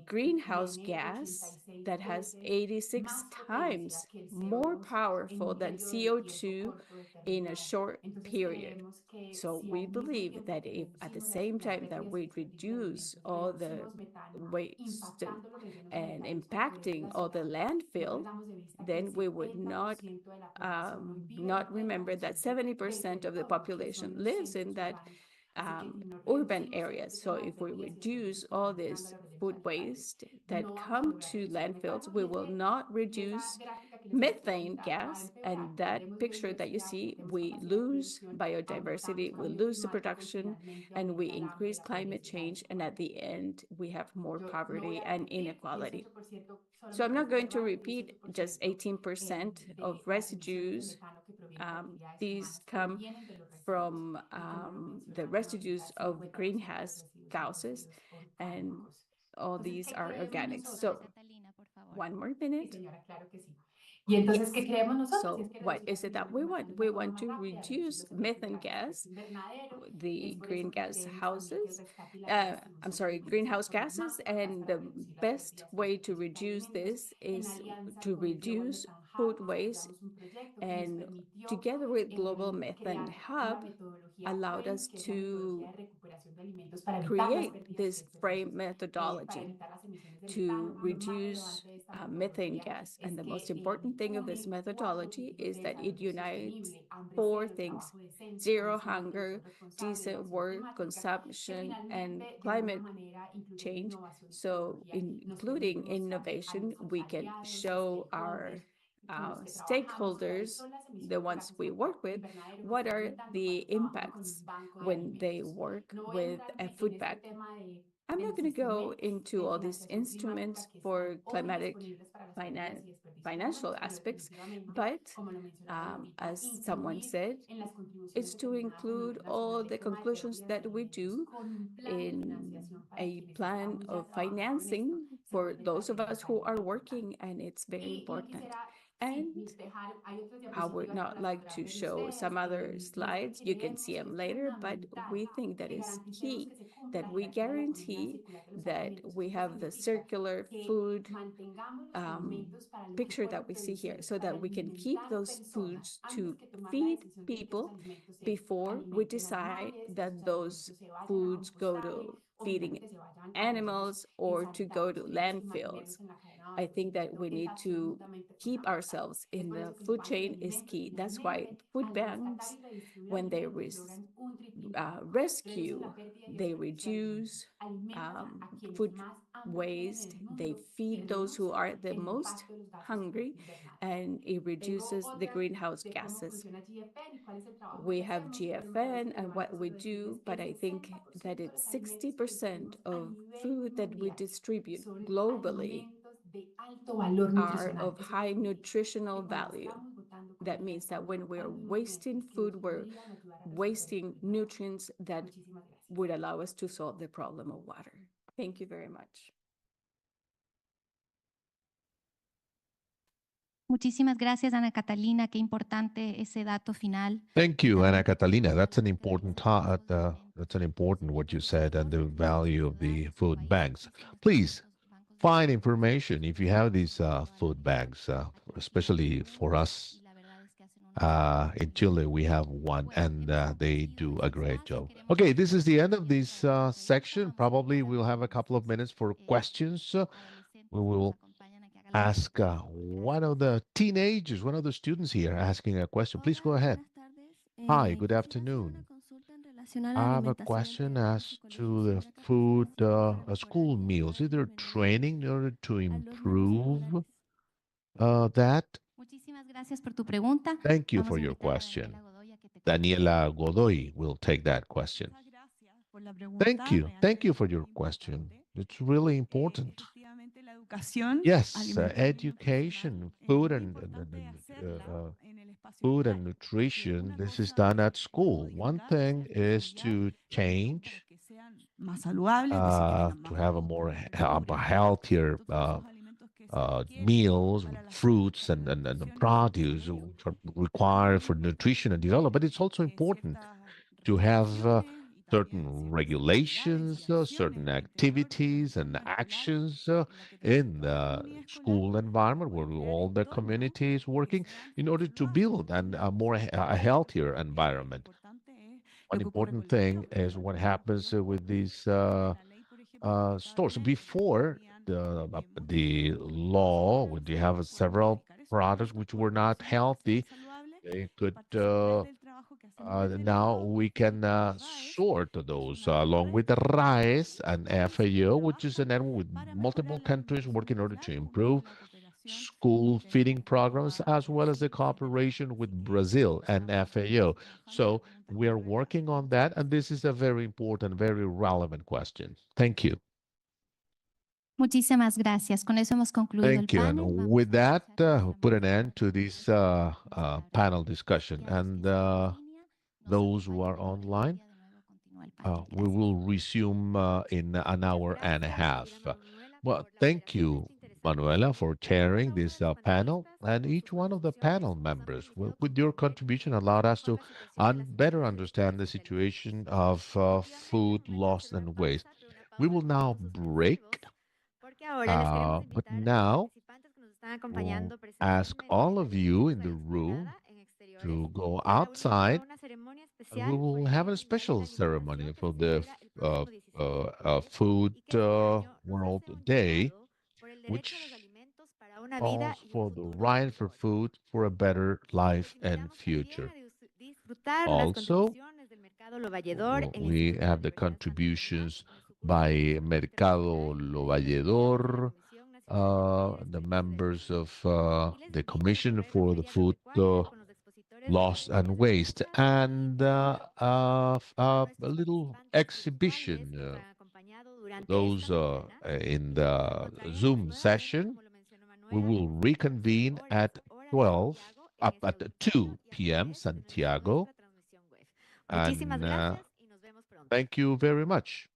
greenhouse gas that has 86 times more powerful than CO2 in a short period. So we believe that if at the same time that we reduce all the waste and impacting all the landfill, then we would not remember that 70% of the population lives in that urban areas. So if we reduce all this food waste that come to landfills, we will not reduce methane gas. And that picture that you see, we lose biodiversity, we lose the production, and we increase climate change. And at the end, we have more poverty and inequality. So I'm not going to repeat just 18% of residues. These come from the residues of greenhouse gases, and all these are organic. So one more minute. Y entonces, ¿qué Yes. creemos nosotros? So what is it that we want? We want to reduce methane gas, the greenhouse gases, and the best way to reduce this is to reduce food waste. And together with Global Methane Hub, allowed us to create this frame methodology to reduce methane gas. And the most important thing of this methodology is that it unites four things: zero hunger, decent work, consumption, and climate change. So including innovation, we can show our stakeholders, the ones we work with, what are the impacts when they work with a food bank. I'm not going to go into all these instruments for climatic financial aspects, but as someone said, it's to include all the conclusions that we do in a plan of financing for those of us who are working, and it's very important. And I would not like to show some other slides. You can see them later, but we think that is key, that we guarantee that we have the circular food picture that we see here, so that we can keep those foods to feed people before we decide that those foods go to feeding animals or to go to landfills. I think that we need to keep ourselves in the food chain is key. That's why food banks, when they rescue, they reduce food waste, they feed those who are the most hungry, and it reduces the greenhouse gases. We have GFN and what we do, but I think that it's 60% of food that we distribute globally are of high nutritional value. That means that when we're wasting food, we're wasting nutrients that would allow us to solve the problem of water. Thank you very much. Muchísimas gracias, Ana Catalina. Qué importante ese dato final. Thank you, Ana Catalina. That's an important what you said, and the value of the food banks. Please find information if you have these food banks, especially for us. In Chile, we have one, and they do a great job. Okay, this is the end of this section. Probably we'll have a couple of minutes for questions. We will ask one of the teenagers, one of the students here asking a question. Please go ahead. Hi, good afternoon. I have a question as to the food, school meals. Is there training in order to improve that? Muchísimas gracias por tu pregunta. Thank you for your question. Daniela Godoy will take that question. Thank you. Thank you for your question. It's really important. Yes, education, food and nutrition, this is done at school. One thing is to change, to have a more a healthier meals with fruits and the produce which are required for nutrition and development. But it's also important to have certain regulations, certain activities and actions in the school environment where all the community is working in order to build a healthier environment. One important thing is what happens with these stores. Before the law, when you have several products which were not healthy, they could now we can sort those along with the RAES and FAO, which is an network with multiple countries working in order to improve school feeding programs, as well as the cooperation with Brazil and FAO. So we are working on that, and this is a very important, very relevant question. Thank you. Muchísimas gracias. Con eso hemos concluido el Thank you. panel. And with that, we'll put an end to this panel discussion. And those who are online, we will resume in an hour and a half. Well, thank you, Manuela, for chairing this panel, and each one of the panel members, with your contribution, allowed us to better understand the situation of food loss and waste. We will now break. But now, we'll ask all of you in the room to go outside. And we will have a special ceremony for the Food World Day, which calls for the right for food for a better life and future. Also, we have the contributions by Mercado Lo Valledor, the members of the Commission for the Food Loss and Waste, and a little exhibition. Those in the Zoom session, we will reconvene at 2 p.m. Santiago. And thank you very much.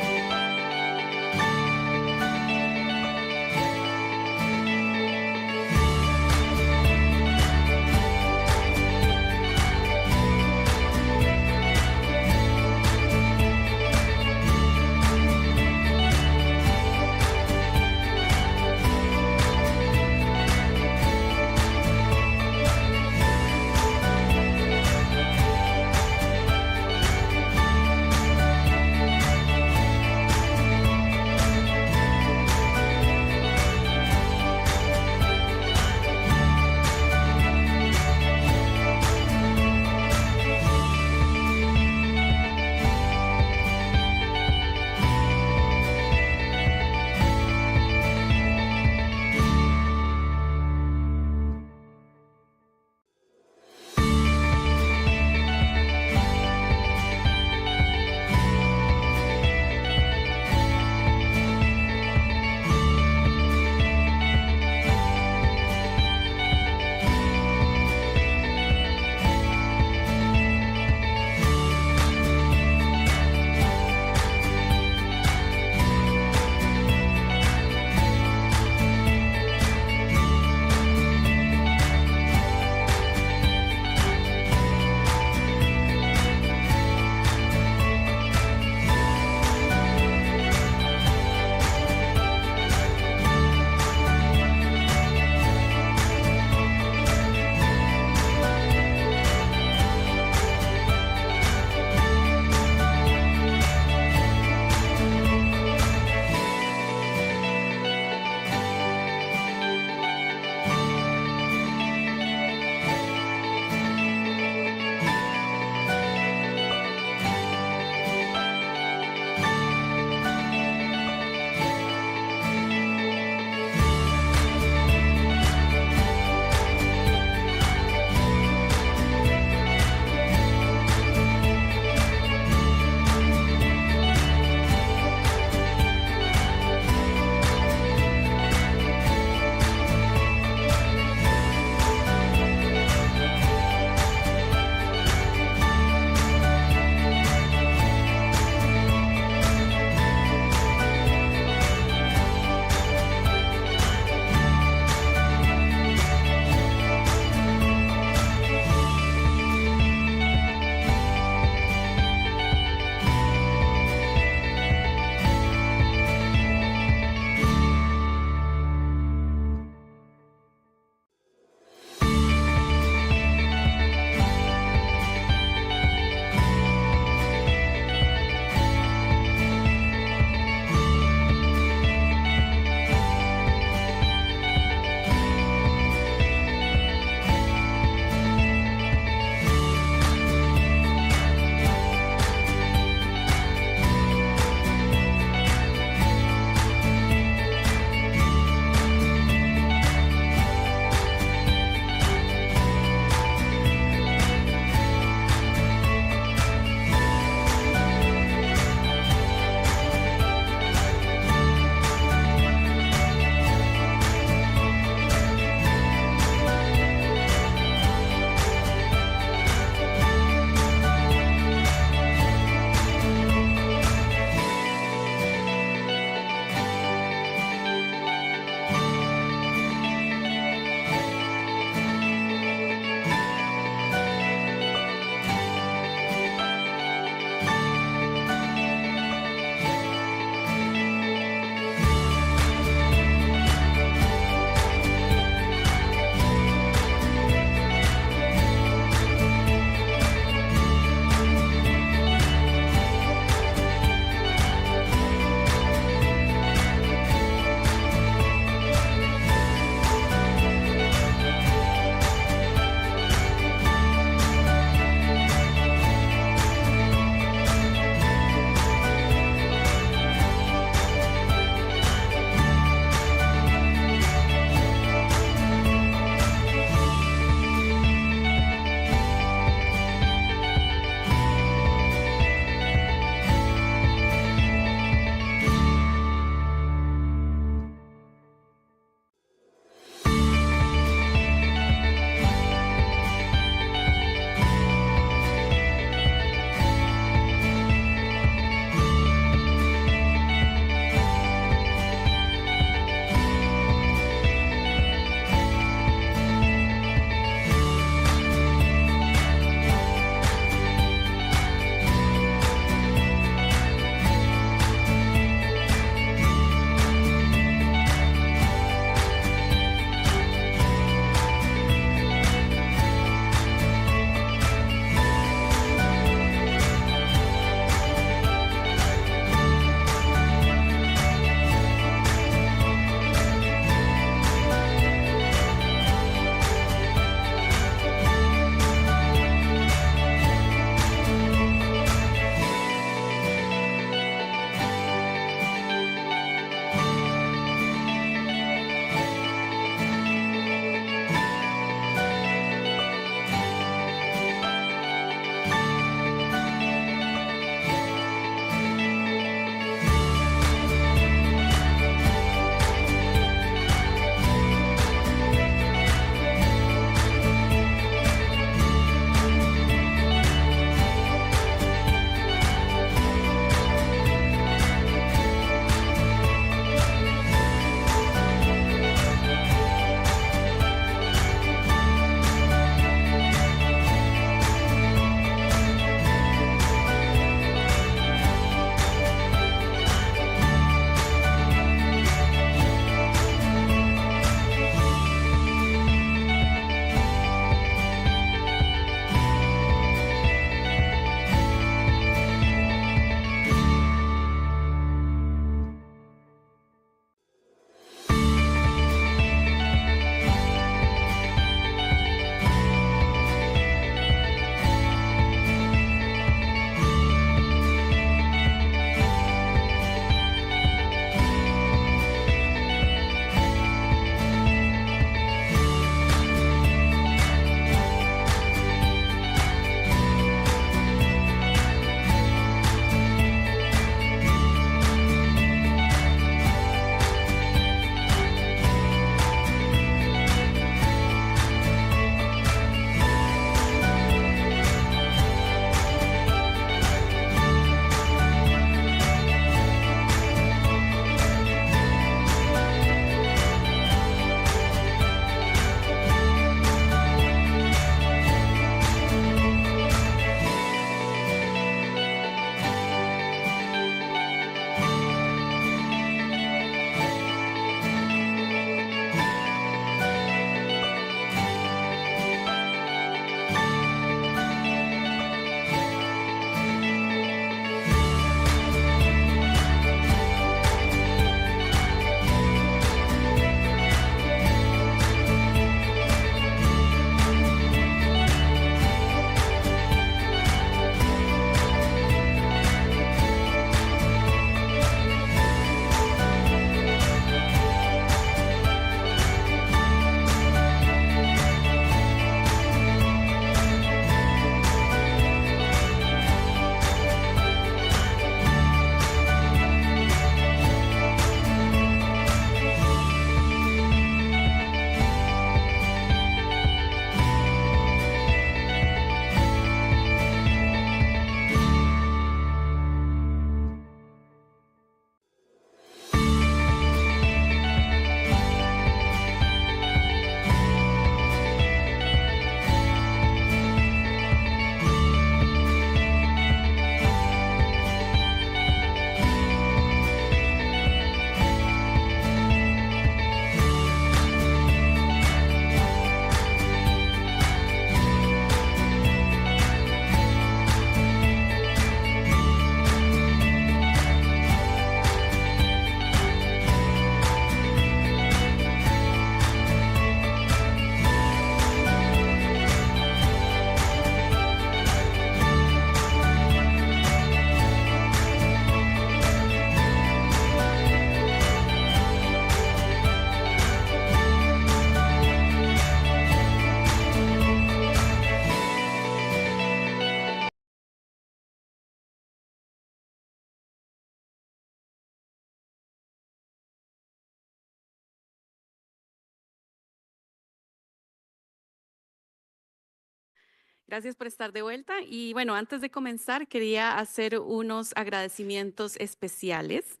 Gracias por estar de vuelta. Y bueno, antes de comenzar, quería hacer unos agradecimientos especiales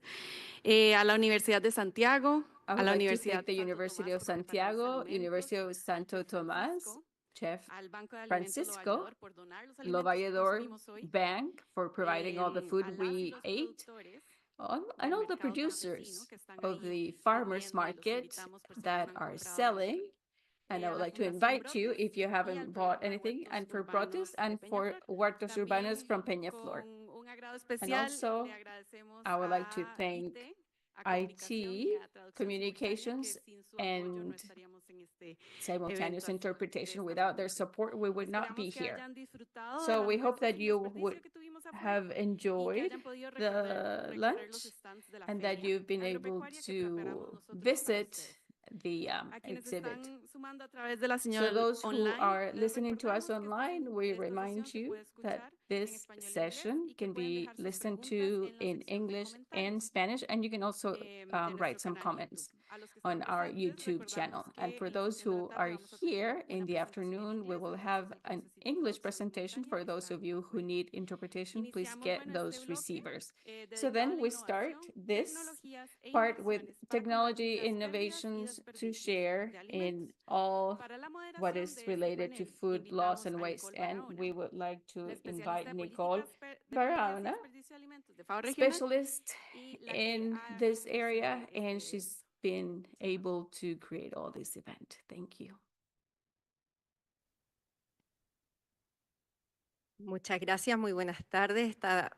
a la Universidad de Santiago, I a would la like to Universidad thank the University of Santiago, University of Santo Tomás, Chef al Banco de Alimentos Lo Francisco Valledor por donar los Lo alimentos que Valledor consumimos hoy, Bank for providing all the a food las y we los ate, productores and del all the mercado campesino producers que están of ahí the farmers vendiendo y los market invitamos por si that aún no han are comprado algo. selling. And I A would la like to Fundación invite you, Brotes if you y al haven't bought programa anything, and Huertos for Brotes Urbanos de and for Peñaflor. Huertos Urbanos También from Peñaflor. con un agrado And especial also, le agradecemos I would like to a thank IT, a comunicación y IT, a traducción simultánea, que communications, sin su apoyo no and estaríamos en este simultaneous evento así de interpretation. esta Without their magnitud. support, we would not be Esperamos que here. hayan disfrutado del So we hope almuerzo that sin you desperdicio would que tuvimos afuera have y que enjoyed hayan podido the recorrer los lunch stands de la and that feria you've been able agropecuaria que preparamos to nosotros para visit ustedes. the A quienes exhibit. están sumando a través de la So señal those who online, are les listening to us recordamos que online, we esta remind sesión se you puede that escuchar en this español e inglés session y que can pueden be dejar sus listened preguntas to en la in sección de English and comentarios Spanish, and you can also de write nuestro some canal comments YouTube. A los que están on our presentes, YouTube recordamos channel. And que for en la those sesión de la who tarde are vamos a here tener in una the presentación en afternoon, we inglés, will entonces have si an necesitan English traducción presentation simultánea for those están of you who disponibles. need interpretation. Please Iniciamos, get bueno, those este bloque receivers. So dedicado a then la we start innovación, this tecnologías e part with inversiones para technology combatir las pérdidas y innovations to desperdicios share de in alimentos. all Para la what moderación is de este related to panel, food loss invitamos and a waste. Nicole And Barahona, we would like to la invite especialista de Nicole políticas de pérdidas y Barahona, desperdicio de alimentos de FAO regional specialist y la que in ha this conducido area, and este she's been able to create all this event. Thank you. Muchas gracias, muy buenas tardes.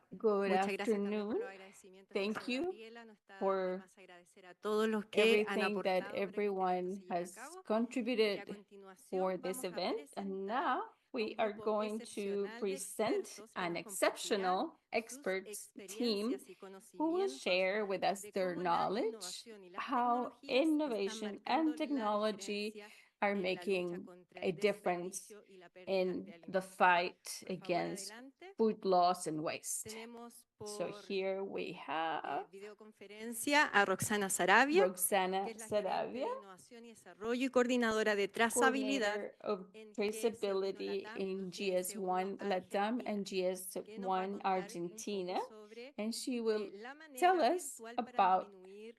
Good Muchas gracias también por afternoon. los agradecimientos a Thank Rosa you Gabriela. No está de for más agradecer a todos los que han everything that aportado para que este evento everyone se lleve a has cabo. Y a contributed continuación for this vamos a event. And presentar now a we un are grupo going to excepcional de present expertos que an nos compartirán exceptional sus experts team experiencias y who will conocimientos share with us de their cómo la knowledge, innovación y las how tecnologías están innovation marcando and la technology diferencia are en la lucha making contra a el difference desperdicio y la pérdida in de the alimentos. fight Por favor, against adelante. food loss and waste. Tenemos So por here we have videoconferencia a Roxana Sarabia, Roxana que es la gerente Sarabia, de innovación y desarrollo y coordinadora de trazabilidad coordinator of en traceability in GS1 Latam and que nos va a GS1 contar Argentina, un poco sobre and she will la manera tell us virtual para about disminuir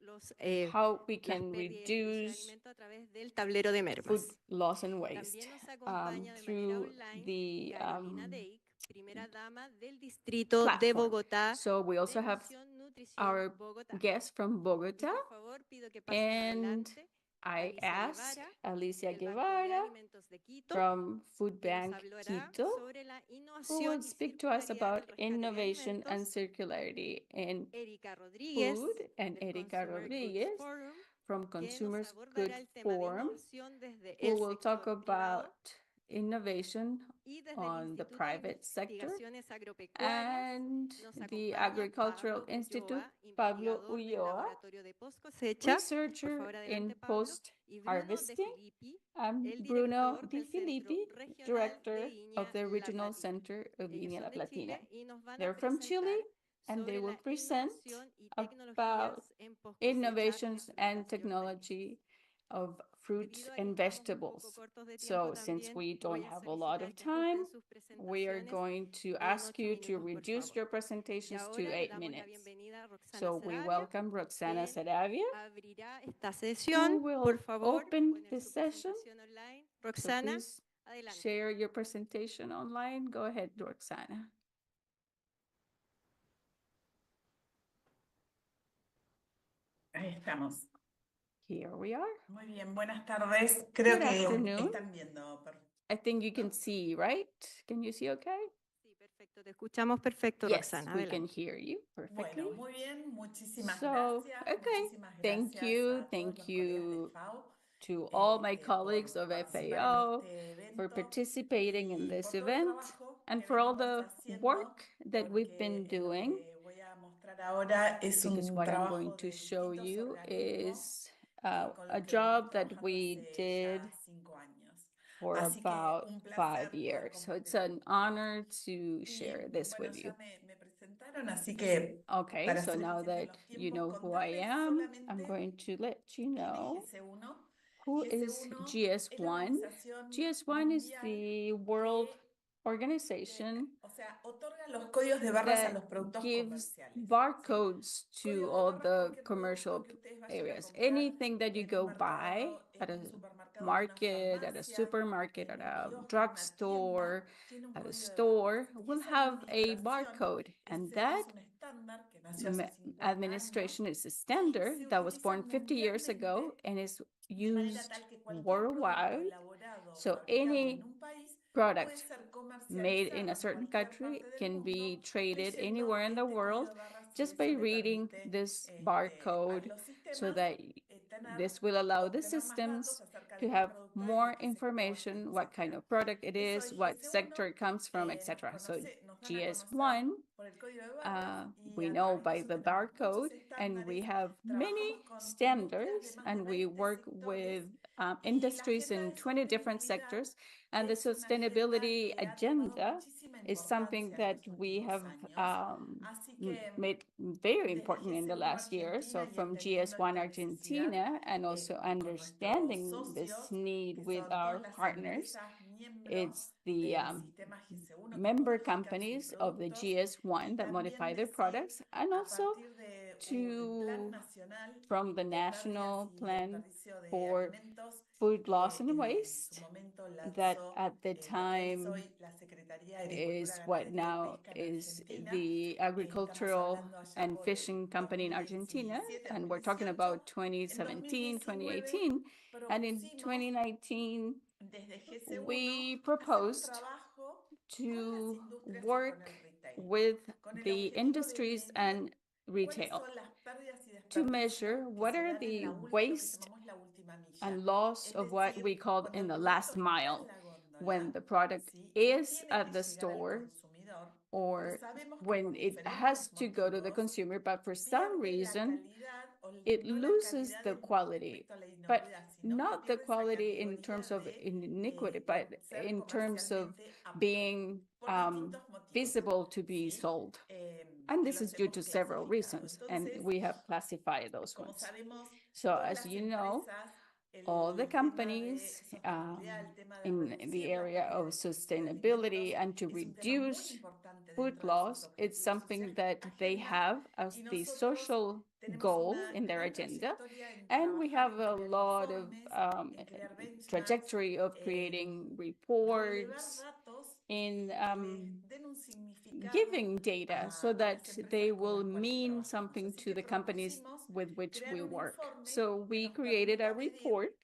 how we las can pérdidas y desperdicio de reduce alimentos a través del tablero de food mermas. loss and waste También nos acompaña de manera through online the Carolina Deik, primera dama del distrito de platform. Bogotá So we also de have Misión Nutrición our Bogotá. guest from Y Bogota, por favor pido que pasen and adelante I Alicia asked Guevara, Alicia del Banco de Guevara Alimentos de Quito, from Food que nos Bank hablará Quito, sobre la who will innovación y speak to us circularidad about del rescate de innovation and alimentos. circularity in Erika Rodríguez, food, and del Erika Consumer Goods Rodriguez Forum, from que nos Consumers Good abordará el tema de Forum, innovación desde who el will talk sector privado about innovation y desde el on the Instituto de private sector, Investigaciones Agropecuarias. and Nos the acompaña Agricultural Pablo Institute, Ulloa, Pablo investigador del Ulloa, Laboratorio de Post Cosecha. Por researcher favor, in adelante, Pablo. Y Bruno De post-harvesting. Filippi, I'm el Bruno director Di del Centro Filippi, Regional director de of Viña the La Regional Platina. Center of Ellos Viña La son de Platina. Chile y nos van a They're from Chile, presentar and they sobre will la present innovación y about tecnologías en post cosecha innovations en and plantación de technology of fruits Debido a que and estamos un poco vegetables. cortos de tiempo So since también, we voy don't a have a lot solicitar of que time, ajusten sus we are presentaciones going to en ask 8 you to minutos, por reduce favor. your Y presentations to ahora le 8 damos la minutes. bienvenida a Roxana So we Sarabia, welcome Roxana quien Saravia, abrirá esta who sesión. Por will favor, open poner this su session. presentación online. So Roxana, please adelante. share your presentation online. Go ahead, Roxana. Ahí estamos. Here we are. Muy bien, buenas tardes. Creo Good que afternoon. están viendo. I think you can see, right? Can you see okay? Sí, perfecto. Te escuchamos perfecto, Yes, Roxana. we can Adelante. hear you perfectly. Bueno, muy bien, muchísimas So, gracias. okay, Muchísimas thank gracias you, a todos thank los colegas de you FAO to all my por colleagues of participar en FAO este for evento participating in y this por todo el event trabajo and que for all venimos the haciendo, work that we've porque been lo doing, que voy a mostrar ahora es because un what I'm going trabajo to de show distintos you organismos is con a los que venimos job that trabajando we hace did ya 5 años. for Así que about un 5 placer poder years. So it's compartir con an ustedes. honor to Y share this bueno, with ya you. me presentaron, así que Okay, para so hacer now eficiente that los you tiempos, know who I contarles am, I'm solamente going to let you quién es know GS1. who is GS1 es la GS1. Organización GS1 is Mundial the World que organization o sea, otorga los códigos de barras a that los productos gives comerciales. barcodes to Código de all barras, the cualquier commercial producto que ustedes vayan a areas. comprar Anything that you en un go buy mercado, at en a un supermercado, en una market, at a farmacia, supermarket, en at un a kiosco, en una drugstore, tienda, tiene un at a código de store, barras. Y will esa have a administración, barcode. And ese that es un estándar que nació hace 50 años administration is a y standard se that was utiliza born 50 years ago mundialmente and is de manera used tal que cualquier producto worldwide. elaborado o So fabricado en any un país puede product ser made in comercializado a en certain cualquier country parte del can be mundo traded leyendo anywhere in the este código world de barras y just by eso le reading permite this a barcode, los so sistemas that tener, this will allow the obtener más datos systems acerca to de qué have producto es, more de qué sector, information, what kind etcétera. of product it Eso is, es. Y el what segundo, sector it comes from, etc. So nos dan a conocer GS1, por el código de barras y we a know través de by eso the tenemos muchos barcode, and we estándares. have many Trabajamos con industrias de standards, más de and we 20 work sectores with y la industries agenda in de 20 different sostenibilidad sectors. And the es una agenda sustainability que ha tomado agenda muchísima is something importancia en that los we últimos have años. Así que made very desde important in the GS1 last year. Argentina So y from entendiendo GS1 esta necesidad Argentina, and also con nuestros understanding this socios, need que with son our todas las partners, empresas miembros it's the del sistema GS1 que member modifican sus companies of the productos, y GS1 that también modify their decir, products, and a also partir del Plan to Nacional from the de Pérdidas national y plan Desperdicio de for Alimentos, food loss que and en su waste, momento that lanzó at the lo que es time hoy la Secretaría de Agricultura, is what Ganadería y now Pesca en is Argentina. the Estamos agricultural hablando allá and por fishing el company in Argentina, 2017, and we're talking 2018. about En 2017, 2019 2018, and in propusimos 2019 desde GS1 we hacer un proposed trabajo con las to industrias y con work el retail, with con el the objetivo de industries medir and cuáles retail son las pérdidas y to desperdicios measure que what se are dan en the lo que waste llamamos la última milla. and loss Es of what we decir, called cuando in el the producto last está en mile, la góndola, when the product ¿sí? Y is tiene at que the llegar al store, consumidor, pero or sabemos que when por it has diferentes to go to the motivos consumer, but for some pierde la reason calidad o it no la loses calidad the en quality, respecto a la but inocuidad, sino que not the pierde esa quality in terms categoría of de iniquity, but ser in terms of comercialmente apto being por distintos motivos, visible to be ¿sí? sold. And Que this los is due hemos to several clasificado. reasons, and Entonces, we have classified those como ones. sabemos, So todas as las you know, empresas, all the el tema de companies sostenibilidad, el tema de in the reducir la area pérdida of de sustainability alimentos and to es un tema muy reduce importante food dentro de sus loss, it's objetivos y something sus that they agendas, have as y the nosotros social tenemos goal una in their gran agenda. trayectoria en And we trabajar have en a crear lot of informes, en crear benchmarks, trajectory of creating reports, datos in que den un significado giving data so las that empresas they con will las cuales mean trabajamos. something Así to que the companies propusimos with which crear we un work. informe So que we nos created a permita medir report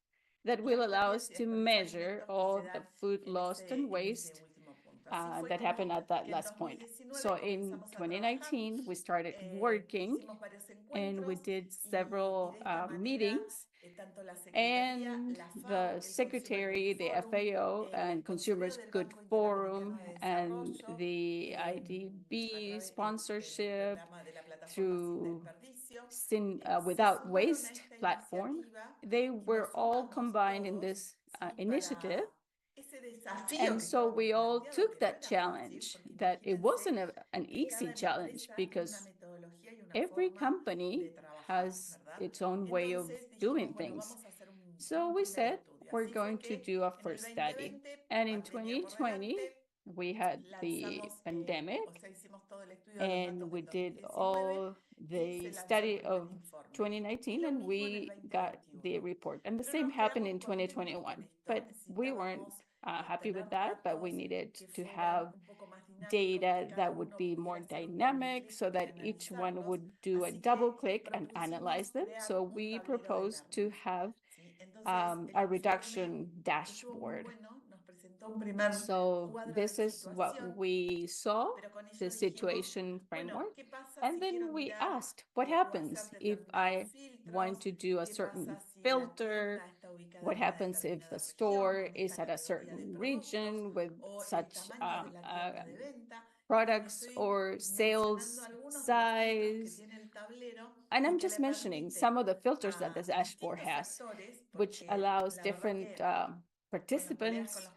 that will las allow pérdidas us y to desperdicios de measure alimentos que all se the dan food lost and en ese waste último punto. Así fue that happened como at that en last point. 2019 So in comenzamos a trabajar, 2019, we started working hicimos varios and we encuentros did y several de esta manera meetings, tanto la Secretaría, and la FAO, the el Consumer Good Secretary, the Forum, FAO, el and Consumers Consorcio del Good Banco Forum, Interamericano de and Desarrollo, the a IDB través sponsorship de la plataforma Sin through Desperdicio, se Without sumaron a Waste esta platform. iniciativa They y nos were all sumamos combined in todos, this ¿sí? initiative. Para ese desafío And que so estábamos we all planteando, took que no that era fácil, challenge, porque that it wasn't imagínense an que cada easy challenge empresa tiene una because metodología y una every forma de company trabajar, has ¿verdad? its own way of Entonces doing dijimos, bueno, things. vamos a hacer So un we primer said estudio. we're Así fue going to que do a en el first study. 2020, And in pandemia por 2020, delante, we had the lanzamos, pandemic, o sea, hicimos todo el estudio de los and datos we del did 2019 all y the se lanzó el study primer of informe. Y 2019, lo and mismo en el we got the 2021. report. And the Pero same nos happened quedamos in contentos con 2021. esto. But we weren't Necesitábamos happy with tener that, but we datos needed que to fueran have un poco más dinámicos, que data cada that would uno be pudiera more hacer un doble dynamic clic so y that each one analizarlos. would do a Así double que click and propusimos analyze them. crear So un we tablero de proposed to pérdidas, have ¿sí? Entonces, el a informe reduction estuvo muy dashboard. bueno, nos presentó un primer So cuadro de this is what situación, we saw, pero con ello the dijimos, situation bueno, framework. ¿qué pasa And si then quiero we mirar asked, what o hacer happens if determinados I want filtros? to do a ¿Qué certain pasa si la filter? tienda está ubicada What en una happens if the determinada región store con is esta at a categoría de certain productos region with o el such tamaño de la tienda de venta? Y bueno, products estoy or mencionando sales algunos de los filtros que size? tiene el tablero And y I'm que just le mentioning permite some of the filters that a this dashboard distintos has, actores, which porque allows la verdad different que participants,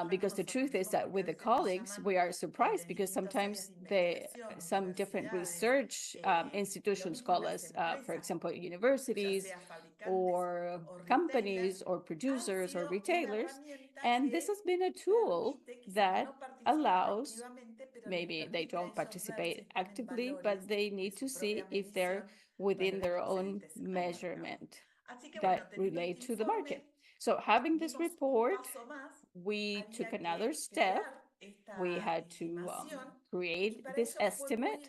because the truth is that with the colleagues, we are surprised because sometimes some different research institutions call us, for example, universities or companies or producers or retailers. And this has been a tool that allows, maybe they don't participate actively, but they need to see if they're within their own measurement that relate to the market. So having this report, we took another step. We had to create this estimate,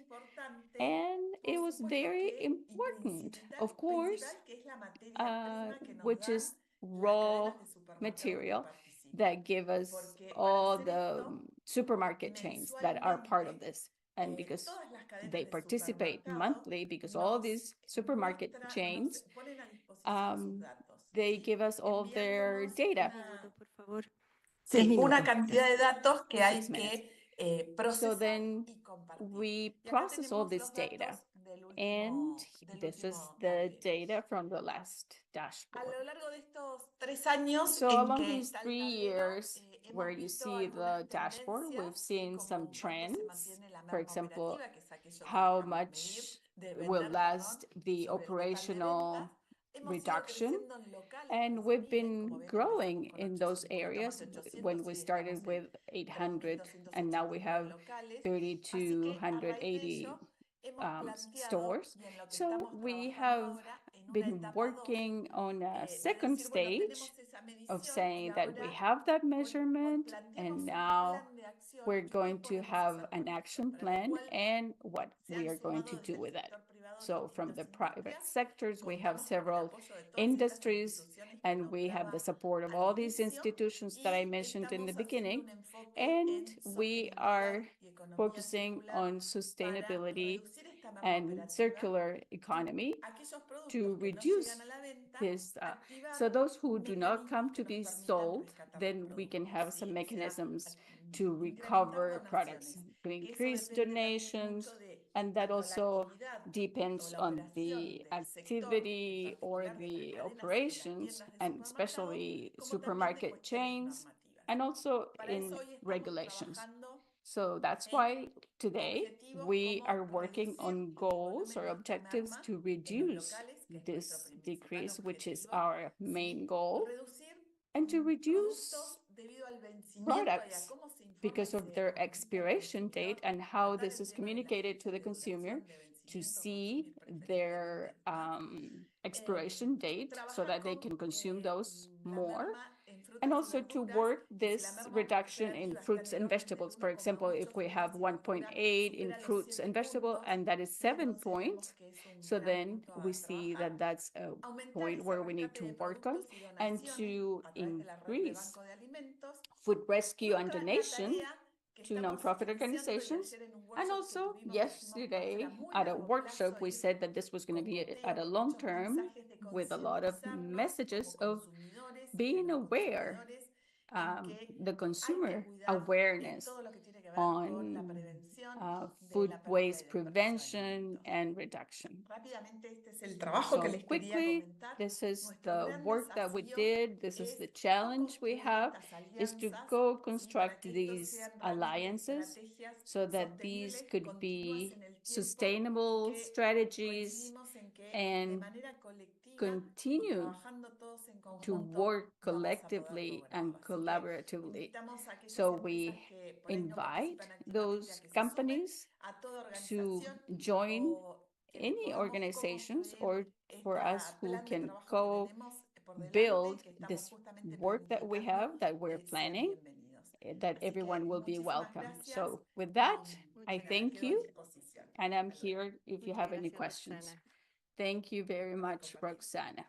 and it was very important, of course, which is raw material that give us all the supermarket chains that are part of this. And because they participate monthly, because all these supermarket chains, they give us all their data. Sí, una cantidad de datos que hay 6 minutes. que So procesar then y compartir. we Y acá process all tenemos this los data. datos And this is the data from the last A dashboard. lo largo de estos 3 años So en along que these está el 3 tablero, years where hemos you visto see the algunas dashboard, we've tendencias, seen como some cuánto se trends. mantiene la For merma example, operativa, que es aquello que how buscamos medir, much de will vender, last perdón, the sobre el total de operational ventas. Hemos ido reduction. creciendo en locales And desde we've 1000, been como ven, growing empezamos con in those 800, un poquito más areas de 800 when we y started estamos with en 800, and now we 3289 have locales. Así que a raíz de 3280 ello hemos planteado, stores. y en lo que So estamos we trabajando have ahora, en una been etapa 2, working on a de second decir, bueno, stage tenemos esa of medición y saying that we ahora have that measurement, planteemos and un now plan de acción we're y qué going to podemos have hacer an con esto, action para lo plan cual and what se we han are going sumado to desde do el with that. sector privado So from the distintas private industrias. sectors, we have Contamos con el several apoyo de todas estas industries, instituciones que and we have the nombraba support of al all these inicio, institutions that I y mentioned in the estamos haciendo beginning. un enfoque And en we sostenibilidad are y economía focusing circular on para sustainability reducir esta merma and operativa circular economy aquellos productos to que no reduce llegan a la venta, this. activar So those who do not come mecanismos to que nos be permitan sold, rescatar then los we can productos, have ¿sí? some O sea, mechanisms to incrementar recover products, donaciones, to que eso increase depende también donations, mucho de and that tanto la also actividad o depends la on operación the del sector, en activity or particular de las the cadenas y las operations, tiendas de and supermercados, especially como también de supermarket cuestiones chains, normativas. and also Para in eso hoy estamos regulations. trabajando So that's en why today objetivos we como are working reducir on el goals volumen or de esta objectives merma to en los reduce locales, que es nuestro this principal decrease, which is objetivo, our main ¿sí? goal, Reducir and to reduce productos debido al vencimiento y a products cómo se informa y because se of their comunica al expiration date consumidor, and how tratar this el is tema de las communicated to fechas the de consumer duración, de to vencimiento, see consumir their preferentemente. expiration date so Trabajar that they con can consume those la more, merma en and frutas y also to verduras, work que si la this merma reduction in operativa está fruits en el and orden del vegetables. For example, 1,8, if we frutas have y verduras 1.8 in supera los fruits 7 and vegetable, puntos, and that is y 7 entonces points, vemos que es un so gran then punto we a see trabajar. that that's a Aumentar point ese where we need rescate to de work on, productos y and donaciones to a través de la red de increase banco de alimentos. food rescue and Nuestra es la donation tarea que to estamos nonprofit iniciando, y organizations. ayer en un And workshop que also, tuvimos dijimos que esto era yesterday muy at a largo workshop, plazo we y said that this was going to con be at goteo, a con long muchos term mensajes de with a lot of concientizarnos messages como of consumidores y being no aware, consumidores en que the hay que consumer cuidar awareness todo lo que tiene que ver con la on prevención de food la pérdida y waste desperdicio de prevention alimentos. and reduction. Rápidamente, este es el trabajo que So les quería quickly, comentar. this is Nuestro the gran work that we desafío did. This is es the cómo challenge we construir have, estas is to alianzas, go ¿sí? Para construct que estos these sean realmente alliances estrategias so that these sostenibles, could continuas be en el tiempo, y sustainable que strategies coincidimos en que de and manera colectiva y continue trabajando todos en to conjunto work vamos a poder collectively and lograrlo. Así que collaboratively. invitamos a aquellas So empresas we que por ahí no invite participan activamente a those que se sumen companies a toda to organización join o que any podamos organizations co-construir or for us este who plan de can trabajo que tenemos por delante, build que estamos this justamente work that we planificando, have, that we're sean planning, bienvenidos. that Así que everyone will be muchísimas welcome. gracias So with y that, I nada, thank quedo a you, disposición. and I'm here if you Muchas have any gracias, questions. Roxana. Thank you very much, Roxana.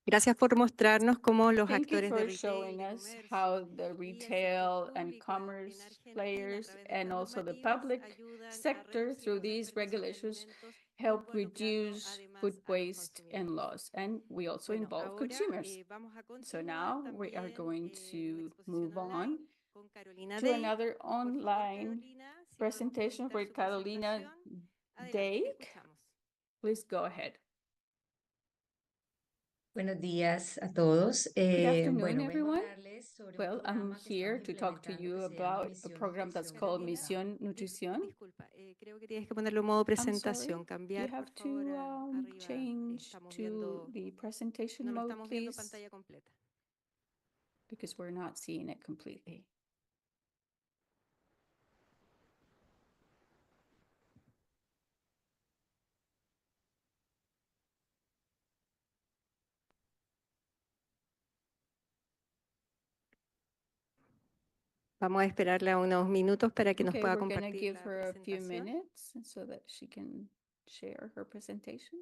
Gracias por mostrarnos cómo los Thank you actores de for retail showing y us comercio how the y el sector retail and público commerce en Argentina, a players través de and estas also the normativas, public ayudan a sector reducir through los these desperdicios de regulations alimentos, help involucrando reduce además food a los waste and consumidores. loss, and we also Bueno, involve ahora consumers. vamos a So continuar now we are también going una to exposición move on online con Carolina to Day. another Por favor, online Carolina, si podemos presentation proyectar for su Carolina presentación. Adelante, Dake. escuchamos. Please go ahead. Buenos días a todos. Good afternoon, Bueno, vengo a everyone. hablarles sobre un Well, I'm programa que here estamos to talk to implementando you que se llama about a Misión program that's Nutrición called Bogotá. Misión Nutrición. Disculpa, creo que tienes que ponerlo en modo I'm sorry, presentación. you Cambiar, por have favor, to arriba. change Estamos to viendo, the presentation no lo mode, estamos viendo please, pantalla completa. because we're not seeing it completely. Vamos a esperarle a unos minutos para que nos Okay, pueda we're going to compartir give la her a few presentación. minutes so that she can share her presentation.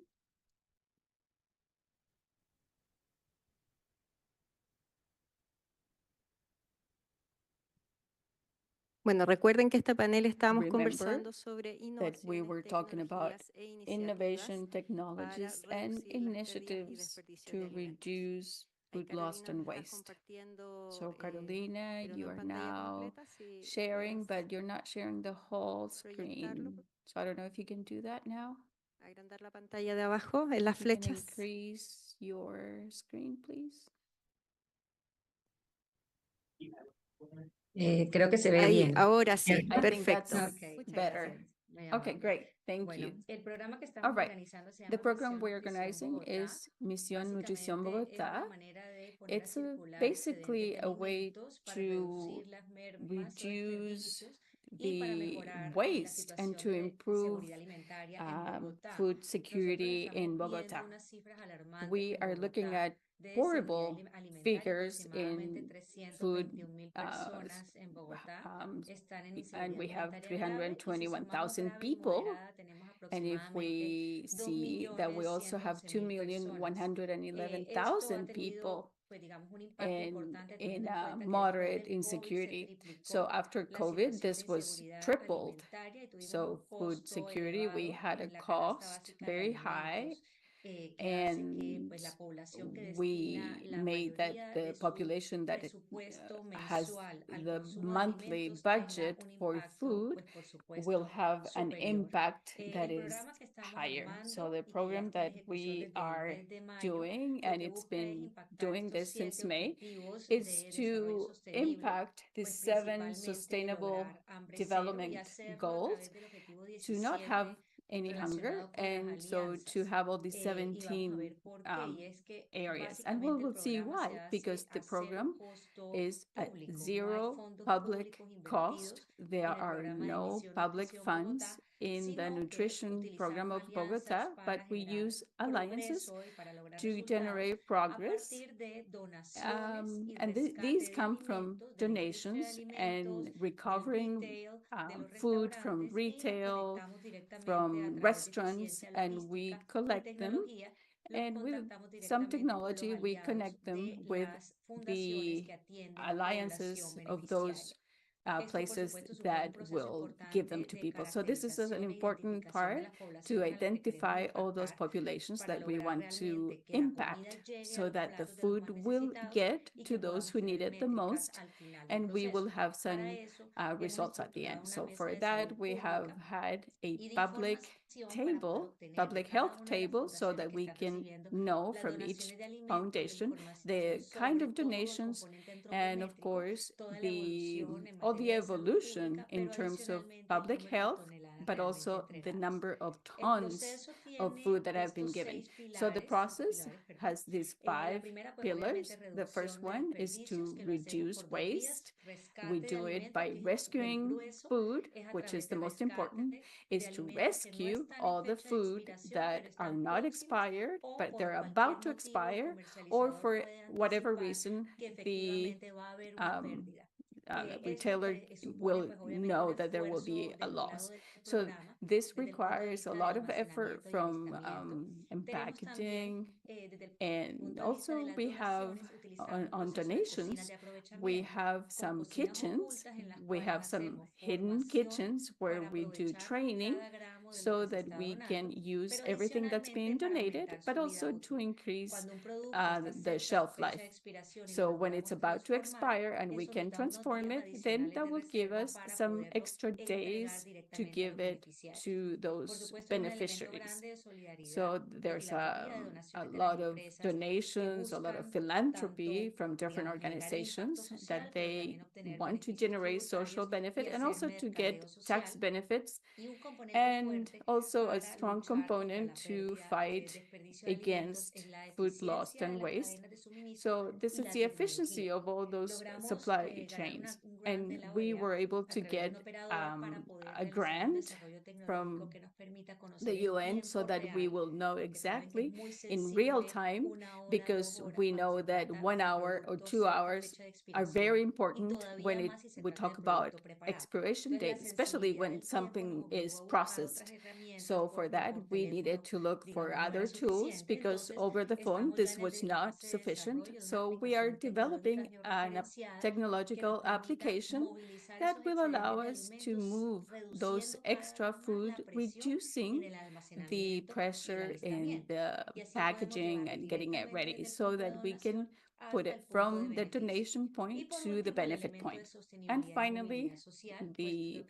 Bueno, recuerden que este panel estábamos Remember conversando sobre that we were innovaciones, talking about tecnologías e innovation iniciativas para technologies and reducir las pérdidas y initiatives desperdicios to de alimentos. reduce Ahí food lost Carolina and nos está waste. compartiendo, So Carolina, pero you no en are pantalla now completa. Si sharing, puedes but you're not sharing the whole proyectarlo, screen. So I don't know if you can do that now. agrandar la pantalla de abajo en las You can flechas. increase your screen, please. Creo que se ve Ahí, bien. ahora sí, I think perfecto. that's Ok, muchas better. gracias. Muy Okay, amable. great. Thank Bueno, you. el programa que All estamos right. organizando se The llama program Misión we're Nutrición organizing Bogotá. is Misión Nutrición Básicamente es Bogotá. una manera de poner a It's circular basically excedentes de a way alimentos para to reducir las mermas o reduce desperdicios y para the mejorar la waste and situación to de improve seguridad alimentaria en Bogotá. food Nosotros security in estamos viendo Bogotá. unas cifras alarmantes We en are looking Bogotá at de seguridad horrible alimentaria. figures Aproximadamente in 321.000 food, personas en Bogotá están en and inseguridad we have alimentaria grave y si sumamos 321,000 grave y people. moderada tenemos And if aproximadamente we see that we also have 2.111.000 personas. Esto ha 2,111,000 people people pues, digamos, un impacto importante in teniendo en cuenta que moderate después del COVID se insecurity. triplicó So after la COVID, situación de this was inseguridad tripled. alimentaria y tuvimos So un food costo security, we elevado had a en la canasta cost básica de very high, alimentos que hace que and pues, la población que destina we la made that mayoría the de su population that presupuesto has mensual al the consumo de monthly alimentos tenga budget un for impacto, food pues por will supuesto, have an superior. impact that El is programa que estamos higher. So armando the y que ya program está en that ejecución we desde el are mes de mayo, doing, lo and que it's busca es been impactar doing estos this since 7 May, objetivos is de desarrollo to sostenible, impact the pues 7 principalmente sustainable lograr hambre cero y development hacerlo a goals, través del objetivo to not have 17 any hunger, relacionado con las and so to alianzas. have all these Y vamos a 17 ver por qué, y es que areas. And básicamente el we'll see programa se why, hace because the a cero program costo is at público. No hay zero fondos public públicos cost. invertidos There en el are programa de no Misión public Nutrición funds Bogotá, in the sino que nutrition program utilizamos of alianzas Bogota, para but we generar use alliances progreso y para lograr to resultados generate a progress. partir de donaciones y And rescate these de come from alimentos de la industria de donations and alimentos, del recovering retail, de los food from restaurantes y los retail, conectamos directamente a from través de restaurants, eficiencia and we logística y collect them. tecnología. Los And with contactamos some directamente con los technology, we aliados connect them de with las fundaciones the que atienden alliances población of those beneficiaria. Esto, por places supuesto, supone un that proceso will give them importante to de people. So this is an caracterización e important identificación de part las to poblaciones a las que queremos identify all those impactar populations para that we lograr want to realmente que la comida impact llegue a so los that the platos de los food más will necesitados get y to que those podamos who tener need it the métricas most, al final del and we will proceso. have Para some eso, hemos results at the estructurado end. una So mesa for de that, salud we have pública had a y de public información para poder table, obtener de public cada health una de las table, so fundaciones that que we están can recibiendo know las from each donaciones de alimentos, la foundation información the kind sobre of todo el donations componente and of antropométrico, course toda la the evolución en all the materia de salud evolution pública, in pero terms of adicionalmente el public número de health, toneladas but realmente also the entregadas. number of El tons proceso of tiene food that have been estos given. 6 So the pilares, 5 process pilares, perdón. has these La 5 primera, pues obviamente pillars. The first reducción de one is desperdicios, to que lo hacemos reduce por 2 vías. waste. We Rescate de do it alimentos, by que es el rescuing grueso, food, es a which través is the de most important, rescate de is to alimentos que no rescue están en all the fecha de food expiración, that pero are están not próximos expired, o but por they're cualquier about to motivo el expire, or comercializador for puede whatever anticipar reason que the efectivamente va a haber una um, pérdida. Eso retailer supone will pues obviamente un know that there will be esfuerzo a desde el lado loss. del So programa, this desde el punto de requires a vista del lot of effort almacenamiento y from alistamiento. Tenemos también, packaging, desde el and punto de vista de also las we have donaciones, utilizamos un on proceso de cocinas donations, de we aprovechamiento have con some cocinas kitchens. ocultas en las We cuales have some hacemos hidden formación kitchens where para we do aprovechar training, cada gramo so that we can use everything that's being donated, but also to increase the shelf life. So when it's about to expire and we can transform it, then that will give us some extra days to give it to those beneficiaries. So there's a lot of donations, a lot of philanthropy from different organizations that they want to generate social benefit and also to get tax benefits, and also a strong component to fight against food loss and waste. So this is the efficiency of all those supply chains. And we were able to get a grant from the UN so that we will know exactly in real time, because we know that 1 hour or 2 hours are very important when we talk about expiration date, especially when something is processed. So for that, we needed to look for other tools because over the phone, this was not sufficient. So we are developing a technological application that will allow us to move those extra food, reducing the pressure in the packaging and getting it ready so that we can put it from the donation point to the benefit point. And finally, the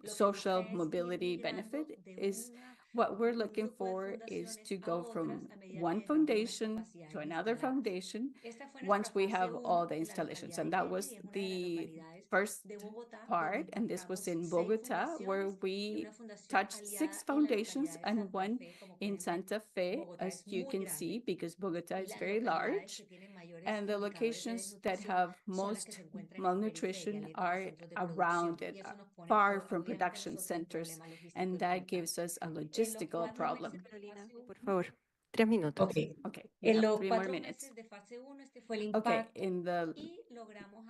social mobility benefit is what we're looking for is to go from one foundation to another foundation once we have all the installations. And that was the first part, and this was in Bogota, where we touched 6 foundations and one in Santa Fe, as you can see, because Bogota is very large. And the locations that have most malnutrition are around it, far from production centers, and that gives us a logistical problem. Por favor, 3 minutos. Okay, you have 3 more minutes. Okay, in the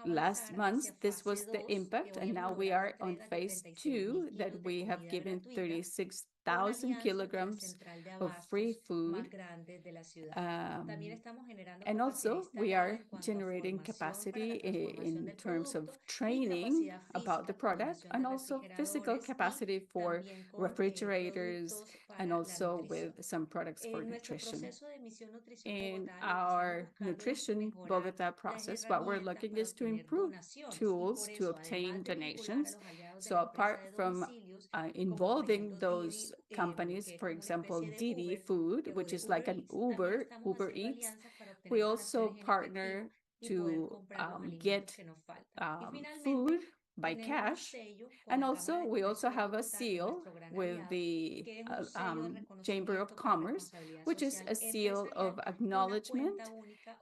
last months, this was the impact, and now we are on phase 2 that we have given 36,000 kilograms of free food. And also, we are generating capacity in terms of training about the product, and also physical capacity for refrigerators, and also with some products for nutrition. In our nutrition Bogota process, what we're looking is to improve tools to obtain donations. So apart from involving those companies, for example, Didi Food, which is like an Uber Eats, we also partner to get food by cash. And also, we also have a seal with the Chamber of Commerce, which is a seal of acknowledgement.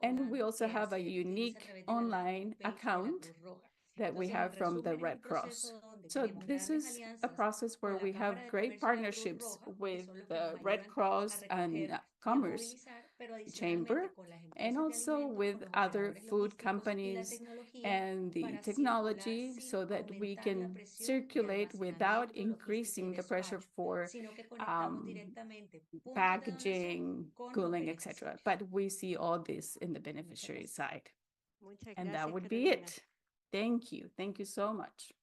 And we also have a unique online account that we have from the Red Cross. So this is a process where we have great partnerships with the Red Cross and Commerce Chamber, and also with other food companies and the technology, so that we can circulate without increasing the pressure for packaging, cooling, etc. But we see all this in the beneficiary side. And that would be it. Thank you. Thank you so much.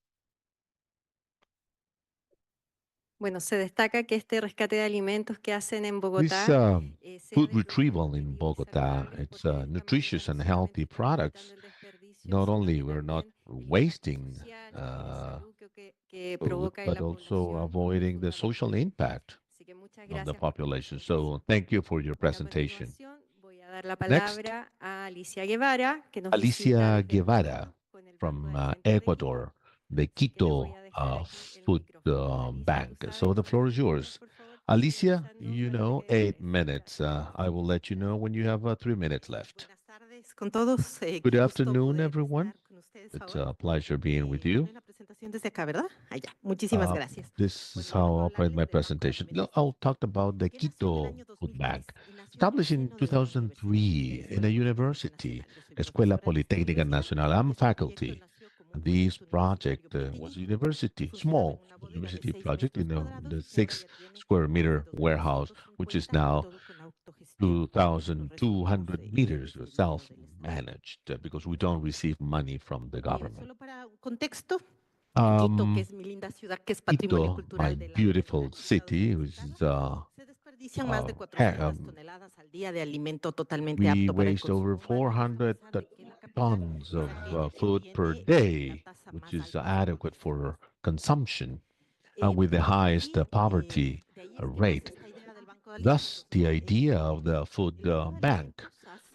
Bueno, se destaca que este rescate de alimentos que hacen en This Bogotá food retrieval in Bogota, it's nutritious and healthy products. Not only we're not wasting food, but also avoiding the social impact on the population. So thank you for your presentation. Voy a dar la Next, palabra a Alicia Guevara, que nos Alicia visita Guevara from Ecuador, the Quito Food Bank. So the floor is yours. Alicia, 8 minutes. I will let you know when you have 3 minutes left. Con todos, Good afternoon, everyone. It's a pleasure being with you. la presentación desde acá, ¿verdad? Allá. Muchísimas gracias. This is how I'll operate my presentation. I'll talk about the Quito Food Bank. Established in 2003 in a university, Escuela Politécnica Nacional. I'm faculty. This project was a university, small university project in the 6 square meter warehouse, which is now 2,200 meters self-managed because we don't receive money from the government. Solo para un contexto, Quito, que es mi linda ciudad, que es patrimonio Quito, my cultural de la beautiful humanidad city, which is se desperdician más de 400 toneladas al día de alimento totalmente we apto para el waste over consumo humano, 400 tons of food per day, which is adequate for consumption, with the highest poverty rate. Thus, the idea of the food bank.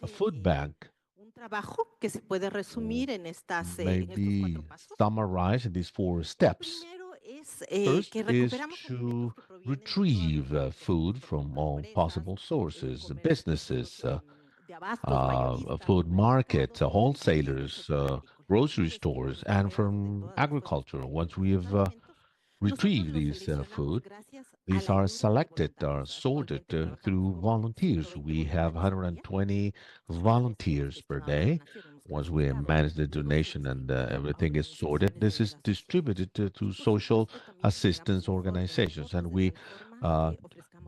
A food bank un trabajo que se puede resumir en may en estos be 4 pasos. summarized in these 4 steps. Es First que is recuperamos to retrieve food from all possible sources, businesses, food markets, wholesalers, grocery stores, and from agriculture. Once we have retrieved these food, these are selected, are sorted through volunteers. We have 120 volunteers per day. Once we manage the donation and everything is sorted, this is distributed to social assistance organizations, and uh,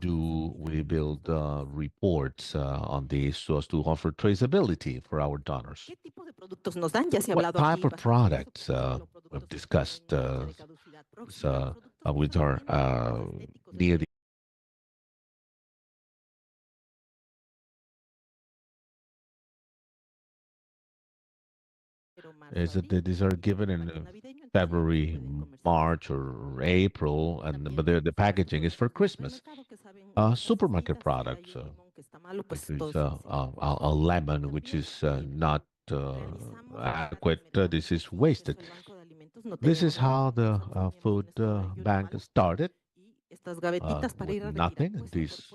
we build reports on these so as to offer traceability for our donors. What type of products we've discussed with our near the is that these are given in February, March, or April, and but the packaging is for Christmas. Supermarket products, which is a lemon, which is not adequate. This is wasted. This is how the food bank started. With nothing, these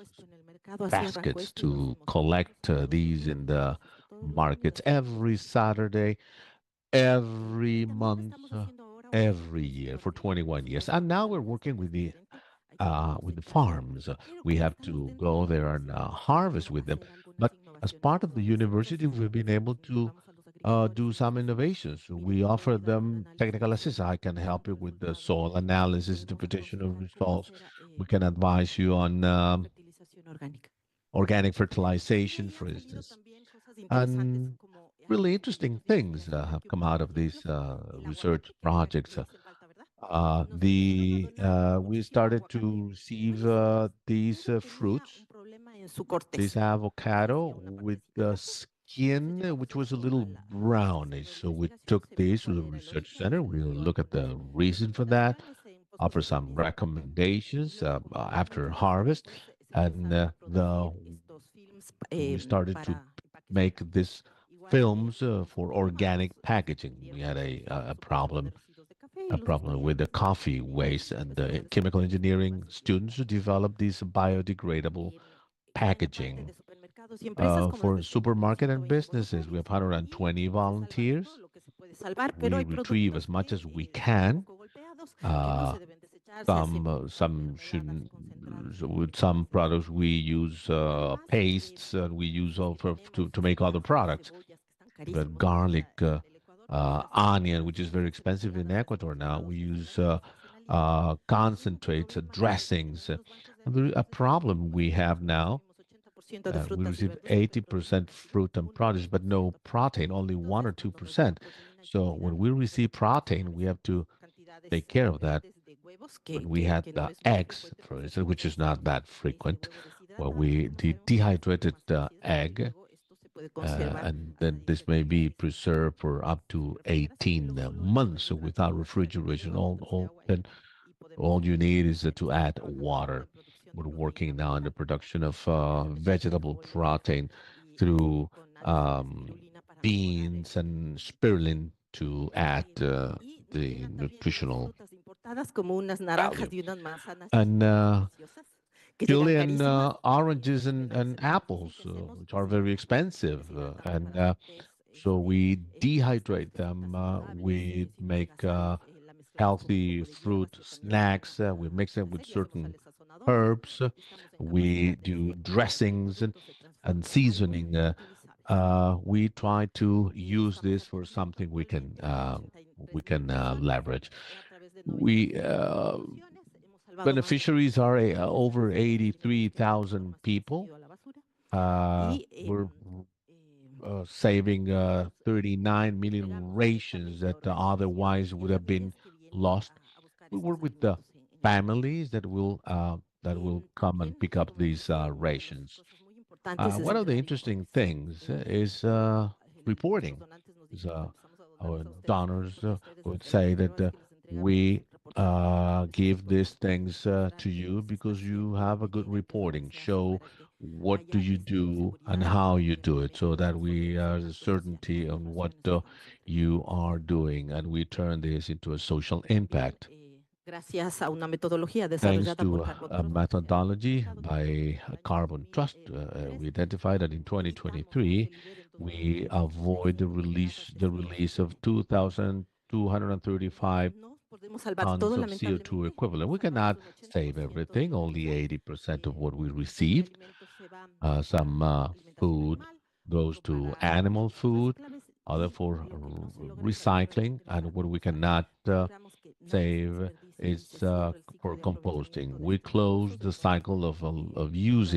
baskets to collect these in the markets every Saturday, every month, every year for 21 years. And now we're working with the farms. We have to go there and harvest with them. But as part of the university, we've been able to do some innovations. We offer them technical assistance. I can help you with the soil analysis, interpretation of results. We can advise you on organic fertilization, for instance. And really interesting things have come out of these research projects. We started to receive these fruits, this avocado with the skin which was a little brownish. So we took these to the research center. We'll look at the reason for that, offer some recommendations after harvest, and we started to make this films for organic packaging. We had a problem with the coffee waste, and the chemical engineering students who developed these biodegradable packaging for supermarket and businesses. We have 120 volunteers. We retrieve as much as we can. Some shouldn't. With some products, we use pastes, and we use to make other products. But garlic, onion, which is very expensive in Ecuador now, we use concentrates, dressings. A problem we have now, we receive 80% fruit and produce, but no protein, only 1 or 2%. So when we receive protein, we have to take care of that. When we had the eggs, for instance, which is not that frequent, well, we dehydrated egg, and then this may be preserved for up to 18 months without refrigeration. All you need is to add water. We're working now on the production of vegetable protein through beans and spirulina to add the nutritional value. And Chilean oranges and apples, which are very expensive. So we dehydrate them. We make healthy fruit snacks. We mix them with certain herbs. We do dressings and seasoning. We try to use this for something we can leverage. We beneficiaries are over 83,000 people. We're saving 39 million rations that otherwise would have been lost. We work with the families that will come and pick up these rations. One of the interesting things is reporting. Is, our donors would say that we give these things to you because you have a good reporting. Show what do you do and how you do it, so that we have certainty on what you are doing, and we turn this into a social impact. Thanks to a methodology by Carbon Trust, we identified that in 2023, we avoid the release of 2,235 tons of CO2 equivalent. We cannot save everything, only 80% of what we received. Some food goes to animal food, other for recycling, and what we cannot save is for composting. We close the cycle of use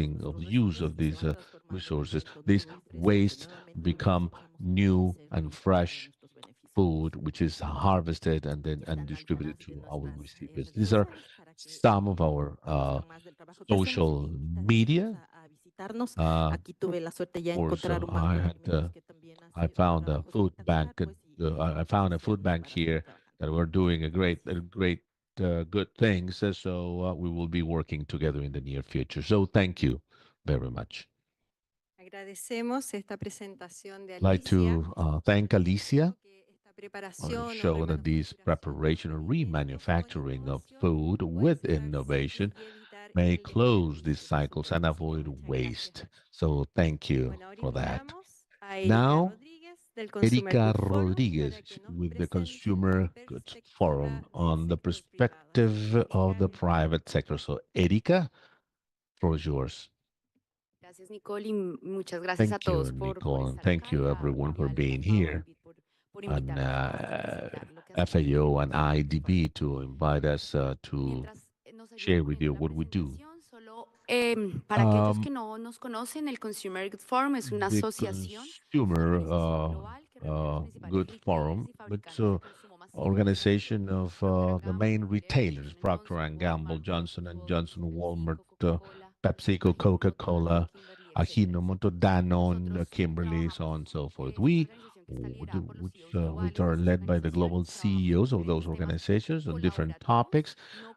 of these resources. These wastes become new and fresh food, which is harvested and then distributed to our recipients. These are some of our social media. Of course, I found a food bank. I found a food bank here that we're doing a great good things. So we will be working together in the near future. So thank you very much. Agradecemos esta presentación de I'd like Alicia. to thank Alicia Esta or preparación o show that this preparation or remanufacturing of food with innovation may close these cycles and avoid waste. So thank you for that. a Erika Now, Rodríguez del Consumer Erika Goods Forum Rodriguez with the Consumer Goods Forum on the del sector perspective of the private sector. So, Erika, floor is yours. Gracias, Nicole, y muchas gracias a Thank you, todos por Nicole, and estar thank acá you, everyone, for being here, por and invitarnos a visitar lo que hacemos. FAO and IDB to invite us to Nos ayudan share con with you esta what we do. presentación, solo para aquellos que Um, no nos conocen, el Consumer Goods Forum es una the asociación, Consumer global que reúne a los principales Good retailers Forum, y it's fabricantes de consumo masivo. organization of the main retailers, Procter Johnson, and Gamble, Walmart, Johnson and PepsiCo, Johnson, Walmart, Coca-Cola, PepsiCo, Coca-Cola, Kimberly, etc. Ajinomoto, Danone, Nosotros Kimberly, so trabajamos, on and so forth. es una We, organización que está liderada por los CEOs which globales de are estas led by the global organizaciones, trabajamos CEOs en of those diferentes temas organizations on different colaborativos, topics.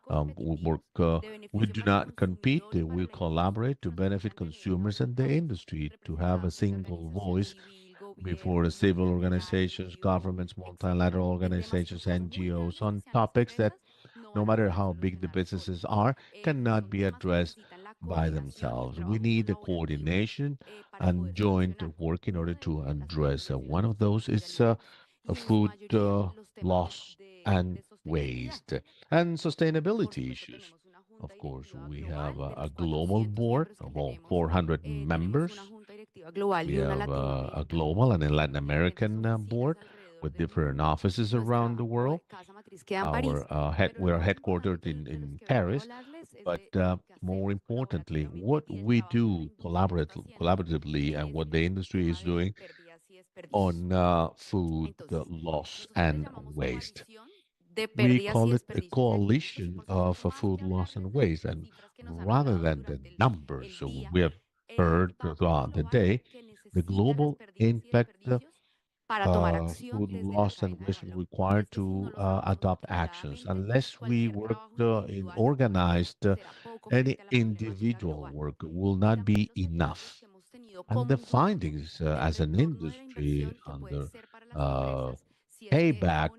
no We competitivos, work. de We beneficio do para el not compete. consumidor y para We la collaborate industria, to trabajando benefit de la mano consumers and the industry, to have a representantes de single organización voice civil, before the gobiernos, civil multilaterales, organizations, NGO, governments, etcétera, multilateral de temas organizations, muy NGOs, grandes que on sean las topics that, empresas, no no van a matter poder how big the solucionar businesses solos. are, cannot Son be temas que addressed necesitan la by coordinación y el themselves. We trabajo need the colaborativo coordination para and poder joint solucionar. work in Uno order de to ellos, la address. One of sobreproducción those de is alimentos a y en su food mayoría los temas loss and de sostenibilidad. waste and Por sustainability supuesto, issues. tenemos una junta Of course, directiva we have global de a los global 400 board miembros que of all tenemos. 400 Tenemos una members. junta directiva global We y una have a Latinoamérica global and a Latin con diferentes American oficinas board alrededor with del different mundo. offices around the Nuestra world. casa matriz queda en París, pero We lo are más importante headquartered de los in que vengo a Paris, hablarles es but de lo que more hacemos importantly, colaborativamente what y del we trabajo que la do industria está haciendo collaboratively and what the en el industry is tema de doing pérdidas y desperdicios. on food Entonces, loss nosotros le and llamamos waste. coalición de We pérdidas y call it a desperdicios de alimentos y coalition por supuesto of más food que loss and hablarles de las waste, and cifras que nos han rather hablado than the durante numbers el so día, we have heard vamos a throughout the englobar day, que the necesitan las global pérdidas y impact desperdicios para tomar acción food desde la loss and cadena de waste valor. required Esto si no to lo sabemos adopt actions. claramente, Unless we cualquier work trabajo in individual organized, será poco any frente a la problemática individual global. work will Y not también be los hallazgos enough. que hemos tenido And como the un grupo findings del as an retorno de la industry inversión que puede under ser para las uh, empresas si es que payback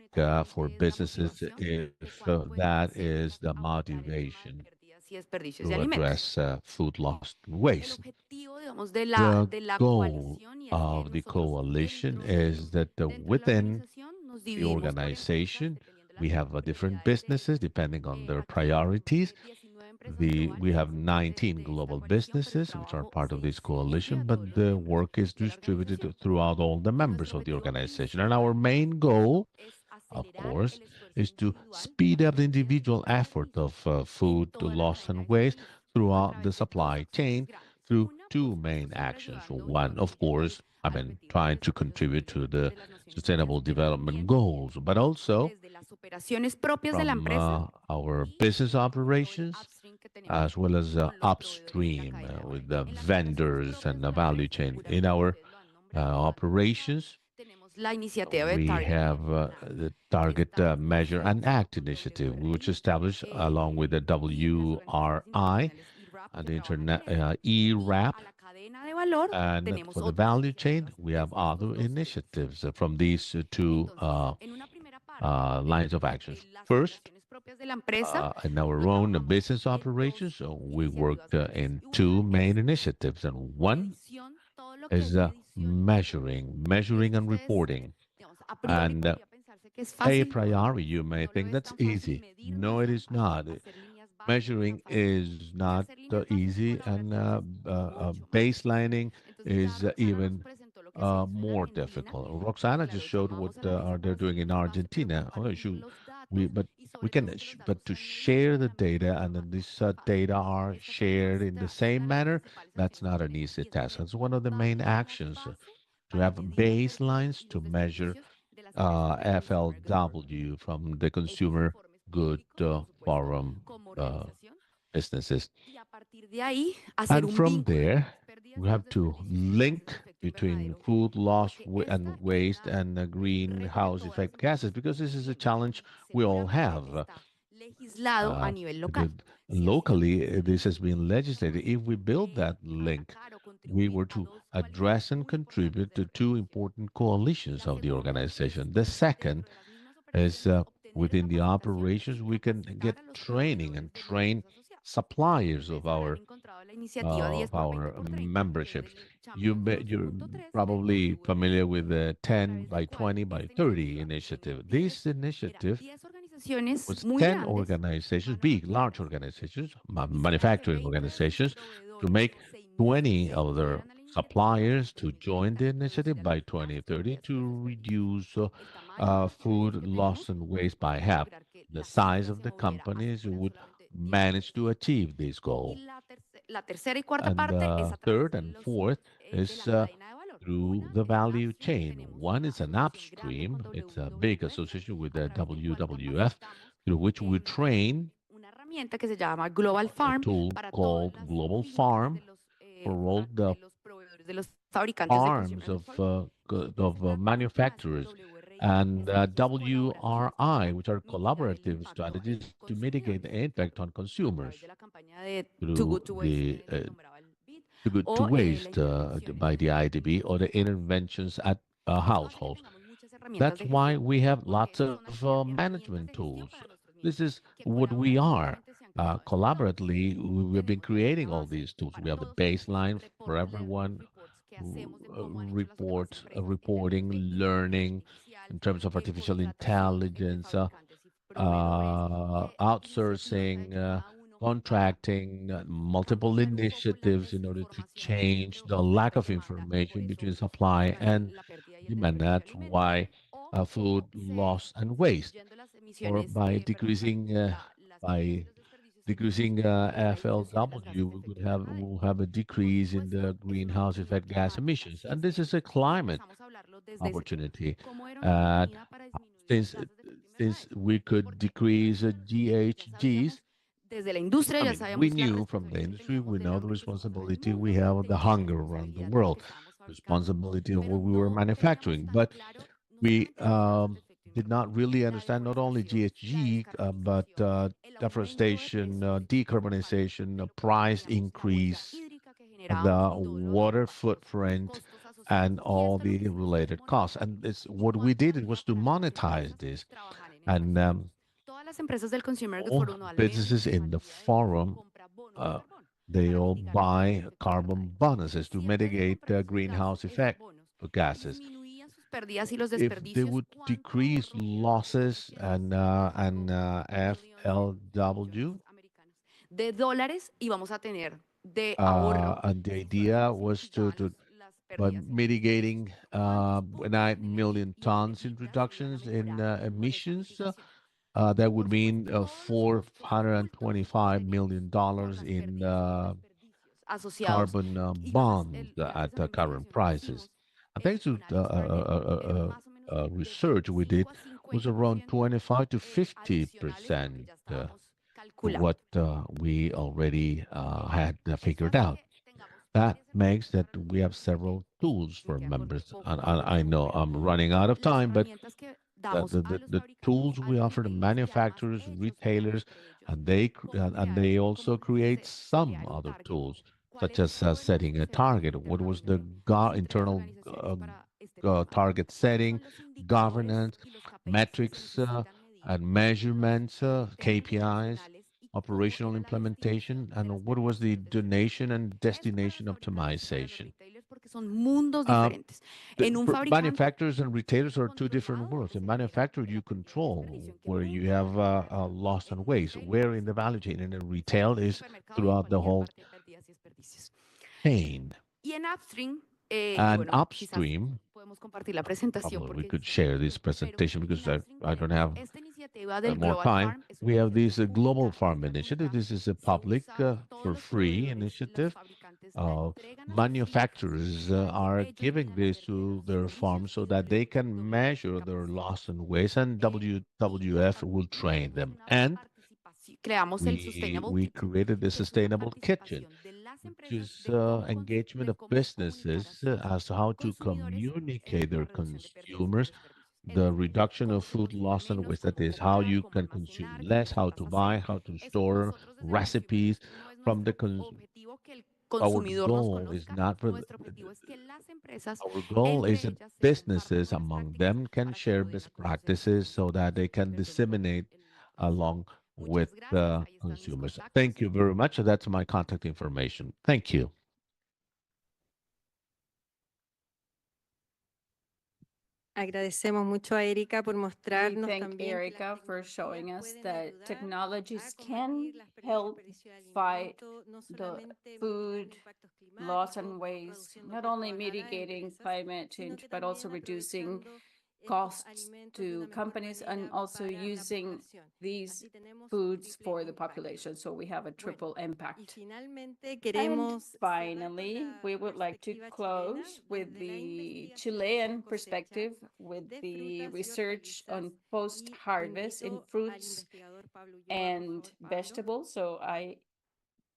for monetariamente es la businesses motivación de if cuánto pueden that hacer is the aumentar el tema de motivation pérdidas y desperdicios de to alimentos. address food loss and El waste. objetivo, digamos, The de la goal coalición y es que of the nosotros coalition is that dentro de la within organización nos the dividimos por empresas organization, dependiendo de we las have different prioridades businesses depending on their aquí tenemos priorities. 19 empresas globales We que have hacen parte 19 de esta global coalición, pero el businesses which are trabajo part of this se dirige coalition, a but todos los the miembros work is de la distributed organización. throughout all the members Nuestro of the objetivo organization. And principal our main goal, es of acelerar course, el esfuerzo is to individual speed para up the reducir individual alimentos y effort of desperdicios en food toda la loss cadena and de waste suministro a throughout the través de dos supply acciones chain grandes. through Una, por two supuesto, main siempre actions. ayudando y One, of contribuyendo course, I mean, trying to contribute to the Sustainable Development Goals, but also from our business operations, as well as upstream with the vendors and the value chain. In our operations, we have the Target, Measure, and Act initiative, which established along with the WRI and the Internet ERAP. And for the value chain, we have other initiatives from these two lines of actions. First, in our own business operations, we worked in two main initiatives, and one is measuring and reporting. And a priori, you may think that's easy. No, it is not. Measuring is not easy, and baselining is even more difficult. Roxana just showed what are they doing in Argentina. Oh, but we can, but to share the data and then these data are shared in the same manner, that's not an easy task. That's one of the main actions to have baselines to measure FLW from the Consumer Good Forum businesses. And from there, we have to link between food loss and waste and greenhouse effect gases, because this is a challenge we all have. Locally, this has been legislated. If we build that link, we were to address and contribute to two important coalitions of the organization. The second is within the operations, we can get training and train suppliers of our memberships. You're probably familiar with the 10 by 20 by 30 initiative. This initiative was 10 organizations, big, large organizations, manufacturing organizations, to make 20 other suppliers to join the initiative by 2030 to reduce food loss and waste by half. The size of the companies would manage to achieve this goal. And the third and fourth is through the value chain. One is an upstream, it's a big association with the WWF, through which we train a tool called Global Farm for all the farms of manufacturers, and WRI, which are collaborative strategies to mitigate the impact on consumers through the to waste by the IDB or the interventions at households. That's why we have lots of management tools. This is what we are. Collaboratively, we've been creating all these tools. We have the baseline for everyone, reporting, learning in terms of artificial intelligence, outsourcing, contracting, multiple initiatives in order to change the lack of information between supply and demand. That's why food loss and waste, or by decreasing FLW, we'll have a decrease in the greenhouse effect gas emissions, and this is a climate opportunity. Since since we could decrease GHGs, we knew from the industry, we know the responsibility we have of the hunger around the world, responsibility of what we were manufacturing. But we did not really understand not only GHG, but deforestation, decarbonization, price increase, the water footprint, and all the related costs. And it's what we did, it was to monetize this. And all businesses in the forum, they all buy carbon bonuses to mitigate greenhouse effect gases. If they would decrease losses and FLW, and the idea was to by mitigating 9 million tons in reductions in emissions, that would mean $425 million in carbon bonds at the current prices. And thanks to research we did, was around 25 to 50% what we already had figured out. That makes that we have several tools for members. And I know I'm running out of time, but the tools we offer to manufacturers, retailers, and they also create some other tools, such as setting a target. What was the internal target setting, governance, metrics and measurements, KPIs, operational implementation, and what was the donation and destination optimization. Manufacturers and retailers are two different worlds. In manufacturer, you control where you have loss and waste. Where in the value chain? And in retail is throughout the whole chain. And upstream, probably we could share this presentation because I don't have more time. We have this Global Farm Initiative. This is a public for free initiative. Manufacturers are giving this to their farms so that they can measure their loss and waste, and WWF will train them. And we created the Sustainable Kitchen, which is engagement of businesses as to how to communicate their consumers the reduction of food loss and waste. That is how you can consume less, how to buy, how to store recipes from the our goal is not for our goal is that businesses among them can share best practices so that they can disseminate along with the consumers. Thank you very much. That's my contact information. Thank you. Agradecemos mucho a Erika por We mostrarnos thank también que la Erica for showing tecnología us pueden that ayudar technologies a can combatir las pérdidas help de precio de fight alimento, no the solamente food mitigar impactos loss and climáticos, waste, reduciendo not costos only a las mitigating empresas, climate sino change, que but also también reducing aprovechando estos costs alimentos de to una mejor companies and manera also para la using población. these Así tenemos un foods triple for the impacto. population. So we have a Bueno, triple y impact. finalmente And queremos cerrar con finally, la we would like to perspectiva chilena close with desde la the investigación Chilean post-cosecha perspective with de the frutas y research on hortalizas, y post-harvest in invito al fruits investigador Pablo Ulloa, por and favor, Pablo. vegetables. So I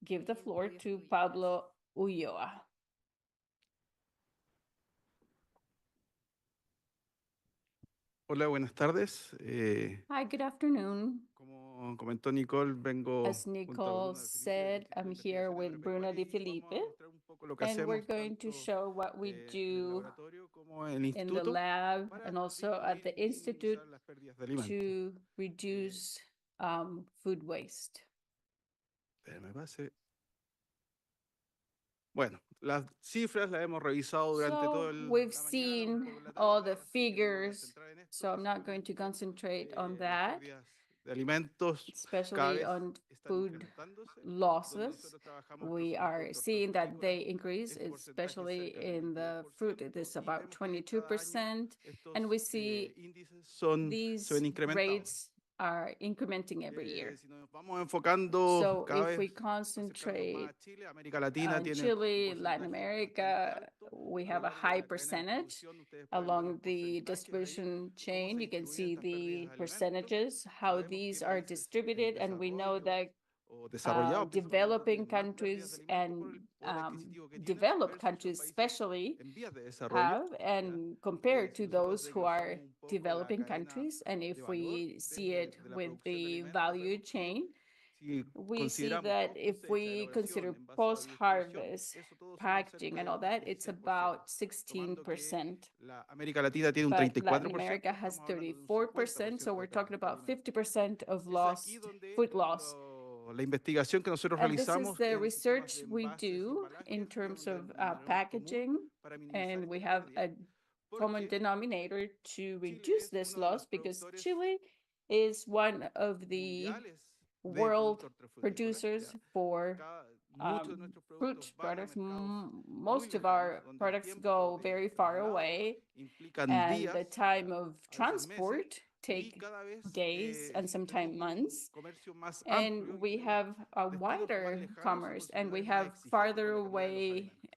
give the floor Hoy es to tuyo. Pablo Ulloa. Hola, buenas tardes. Hi, good afternoon. Como comentó Nicole, vengo As junto a Nicole Bruno de Felipe del said, Instituto de I'm here Investigación with Bruno Di Agropecuaria y Felipe, vamos a mostrar un poco lo que and we're hacemos going to tanto show what we en el do laboratorio como en el in the instituto lab para and also at disminuir the y institute minimizar las pérdidas de alimentos. to reduce food waste. Déjame pase. Bueno, las cifras las hemos revisado durante todo So el we've la mañana, un seen poco en la all tarde, the así que no me voy a figures, centrar en esto. so I'm not going to concentrate on Las that, pérdidas de alimentos cada especially vez on están food incrementándose, donde losses. nosotros trabajamos We productos are seeing that hortofrutícolas, they increase, ese porcentaje es especially cerca del in the fruit, it 22% is y about vemos que cada año 22%, and we estos see índices se these ven incrementados. rates are incrementing every year. Si nos vamos enfocando So cada if we vez acercándonos concentrate más a Chile, América Latina on tiene Chile, un Latin porcentaje America, bastante alto. we A have lo a largo de high la cadena de percentage. producción ustedes pueden ver Along los the porcentajes ahí, distribution cómo chain, se you can distribuyen see estas pérdidas the de alimentos. percentages, how Sabemos these que are países en distributed, and we know desarrollo that o desarrollados developing principalmente tienen más pérdidas countries de alimentos por and el poder adquisitivo que tienen developed versus los countries países especially en vías de desarrollo, have, ¿ya? and compared Si to nosotros those who are desglosamos un poco la developing cadena countries, and de if valor we see it de la with producción de the alimentos, value vemos que chain, si we see consideramos that if post-cosecha, we consider elaboración, envasado y distribución, post-harvest eso todo suma cerca packaging and all del that, it's 16%, about tomando que 16%. la América Latina tiene un But Latin 34%, America has estamos hablando de un 34%, so 50% we're de talking pérdidas de about alimentos. 50% of Es aquí lost donde food loss. la investigación que nosotros And this is realizamos the en sistemas research de we envases y do in embalajes terms vemos of el denominador común packaging, para minimizar and we estas have pérdidas, a common porque denominator to Chile reduce es this uno de los loss because productores Chile is one of the mundiales de world productos hortofrutícolas. producers for Muchos de nuestros fruit productos van a products. mercados muy Most of lejanos, our donde el products tiempo go de very far traslado away, implican and the días, time of a veces meses, transport y take cada vez days and sometimes tenemos un months. comercio más amplio And y we tenemos have a destinos más wider lejanos y commerce, and we consumidores más have exigentes farther con la calidad de los away alimentos.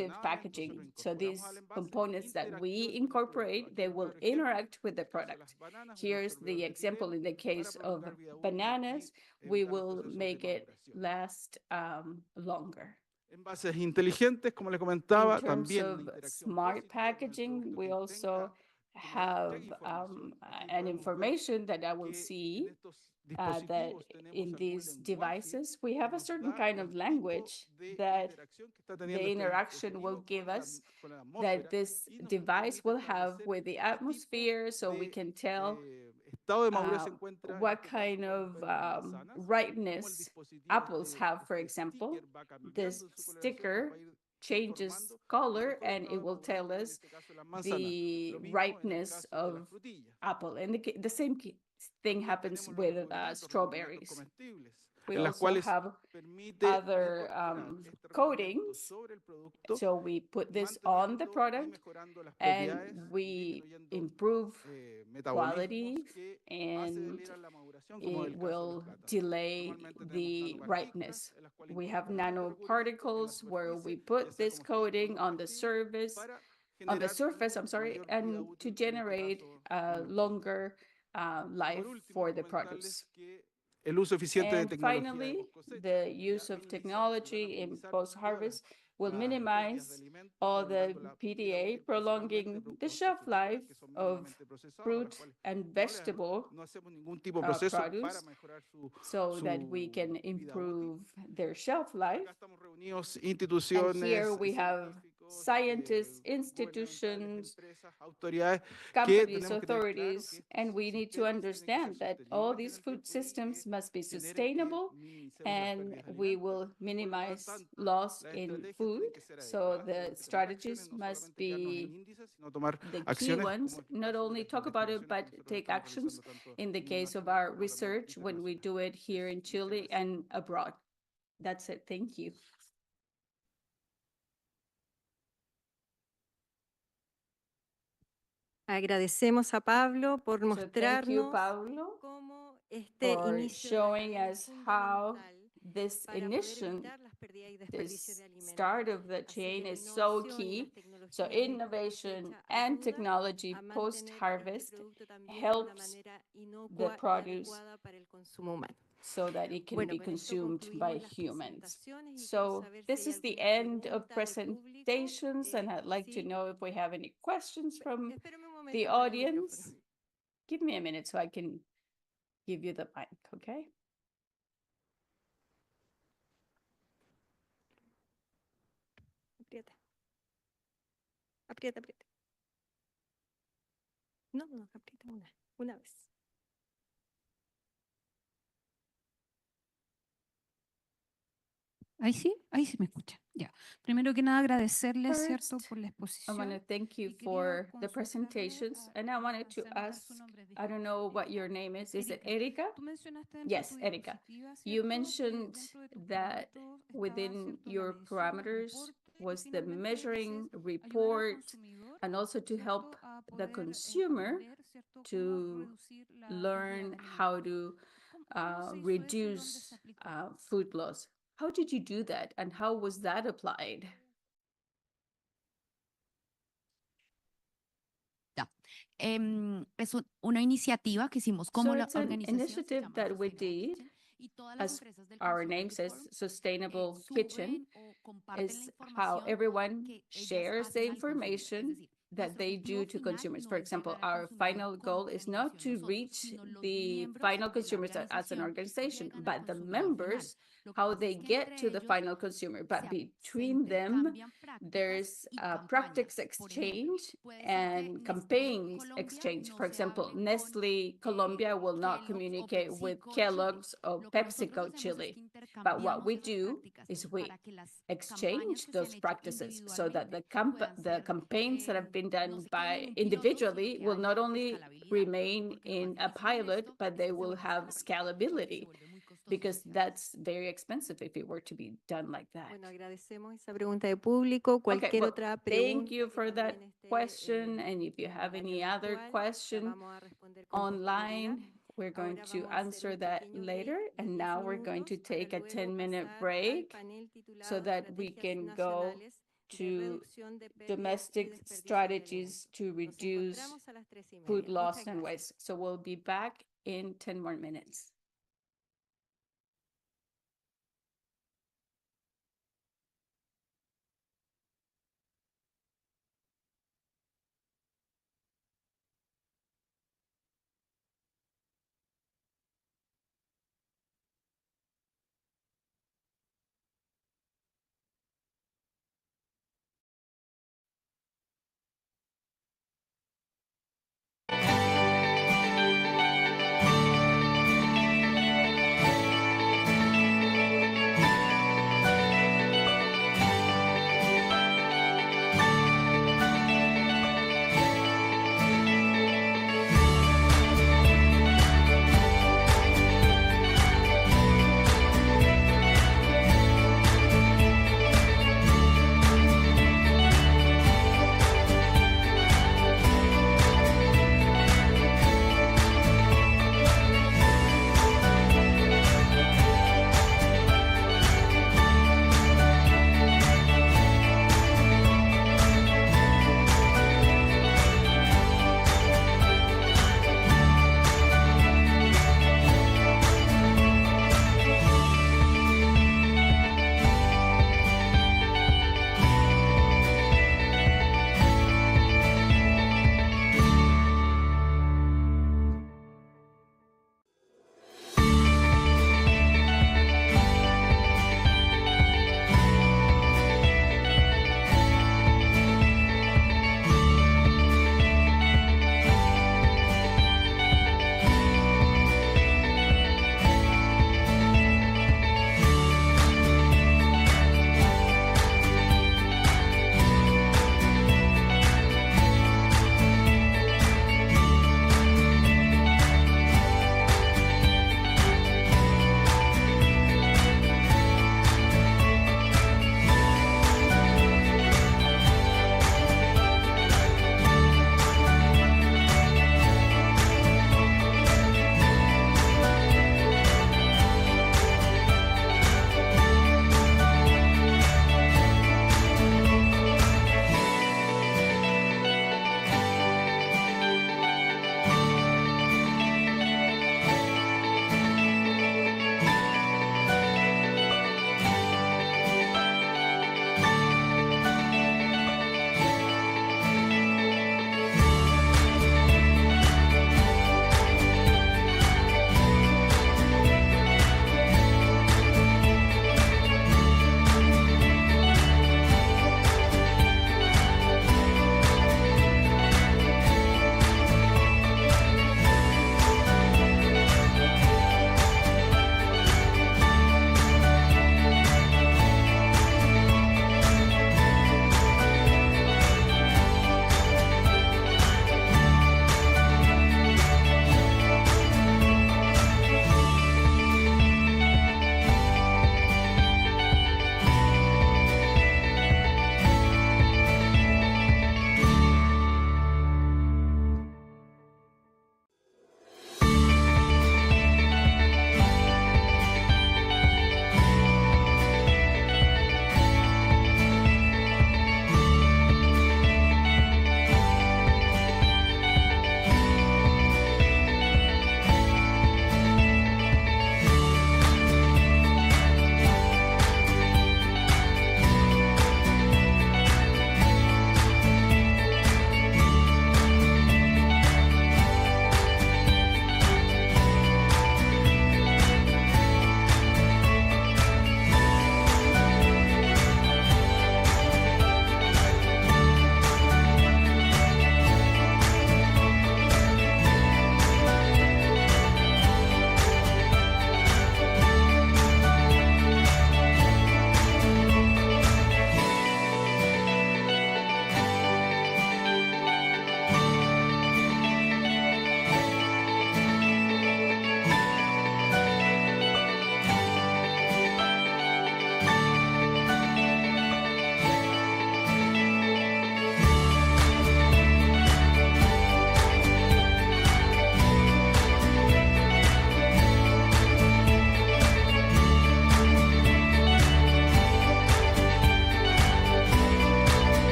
interactive packaging. So these components that we incorporate, they will interact with the product. Here's the example in the case of bananas. We will make it last longer. Envases inteligentes, como le In comentaba, terms también of smart packaging, we also have an information that I will see that in these devices, we have a certain kind of language that the interaction will give us, that this device will have with the atmosphere, so we can tell what kind of ripeness apples have, for example. This sticker changes color and it will tell us the ripeness of apple. And the same thing happens with strawberries. We also have other coatings. So we put this on the product and we improve quality and it will delay the ripeness. We have nanoparticles where we put this coating on the surface, and to generate a longer life for the produce. And finally, the use of technology in post-harvest will minimize all the PDA, prolonging the shelf life of fruit and vegetable produce so that we can improve their shelf life. And here we have scientists, institutions, companies, authorities, and we need to understand that all these food systems must be sustainable and we will minimize loss in food. So the strategies must be the key ones, not only talk about it, but take actions in the case of our research when we do it here in Chile and abroad. That's it. Thank you. Agradecemos a Pablo por So thank you, mostrarnos Pablo, cómo este for inicio de la showing cadena us es how fundamental this para poder initial, evitar las pérdidas y desperdicios this de alimentos. start of the Así que chain la is so innovación y key. las tecnologías So de esta innovation cosecha and ayuda technology a mantener post-harvest producto también de una helps manera the inocua y produce adecuada para el consumo humano. so that it can Bueno, be con esto consumed by concluimos las humans. presentaciones y quiero So saber si this hay is the alguna end of pregunta de público. presentations, and I'd like to Sí. know if we have any questions from Espérame un momento the para el audience. micrófono. Give me a minute so I can give you the mic, okay? Aprieta. Aprieta, aprieta. No, aprieta una vez. Ahí sí me escucha. Ya. Primero que nada, agradecerles, First, ¿cierto?, por la I want exposición. to thank you Y quería for the consultarle, presentations, and I wanted to se me pasó ask, su nombre, I don't know what your name is it Erika? Tú mencionaste dentro de Yes, tu Erika. diapositiva, You ¿cierto?, mentioned dentro de tus that parámetros estaba, within ¿cierto?, la your medición, el parameters reporte, y was the finalmente measuring dices ayudar al report consumidor, and also to help ¿cierto?, a the poder consumer aprender, ¿cierto?, cómo to reducir la pérdida learn de how alimentos. to ¿Cómo se hizo eso y dónde reduce se aplicó? food loss. How did you do that and how was that applied? Es una iniciativa que hicimos como So la it's an organización, se initiative llama that we Sustainable did, Kitchen, y todas las as empresas del our Consumer name says, Forum Sustainable Kitchen, suben o comparten la is how información everyone que ellas shares the hacen al consumidor. Es information decir, that nuestro they objetivo do to final consumers. no For es example, llegar al our consumidor final como goal is not organización to nosotros, reach sino los the miembros final de la consumers as an organización organization, llegan al but the consumidor final. members, Lo que how pasa they es que get entre to the ellos final consumer. But se between them, intercambian prácticas there's y a campañas. practice Por ejemplo, exchange puede ser que and Nestlé campaigns Colombia exchange. no For se example, hable con Nestle Colombia will not Kellogg's o communicate with PepsiCo Chile. Kellogg's or Lo que nosotros PepsiCo hacemos es Chile. que But what intercambiamos we esas do prácticas is we para que las campañas exchange que se those han hecho practices so that individualmente puedan the ser, campaigns that have been done no se queden by en un piloto, individually sino que will not haya only escalabilidad. remain Porque lo in más a difícil en pilot, esto but es they que se will vuelva have escalable, porque se scalability vuelve muy costoso because hacerlo. that's very expensive if it were to be done like that. Bueno, agradecemos esa pregunta de público. Okay, Cualquier well, otra thank pregunta you que for that también esté question. And if you en el have área any other virtual, la question vamos a responder con posterioridad. online, we're going Ahora to vamos a hacer answer un that pequeño later. break de And 10 now we're going to minutos para take a luego 10-minute pasar al break panel so titulado that we Estrategias can go Nacionales de to Reducción de Pérdidas y domestic Desperdicios de strategies Alimentos. to Nos reduce encontramos a las 3:30. food Muchas loss and gracias. waste. So we'll be back in 10 more minutes.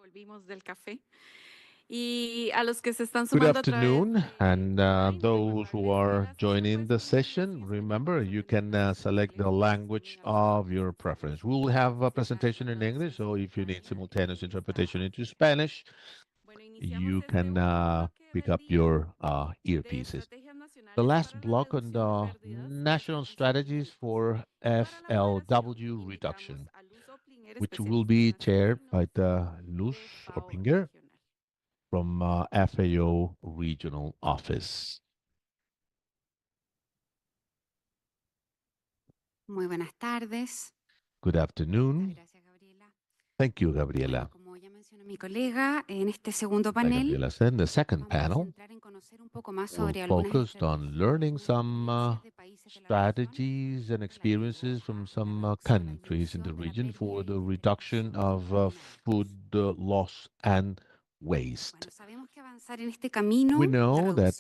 Volvimos del café. Y a los que se están Good sumando a través afternoon, and those who are joining the session, remember you can select the language of your preference. We will have a presentation in English, so if you need simultaneous interpretation into Spanish, you can pick up your earpieces. The last block on the national strategies for FLW reduction, which will be chaired by the Luz Orpinger from FAO Regional Office. Muy buenas tardes. Good afternoon. Gracias, Gabriela. Thank you, Gabriela. Como ya mencionó mi colega, en este segundo Like panel Gabriela said, in the second panel, centrar en conocer un poco más we'll sobre algunas focused on learning some strategies and experiences from some countries in the region for the reduction of food loss and waste. sabemos que avanzar en este camino We de know that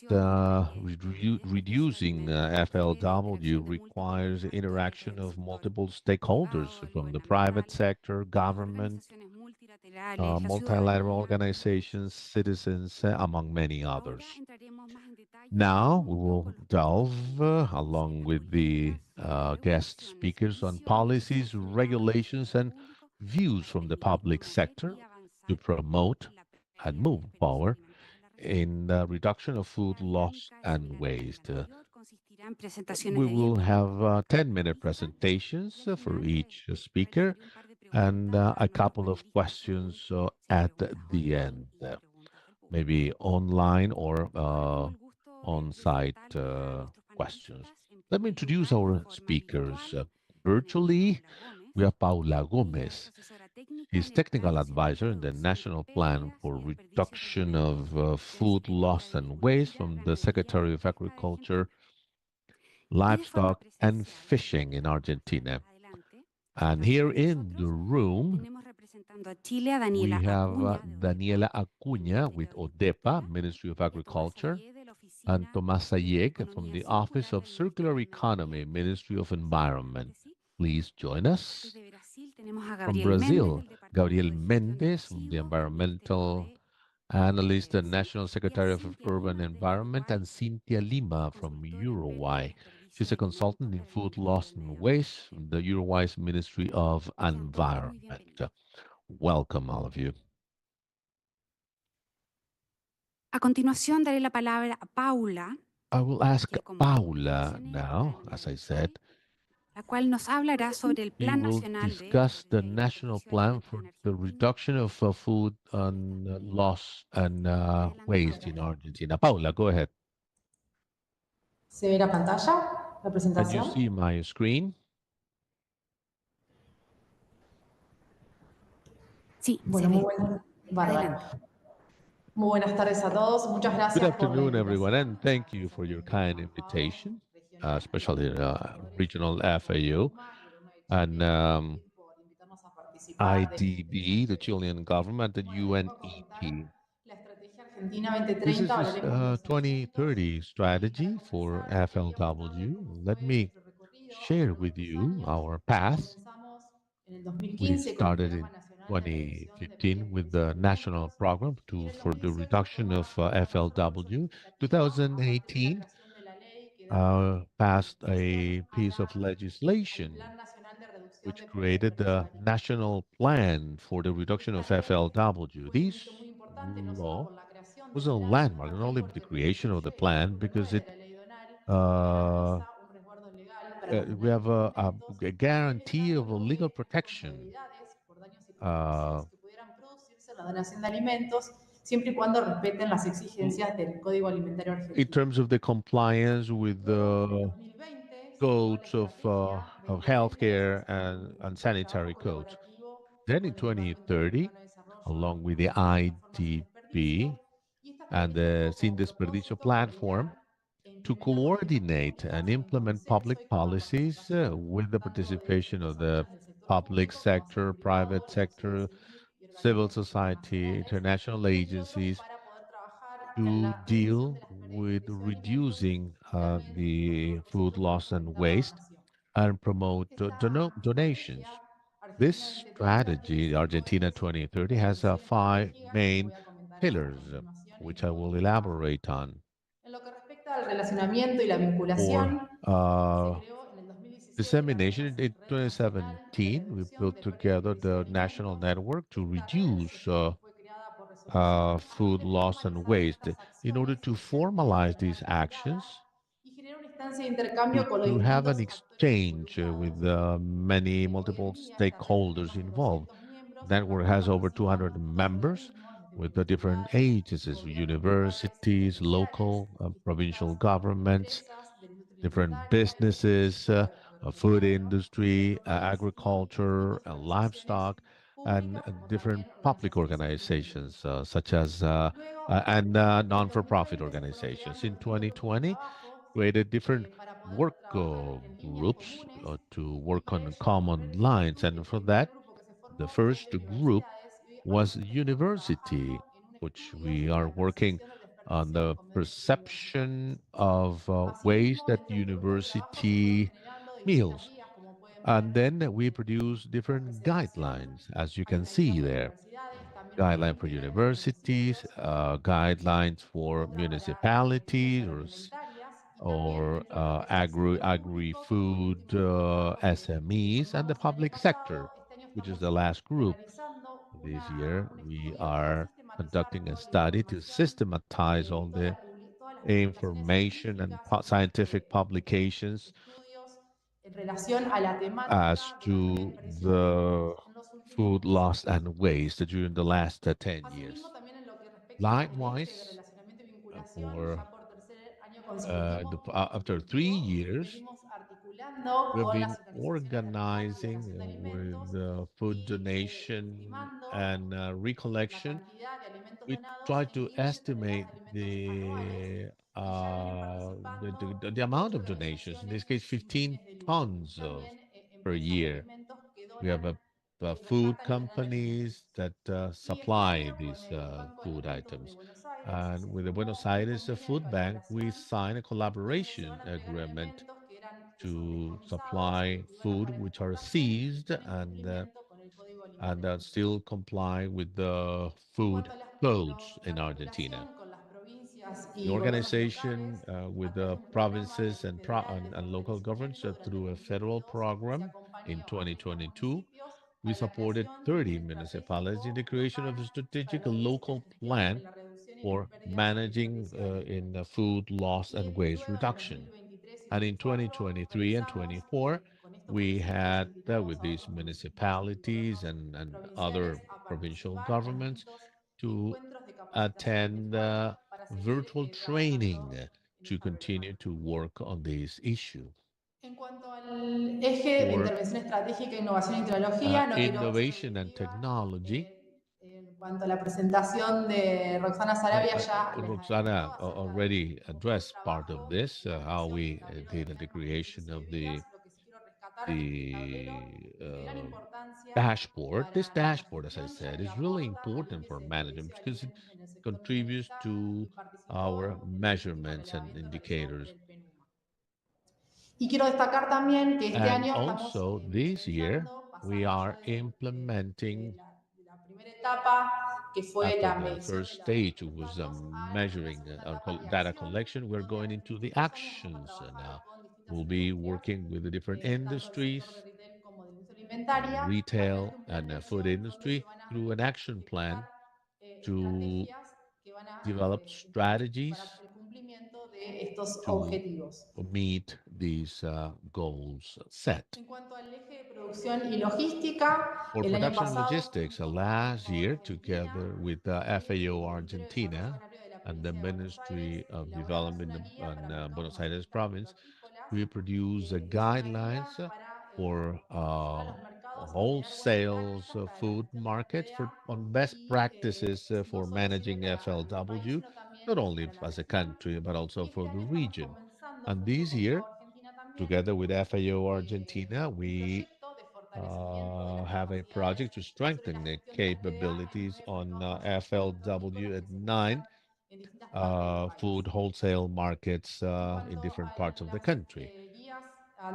reducción reducing FLW requires the interaction of multiple stakeholders from the private sector, government, multilaterales, la multilateral ciudadanía. organizations, citizens, among many others. Entraremos más en detalle Now we will delve, along with the guest speakers, on policies, regulations, and views from the public sector to promote and move forward in the reduction of food loss and waste. consistirá en presentaciones We de 10 will minutos. have 10-minute presentations for each speaker and a couple of questions at the end, maybe online or on-site questions. Let me introduce our speakers. Virtually, we have Paula Gomez. She's technical advisor in the National Plan for Reduction of Food Loss and Waste from the Secretary of Agriculture, Livestock and Fishing in Argentina. And here in the room, Representando a Chile, a we Daniela have Acuña, Daniela Acuña with ODEPA, Ministry of Agriculture, and Tomás Sayeg from the Office of Circular Economy, Ministry of Environment. Please join us. desde Brasil tenemos a From Gabriel Méndez, Brazil, del Departamento Gabriel de Gestión de Mendes, from the Residuos del Ministerio Environmental de Analyst and National y a Secretary of Cintia Urban Lima desde Environment, and Uruguay, Cynthia Lima from Uruguay. She's a consultant in food loss and waste from the Uruguay's Ministry of Environment. Welcome, all of you. A continuación daré la palabra a Paula, I will ask que como Paula now, as I said, la cual nos hablará sobre el he Plan will Nacional de discuss the national plan for the reduction of food loss and waste in Argentina. Paula, go ahead. ¿Se ve la pantalla, la Can you presentación? see my screen? Sí, Bueno, bárbaro. Muy buenas tardes a todos. Muchas Good gracias por la afternoon, everyone, invitación. and thank you for your kind invitation, especially Regional FAO and IDB, the Chilean government, the UNEP. La Estrategia Argentina This 2030, is this hablaremos de los 2030 strategy for FLW. Let me share with you our path. comenzamos en el We 2015 con el started in Programa Nacional de Reducción de 2015 with the national program for the reduction of FLW. 2018 creación de la ley que da passed a piece of legislation Plan Nacional de Reducción which de created the National Plan for the Reduction of FLW. This muy importante, no solo law por la creación was del a plan, landmark, not only with the creation of the plan, because it de la ley donal, uh, un resguardo legal para we have a guarantee of a legal protection por daños y uh, que pudieran producirse en la donación de alimentos, siempre y cuando respeten las exigencias del Código Alimentario in Argentino. terms of the compliance with the codes of healthcare and sanitary codes. Then in 2030, along with the IDP and the Sin Desperdicio platform, to coordinate and implement public policies with the participation of the public sector, private sector, civil society, international agencies to deal with reducing the food loss and waste and promote donations. This Argentina 2030 strategy, Argentina 2030, has five que main voy a comentar a pillars, continuación y which que I voy a will explicar. elaborate on. En lo que respecta al relacionamiento y la For vinculación, se creó en el 2017 la dissemination Red in Nacional de 2017, we Reducción built de together Desperdicios de the national Alimentos. network to Esta red reduce fue creada por resolución a fin food de loss and formalizar waste. estas In order acciones to de formalize manera these articulada actions, y generar una instancia de intercambio con los to have an distintos actores exchange with involucrados. many Hoy en multiple día esta red tiene stakeholders más de involved. 200 miembros Network has over 200 participando todos members organismos, desde with the different universidades, agencies, gobiernos locales y universities, provinciales, local, provincial distintas governments, empresas de la industria different alimentaria, diferentes businesses, tipos de food gobierno, industry, organización, agriculture, distintas organizaciones livestock, and públicas como different también public organizaciones sin fines de lucro. organizations such as Luego, and en el non-for-profit 2020 se fueron organizations. creando In distintos grupos de 2020, trabajo created different para poder work trabajar en líneas groups comunes to y work para on ello el common lines. And for primer that, grupo que se the formó fue el first de group universidades y hoy was actualmente estamos university, trabajando en un which estudio we sobre are la working percepción del on desperdicio the con medios perception universitarios. of waste Asimismo, that dentro de este grupo de trabajo se fueron university generando distintas meals. guías, como pueden And ver, then we produce la different presentación. guidelines, as you Hay can una guía see para there. universidades, también una Guideline for guía para universities, municipios, guidelines for otra para industrias municipalities agroalimentarias y también or dentro de lo que es el sector público, que fue el agri-food último grupo de trabajo que SMEs and the formamos el año public sector, pasado. Este año which is estamos the last group. realizando This year, un we estudio para are sistematizar conducting a toda la study to información, systematize all the todas las publicaciones information and científicas, scientific publications estudios en relación a la as temática de la red de to desperdicio de the alimentos en los últimos food 10 loss años. and waste during the last 10 Asimismo, years. también en lo que respecta al eje de Likewise, relacionamiento y vinculación, for ya por tercer año consecutivo, after 3 years, venimos articulando we've con been las organizaciones de rescate y organizing donación de alimentos with food donation estimando and la recollection. cantidad de alimentos We donados try en to líneas de toneladas estimate de alimentos anuales y ya vienen the participando amount ocho of donations. In this organizaciones case, sin 15 fines de lucro y tons también per empresas de year. alimentos que We have donan, food rescatan y donan companies alimentos. that Y este supply año con these el Banco de food Alimentos de items. Buenos Aires And se with the Buenos firmó un Aires convenio de Food Bank, we colaboración signed a donde se collaboration van a entregar agreement alimentos que son to decomisados, que supply iban a food para which are exportación y que seized estén en cumplimiento con el Código and Alimentario. still comply with the En food cuanto a codes la in Argentina. articulación con las provincias The y gobiernos organization locales, with a través the de un programa provinces federal de and local governments fortalecimiento durante el through a federal 2022, se program in acompañó a 30 2022, municipios we para la supported creación de un 30 municipalities in the estratégico creation of local a para strategic lo que es la local gestión plan en la reducción y la for pérdida y managing desperdicio de in alimentos. food loss Y and waste luego en el reduction. 2023 y And in 2024 2023 and realizamos 24, con estos we municipios had invitados with a these otros municipios y municipalities gobiernos and other provinciales a provincial participar en governments distintos to encuentros de capacitación attend virtuales para seguir virtual trabajando training en to esta continue problemática. to work on this issue. En cuanto al eje de For intervención estratégica, innovación y tecnología, no quiero ser innovation and repetitiva. technology, En cuanto a la presentación de Roxana Sarabia, ya les Roxana adelantó acerca already un poco del addressed part of trabajo this, y la how atención que we también did los the días más de creation crisis y of de veras. Lo que sí quiero rescatar es el tablero es de gran importancia dashboard. This para nuestra dashboard, as I gestión, ya said, que is really aporta a important for índices de management desperdicio de because it alimentos en el sector contributes minorizado y to our participó en el último measurements and relevamiento realizado por indicators. el PNUMA. Y quiero destacar también que este And año estamos also this year, finalizando, we pasando ya are de implementing la primera etapa, que fue after la the medición first de stage los was datos, a la measuring segunda etapa de data acción, collection, we're donde going en into the estos 2 años vamos a actions trabajar now. con distintas We'll be industrias, working with the different tanto del sector de industries retail como de la industria alimentaria, a través retail de un plan and de food acción donde se industry van a through an action plan ejecutar to estrategias que van a develop para strategies el cumplimiento de estos to objetivos. meet these goals set. En cuanto al eje de producción y logística, For el año production and pasado logistics, junto con last FAO year, Argentina together with the y FAO el Ministerio de Desarrollo Argentina Agrario de la and the provincia de Buenos Aires, Ministry of elaboramos Development una guía para in mercados Buenos Aires mayoristas province, agropecuarias. we produce Es una guía guidelines para for ayudar a los mercados a generar buenas wholesale prácticas para la food gestión de la markets for FDA on best y practices no for solo sirve managing para nuestro país, FLW, sino también not only para la as a región. country but also Y este for the año estamos region. comenzando And junto this con year, FAO Argentina también together with FAO Argentina, un we proyecto de fortalecimiento de las have a capacidades project to sobre la strengthen the gestión de la FDA en capabilities 9 on mercados FLW agropecuarios at que se 9 encuentran en distintas partes del país. food wholesale markets En in cuanto different a parts of the las country. guías,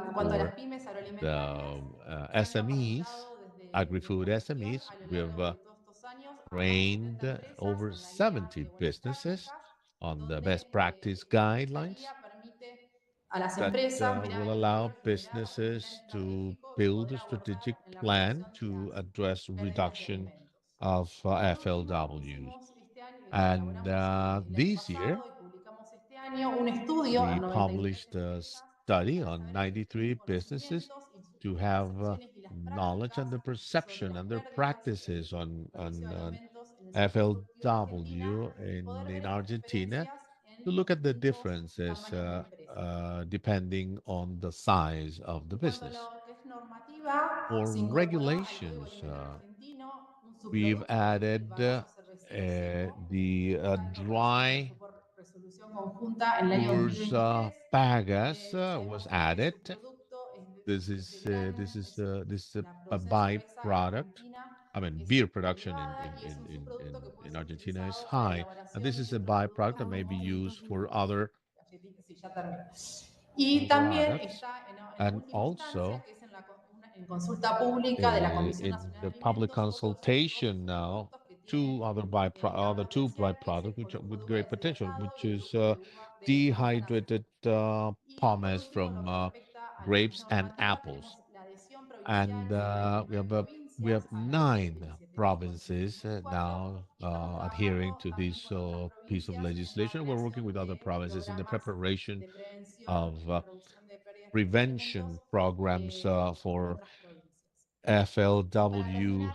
en cuanto a las For pymes the agroalimentarias, se han SMEs, capacitado desde agri-food SMEs. We have trained over 70 businesses on the best practice guidelines that will allow businesses to build a strategic plan to address reduction of FLWs. And this year, we published a study on 93 businesses to have knowledge and the perception and their practices on FLW in Argentina to look at the differences depending on the size of the business. For regulations, we've added the dry Urs pagas was added. This is a byproduct. I mean, beer production in Argentina is high, and this is a byproduct that may be used for other Y también products. está en la And última also, instancia, que es en consulta pública de la Comisión in Nacional the de public Alimentos, consultation now, other two byproducts which are with great potential, which is dehydrated pomace from grapes and apples. And we have 9 provinces now adhering to this piece of legislation. We're working with other provinces in the preparation of prevention programs for FLW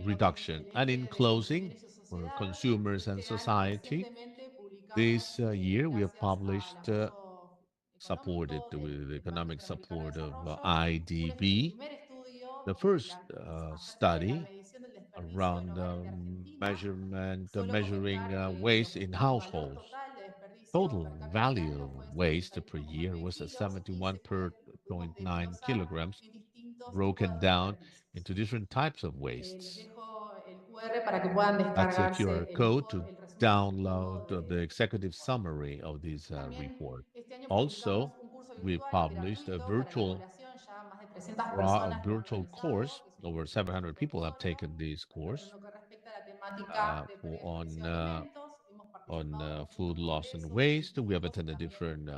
reduction. And in closing, for consumers and society, this year we have published, supported with economic support of IDB, the first study around measuring waste in households. Total value of waste per year was at 71.9 kilograms, broken down into different types of wastes. That's a QR code to download the executive summary of this report. Also, we published a virtual course. Over 700 people have taken this course on food loss and waste. We have attended different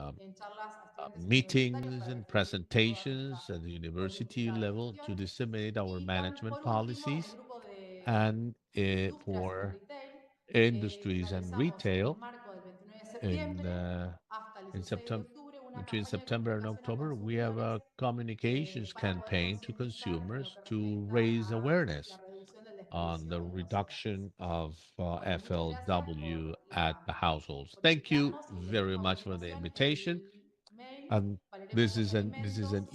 meetings and presentations at the university level to disseminate our management policies. And for industries and retail, in September, between September and October, we have a communications campaign to consumers to raise awareness on the reduction of FLW at the households. Thank you very much for the invitation. And this is an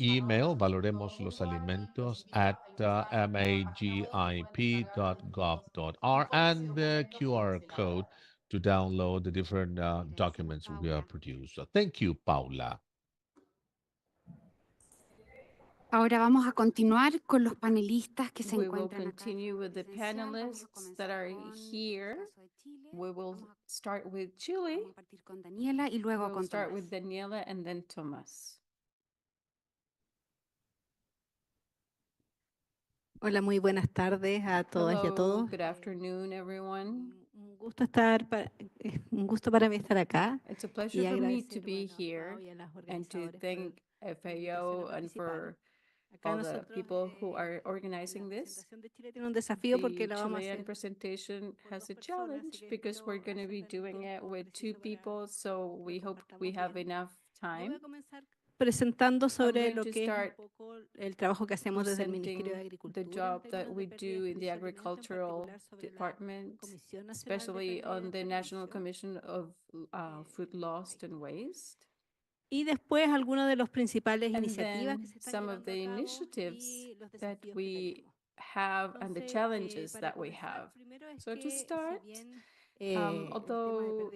email, valoremos los alimentos at magip.gov.r, and the QR code to download the different documents we have produced. So thank you, Paula. Ahora vamos a continuar con los panelistas que se We will encuentran acá. continue with the panelists that are here. We will start with Chile. Vamos a partir con Daniela y luego We'll con start Tomás. with Daniela and then Thomas. Hola, muy buenas tardes a todas y a Hello, todos. good afternoon, everyone. Un gusto para mí estar acá It's a y pleasure for me to agradecer be bueno, a here FAO y a las and to organizadoras thank por la FAO invitación a and participar. for Acá all the nosotros, people who are la organizing this. presentación de Chile tiene un desafío porque The la vamos a Chilean hacer presentation por has dos a personas, así challenge que because we're espero going to be acertar el doing it tiempo with 2 preciso people, so we hope we compartamos have bien. enough Yo voy time. a comenzar presentando sobre going lo to que es un start poco el trabajo que hacemos desde el Ministerio de presenting the Agricultura en job that términos de we pérdidas do in the por su alimento, en agricultural particular sobre la department, Comisión Nacional de especially Pérdida y on the National Desperdicio. Commission of Food Lost and Waste. Y después algunas de las principales And iniciativas que then se están some of llevando the a cabo initiatives y los that desafíos que we tenemos. have and the Entonces, challenges para that we comenzar, have. primero es So to que si start, bien Although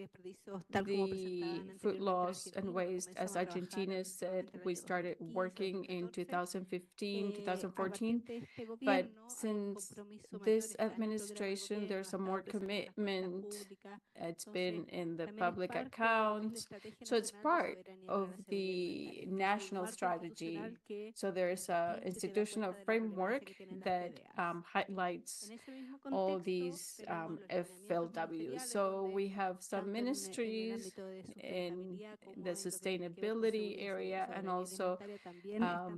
the food loss and waste, as Argentina said, we started working in 2015, 2014, but since this administration, there's a more commitment. It's been in the public account, so it's part of the national strategy. So there's a institutional framework that highlights all these FLWs. So we have some ministries in the sustainability area and also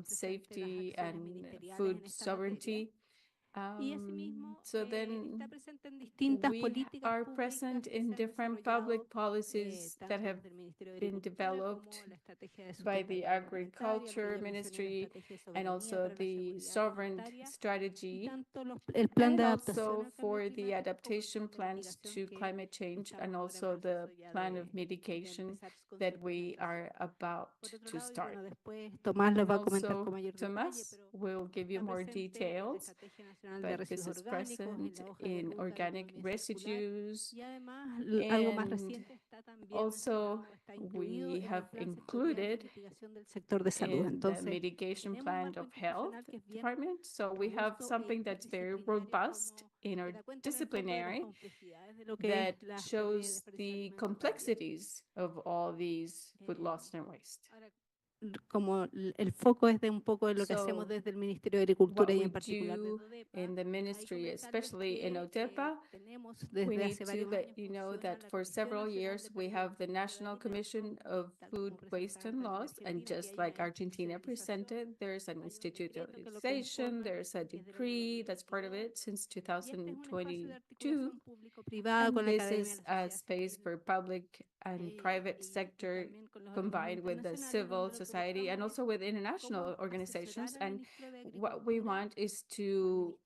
safety and food sovereignty. So then we are present in different public policies that have been developed by the Agriculture Ministry and also the Sovereign Strategy, and also for the adaptation plans to climate change and also the plan of mitigation that we are about to start. And also, Tomás will give you more details, but this is present in organic residues, and also we have included in the mitigation plan of health department. So we have something that's very robust in our disciplinary that shows the complexities of all these food loss and waste. Como el foco es de un poco de lo que hacemos desde el Ministerio de Agricultura y en particular in the ministry, especially in OTEPA, we need to let you know that for several years we have the National Commission of Food Waste and Loss, and just like Argentina presented, there's an institutionalization, there's a decree that's part of it since 2022. And this is a space for public and private sector combined with the civil society and also with international organizations. And what we want is to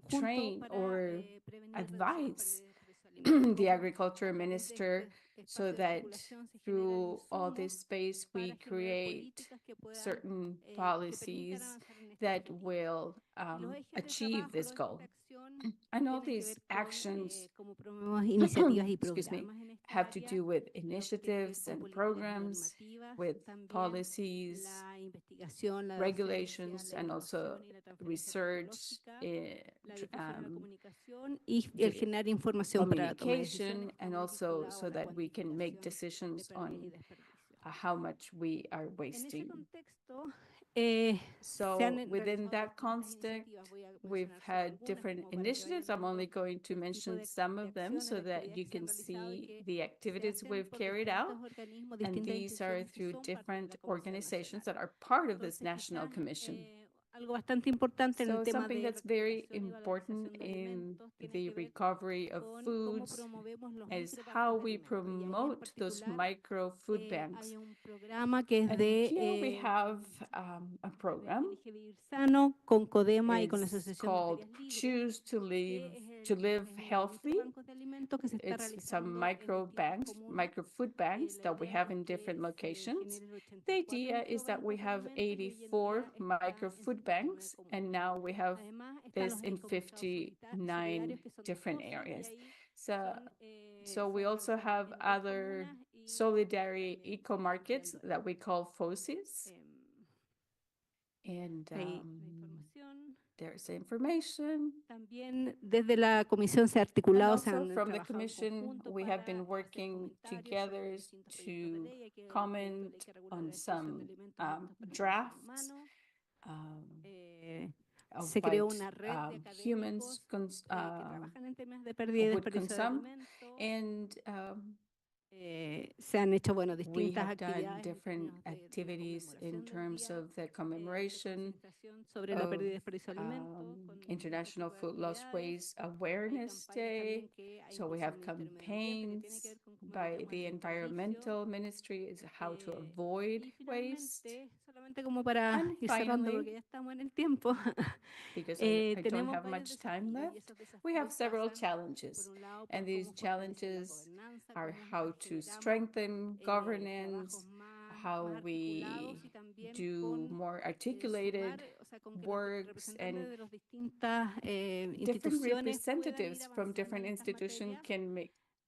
train or advise the agriculture minister so that through all this space we create certain policies that will achieve this goal. And all these actions excuse me, have to do with initiatives and programs, with policies, regulations, and also research, communication, and also so that we can make decisions on how much we are wasting. So within that context, we've had different initiatives. I'm only going to mention some of them so that you can see the activities we've carried out. And these are through different organizations that are part of this National Commission. So something that's very important in the recovery of foods is how we promote those micro food banks. And here we have a program. It's called Choose to Live Healthy. It's some micro food banks that we have in different locations. The idea is that we have 84 micro food banks, and now we have this in 59 different areas. So we also have other solidarity eco markets that we call FOSIs. And there's information. También desde la comisión se ha articulado, And also from the commission, we have been working together to comment on some drafts of what humans would consume. And se han hecho, bueno, we distintas have done actividades different activities in terms of the commemoration sobre la pérdida y of desperdicio de alimentos, International Food Loss Waste Awareness Day. So we have campaigns by the Environmental Ministry is how to avoid waste. solamente como para And ir cerrando finally, porque ya estamos en el tiempo. because I don't tenemos have varios much time desafíos y left, esos we have desafíos several pasan, challenges. por un lado, por And these cómo fortalecer la challenges gobernanza, are cómo how to generamos, strengthen governance, trabajos más how articulados we y también do con more articulated sumar, o sea, con que los works, and representantes de las distintas different instituciones puedan ir representatives from avanzando different en estas institutions materias. can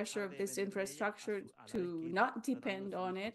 pressure of this infrastructure to not depend on it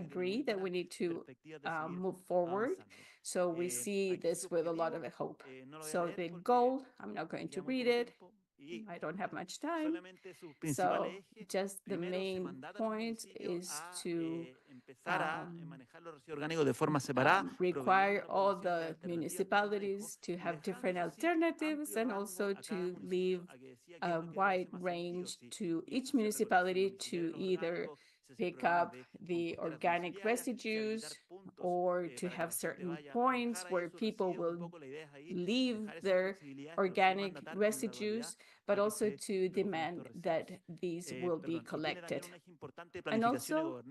agree that we need to move forward. So we see this with a lot of hope. So the goal, I'm not going to read it. I don't have much time. So just the main point is to require all the municipalities to have different alternatives and also to leave a wide range to each municipality to either pick up the organic residues or to have certain points where people will leave their organic residues. but also to demand that these will be collected. And also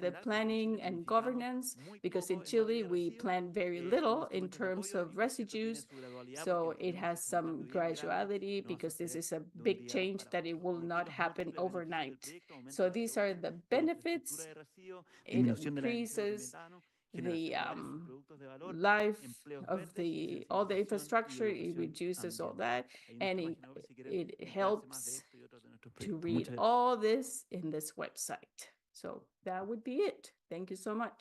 the planning and governance, because in Chile we plan very little in terms of residues, so it has some graduality because this is a big change that it will not happen overnight. So these are the benefits. It increases the life of all the infrastructure, it reduces all that, and it helps to read all this in this website. So that would be it. Thank you so much.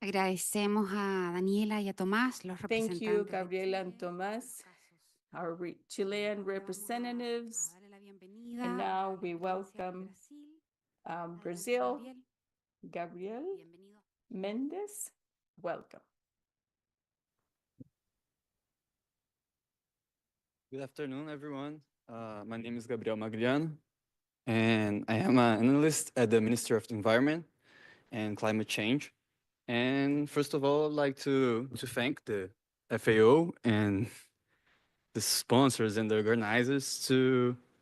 Agradecemos a Daniela y a Tomás, los Thank you, representantes. Gabriela and Tomás, our Chilean representatives. And now we welcome Brazil. Gabriel Mendes, welcome. Good afternoon, everyone. My name is Gabriel Magliano, and I am an analyst at the Ministry of Environment and Climate Change. And first of all, I'd like to thank the FAO and the sponsors and the organizers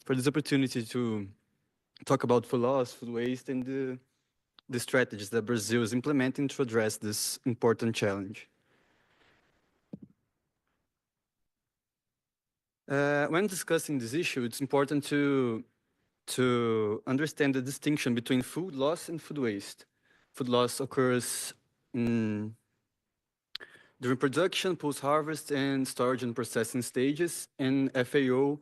for this opportunity to talk about food loss, food waste, and the strategies that Brazil is implementing to address this important challenge. When discussing this issue, it's important to understand the distinction between food loss and food waste. Food loss occurs during production, post-harvest, and storage and processing stages, and FAO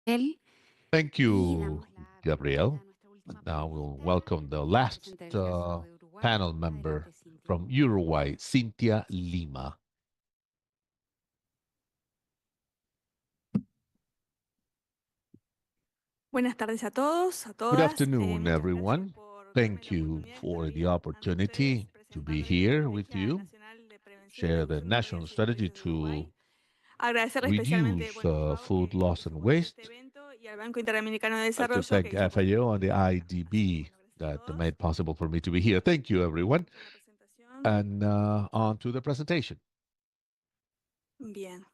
Él. Thank Y you, damos la Gabriel. bienvenida a nuestra última Now we'll panelista, welcome the last representante del caso de Uruguay. panel member Adelante, Cintia. from Uruguay, Cynthia Lima. Buenas tardes a todos, a Good todas. afternoon, Muchas gracias everyone. por darme Thank la you oportunidad de for estar the hoy ante opportunity ustedes to be presentando la here with Estrategia you, Nacional de Prevención share del the Uso de national Pérdidas y strategy Desperdicio de Uruguay. to Agradecerle especialmente, reduce bueno, a FAO food que loss and supone este waste. evento y al Banco Interamericano de I'd like to Desarrollo thank que hizo FAO and the posible. IDB that made possible for me to be here. Thank you, everyone. Con la presentación. And on to the presentation. Bien.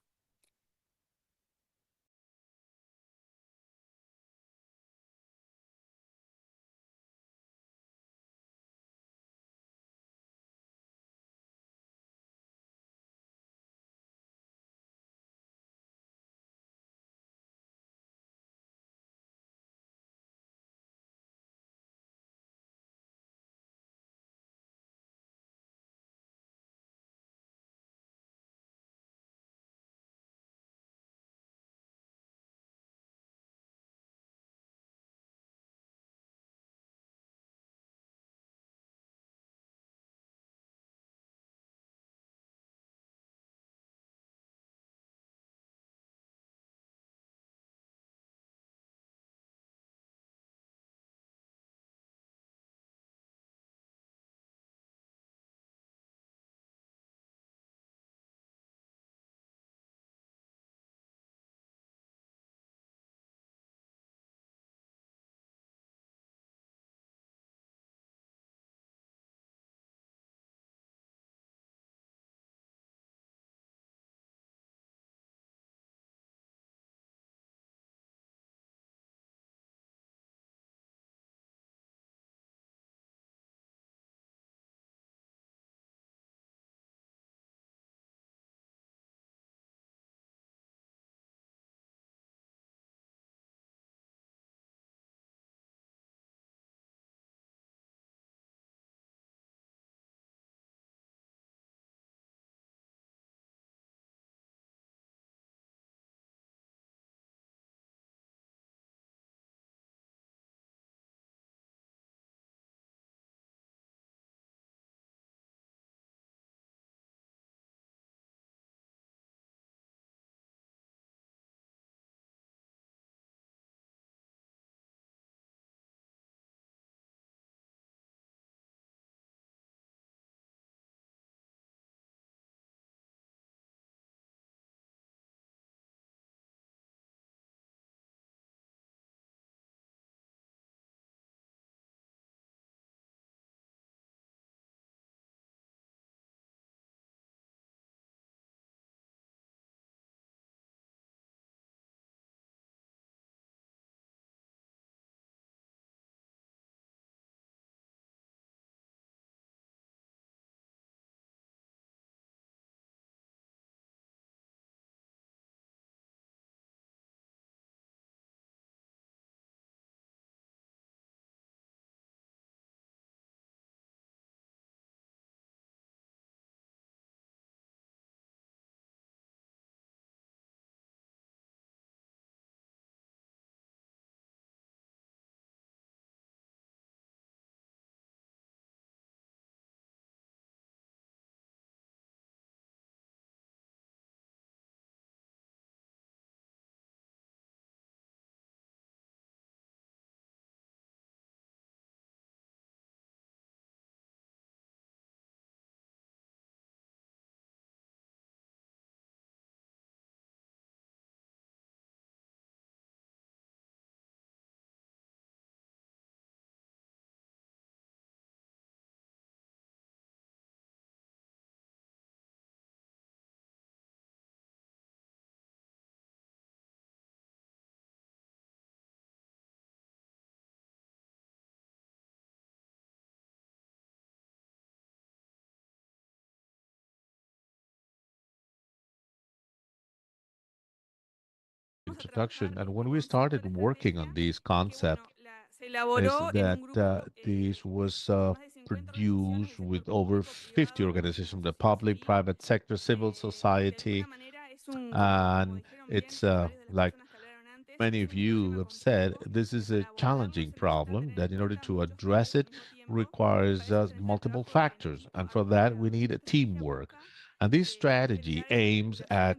Introduction. And when we started working on these concepts, Se is elaboró en that un grupo this was con más de 50 organizaciones produced del with sector over público, 50 privado, organizations, the científico, public, civil. private sector, civil De alguna society, manera es un, como and dijeron bien it's varias de las like personas que hablaron antes, many of you have said, this is a challenging problem that in order to address it requires multiple factors. And for that, we need a teamwork. And this strategy aims at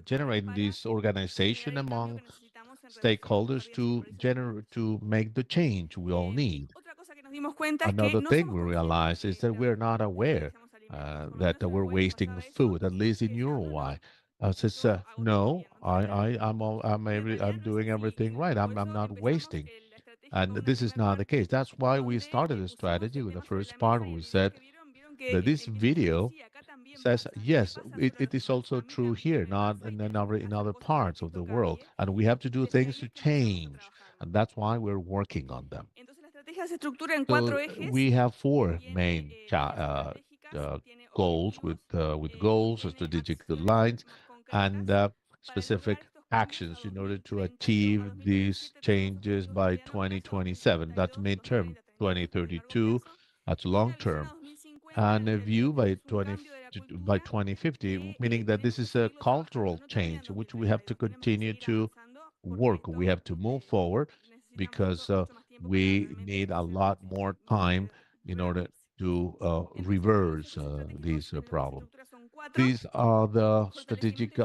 generating this organization among stakeholders to make the change we all need. Another thing we realize is that we're not aware that we're wasting food, at least in Uruguay. Says, no, I'm doing everything right. I'm not wasting. And this is not the case. That's why we started the strategy with the first part. We said that this video says, yes, it is also true here, not in other parts of the world. And we have to do things to change. And that's why we're working on them. So we have four main goals with goals, strategic lines, and specific actions in order to achieve these changes by 2027. That's midterm, 2032. That's long term, and a view by 2050, meaning that this is a cultural change which we have to continue to work. We have to move forward because we need a lot more time in order to reverse these problems. These are the strategic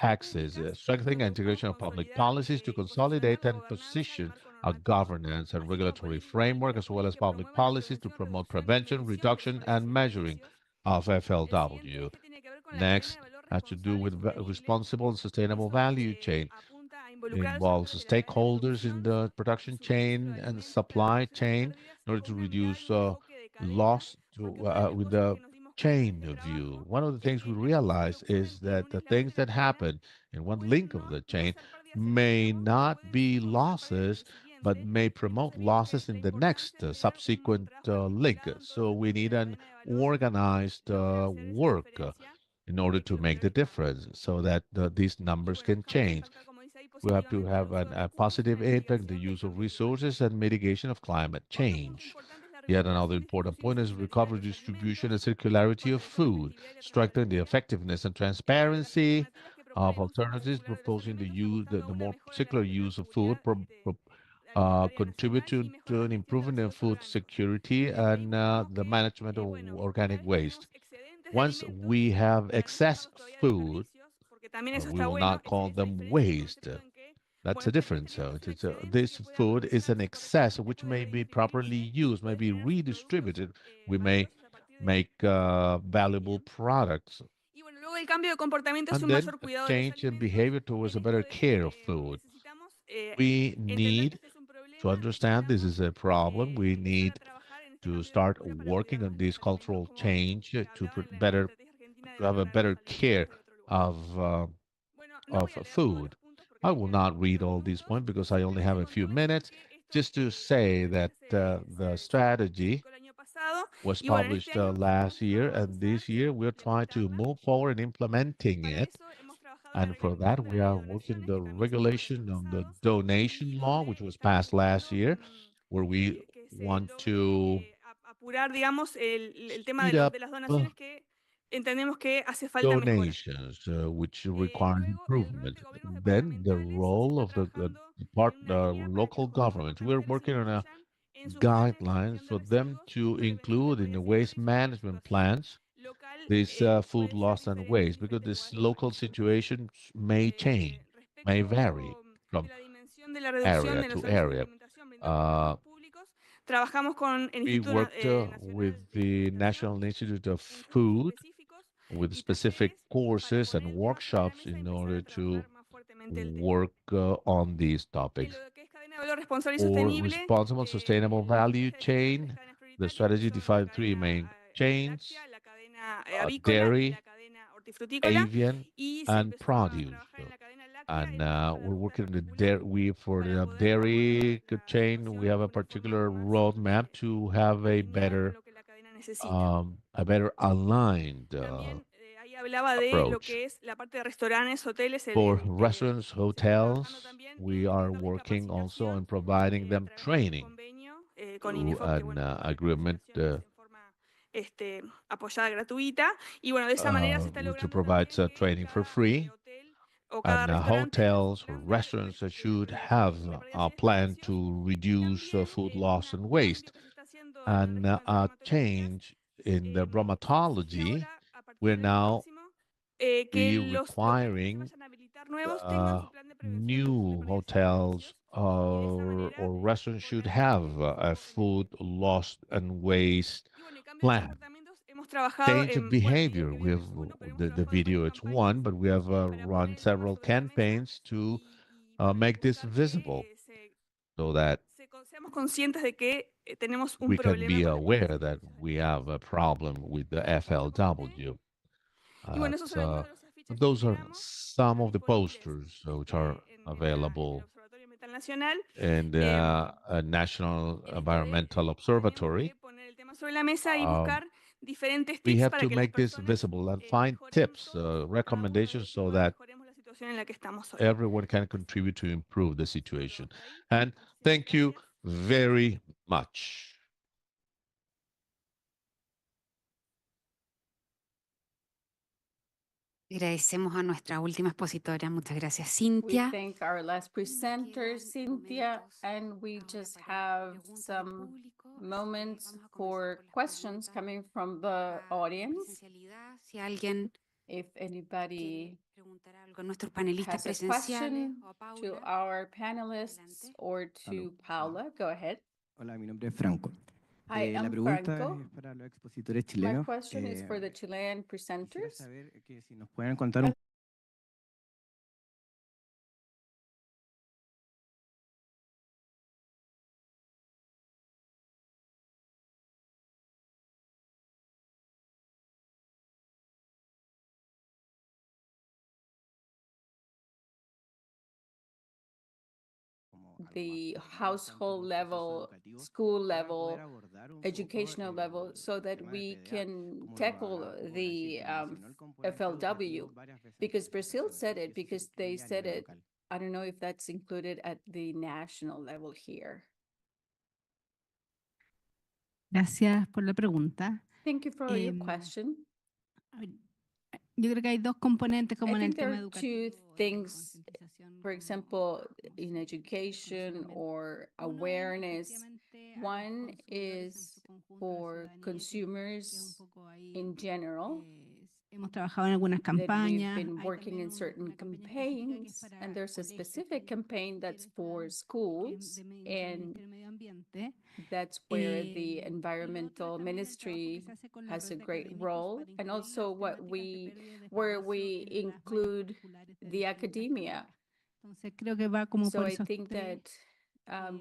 axes, strengthening and integration of public policies to consolidate and position a governance and regulatory framework, as well as public policies to promote prevention, reduction, and measuring of FLW. Next has to do with responsible and sustainable value chain. Involves stakeholders in the production chain and supply chain in order to reduce loss with the chain view. One of the things we realize is that the things that happen in one link of the chain may not be losses, but may promote losses in the next subsequent link. So we need an organized work in order to make the difference so that these numbers can change. We have to have a positive impact, the use of resources and mitigation of climate change. Yet another important point is recovery, distribution, and circularity of food, strengthening the effectiveness and transparency of alternatives, proposing the more circular use of food, contribute to an improvement in food security and the management of organic waste. Once we have excess food, we will not call them waste. That's a difference. So this food is an excess which may be properly used, may be redistributed. We may make valuable products. And then a change in behavior towards a better care of food. We need to understand this is a problem. We need to start working on this cultural change to have a better care of food. I will not read all these points because I only have a few minutes. Just to say that the strategy was published last year, and this year we're trying to move forward in implementing it. And for that, we are working the regulation on the donation law, which was passed last year, where we want to speed up donations, which require improvement. Then the role of the local governments. We're working on a guidelines for them to include in the waste management plans this food loss and waste, because this local situation may change, may vary from area to area. We worked with the National Institute of Food with specific courses and workshops in order to work on these topics. For responsible, sustainable value chain, the strategy defined three main chains: dairy, avian, and produce. And we're working on the dairy. For the dairy chain, we have a particular roadmap to have a better aligned approach. For restaurants, hotels, we are working also on providing them training through an agreement to provide training for free cada And restaurante hotels or restaurants that should have a plan to reduce food loss and waste. And a change in the bromatology, we're now be requiring new hotels or restaurants should have a food loss and waste plan. Change of behavior. We have the video, it's one, but we have run several campaigns to make this visible so that seamos conscientes de que tenemos un we can problema be con la aware that we have a problem with the FLW. Those are some of the posters which are available in the National Environmental Observatory. sobre la mesa y buscar diferentes We tips have para to que las make this personas visible and find tips, recommendations so that mejoremos la situación en la que estamos hoy. everyone can contribute to improve the situation. And thank you very much. Agradecemos a nuestra última expositora. Muchas gracias, We Cintia. thank our last presenter, Cynthia, and we just have some moments for questions coming from the audience. Si alguien If anybody preguntar algo a nuestros panelistas has a presenciales question o a to Paula. our panelists or to Paula, go ahead. Hola, mi nombre es Franco. I La am pregunta Franco. es para los expositores My chilenos. question is for the Chilean Quisiera presenters. saber que si nos pueden contar un The household level, school level, educational level, so that we can tackle the FLW. Because Brazil said it, because they said it. I don't know if that's included at the national level here. Gracias por la pregunta. Thank you for your question. Yo creo que hay dos componentes como I en el think there tema are educativo. two things, for example, in education or awareness. One is for consumers in general. Hemos trabajado en algunas That we've campañas. been working in certain campaigns, and there's a specific campaign that's for schools, and that's where the environmental ministry has a great role, and also where we include the academia. So I think that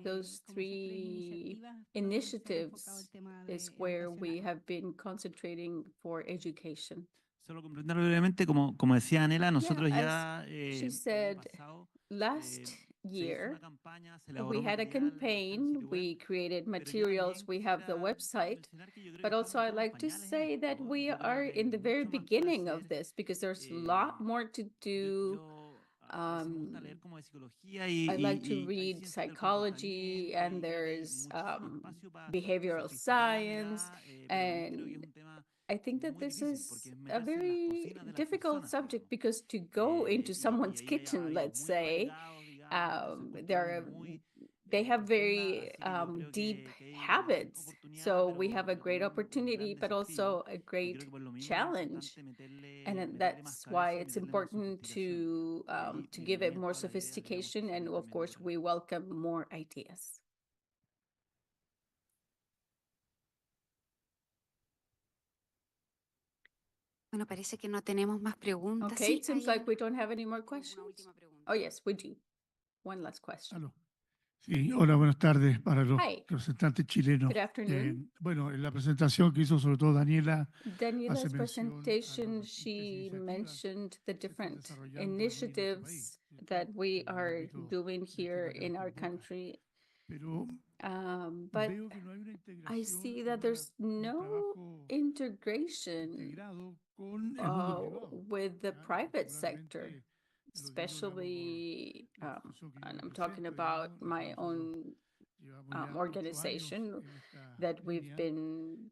those three initiatives is where we have been concentrating for education. Solo complementar brevemente, como decía Anela, nosotros Yeah, ya she said last year we had a campaign, we created materials, we have the website, but also I like to say that we are in the very beginning of this because there's a lot more to do. I like to read psychology, and there's behavioral science, and I think that this is a very difficult subject because to go into someone's kitchen, let's say, they have very deep habits. So we have a great opportunity, but also a great challenge. And that's why it's important to give it more sophistication. And of course, we welcome more ideas. Bueno, parece que no tenemos más preguntas. Okay, it seems like we don't have any more questions. Oh, yes, we do. One last question. Aló. Sí, hola, buenas tardes para los Hi. representantes chilenos. Good afternoon. Bueno, en la presentación que hizo sobre todo Daniela, Daniela's presentation, she mentioned the different initiatives that we are doing here in our country. But I see that there's no integration with the private sector, especially, and I'm talking about my own organization that we've been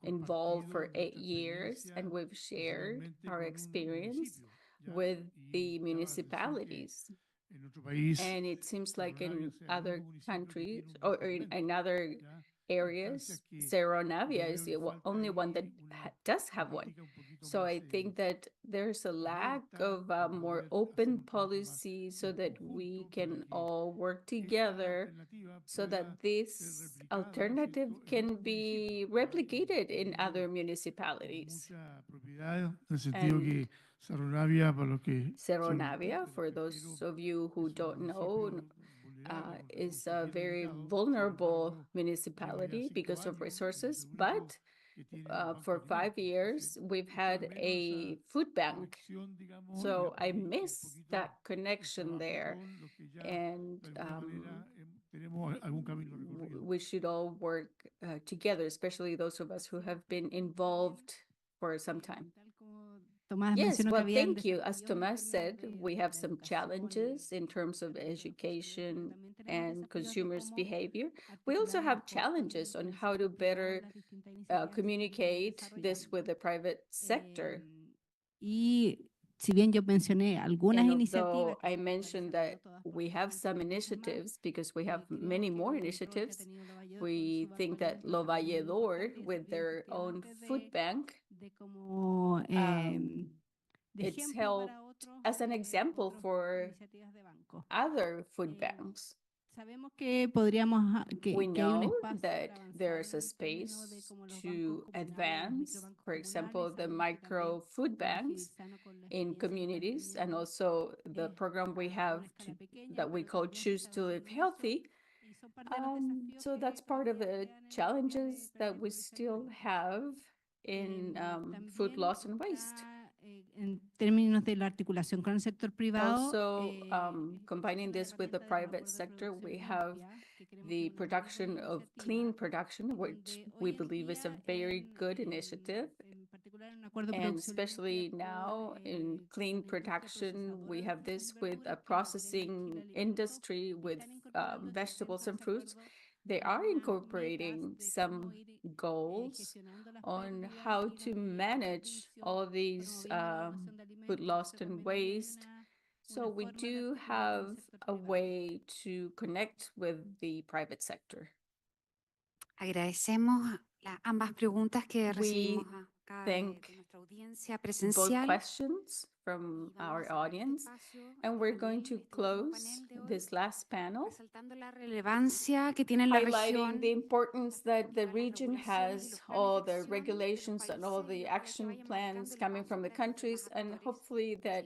involved for 8 years, and we've shared our experience. with the municipalities. And it seems like in other countries or in other areas, Cerro Navia is the only one that does have one. So I think that there's a lack of more open policy so that we can all work together so that this alternative can be replicated in other municipalities. And Cerro Navia, for those of you who don't know, is a very vulnerable municipality because of resources, but for 5 years, we've had a food bank. So I miss that connection there. And we should all work together, especially those of us who have been involved for some time. Yes, well, thank you. As Tomás said, we have some challenges in terms of education and consumers' behavior. We also have challenges on how to better communicate this with the private sector. Si bien yo mencioné algunas iniciativas, I mentioned that we have some initiatives because we have many more initiatives. We think that Lo Valledor, with their own food bank, it's helped as an example for other food banks. We know that there's a space to advance, for example, the micro food banks in communities, and also the program we have that we call Choose to Live Healthy. So that's part of the challenges that we still have in food loss and waste. En términos de la articulación con el sector privado. Also, combining this with the private sector, we have the production of clean production, which we believe is a very good initiative. And especially now in clean production, we have this with a processing industry with vegetables and fruits. They are incorporating some goals on how to manage all these food lost and waste. So we do have a way to connect with the private sector. Agradecemos ambas preguntas que recibimos acá de nuestra audiencia presencial. Both questions from our audience, and we're going to close this last panel, highlighting the importance that the region has, all the regulations and all the action plans coming from the countries, and hopefully that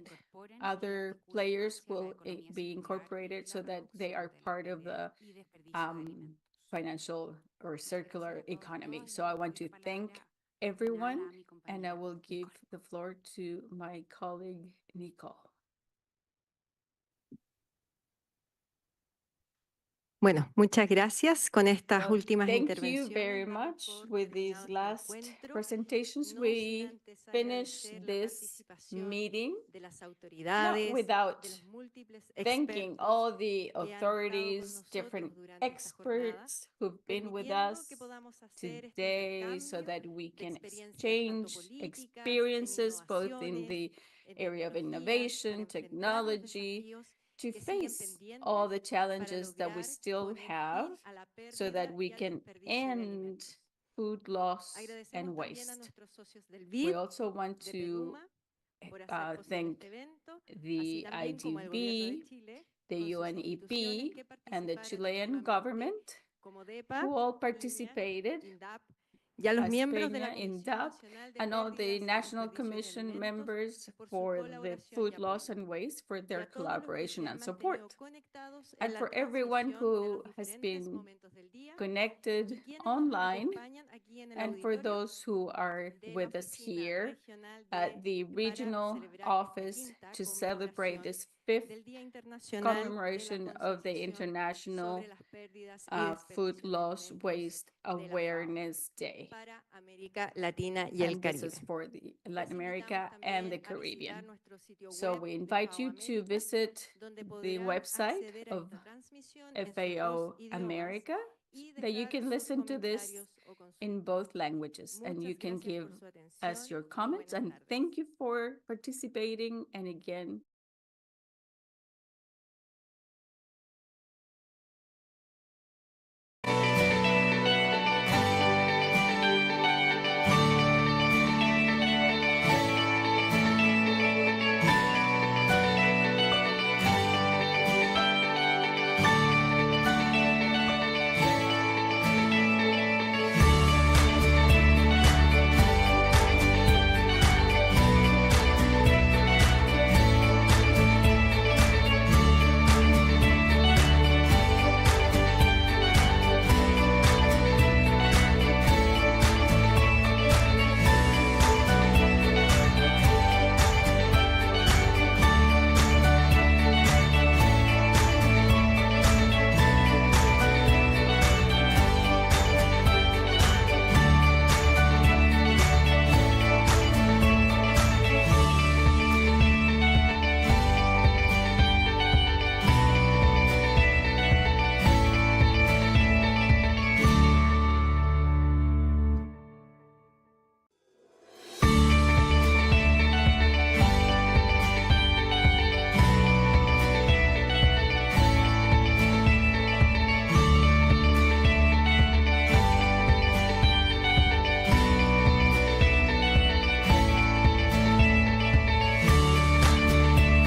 other players will be incorporated so that they are part of the financial or circular economy. So I want to thank everyone, and I will give the floor to my colleague, Nicole. Bueno, muchas gracias. Con estas últimas Thank you very much. With these last presentations, we finish this meeting not without thanking all the authorities, different experts who've been with us today so that we can exchange experiences both in the area of innovation, technology, to face all the challenges that we still have so that we can end food loss and waste. We also want to thank the IDB, the UNEP, and the Chilean government who all participated, INDAP, and all the National Commission members for the food loss and waste for their collaboration and support. And for everyone who has been connected online, and for those who are with us here at the regional office to celebrate this 5th commemoration of the International Food Loss Waste Awareness Day. And this is for the Latin America and the Caribbean. So we invite you to visit the website of FAO America that you can listen to this in both languages and you can give us your comments. And thank you for participating. And again,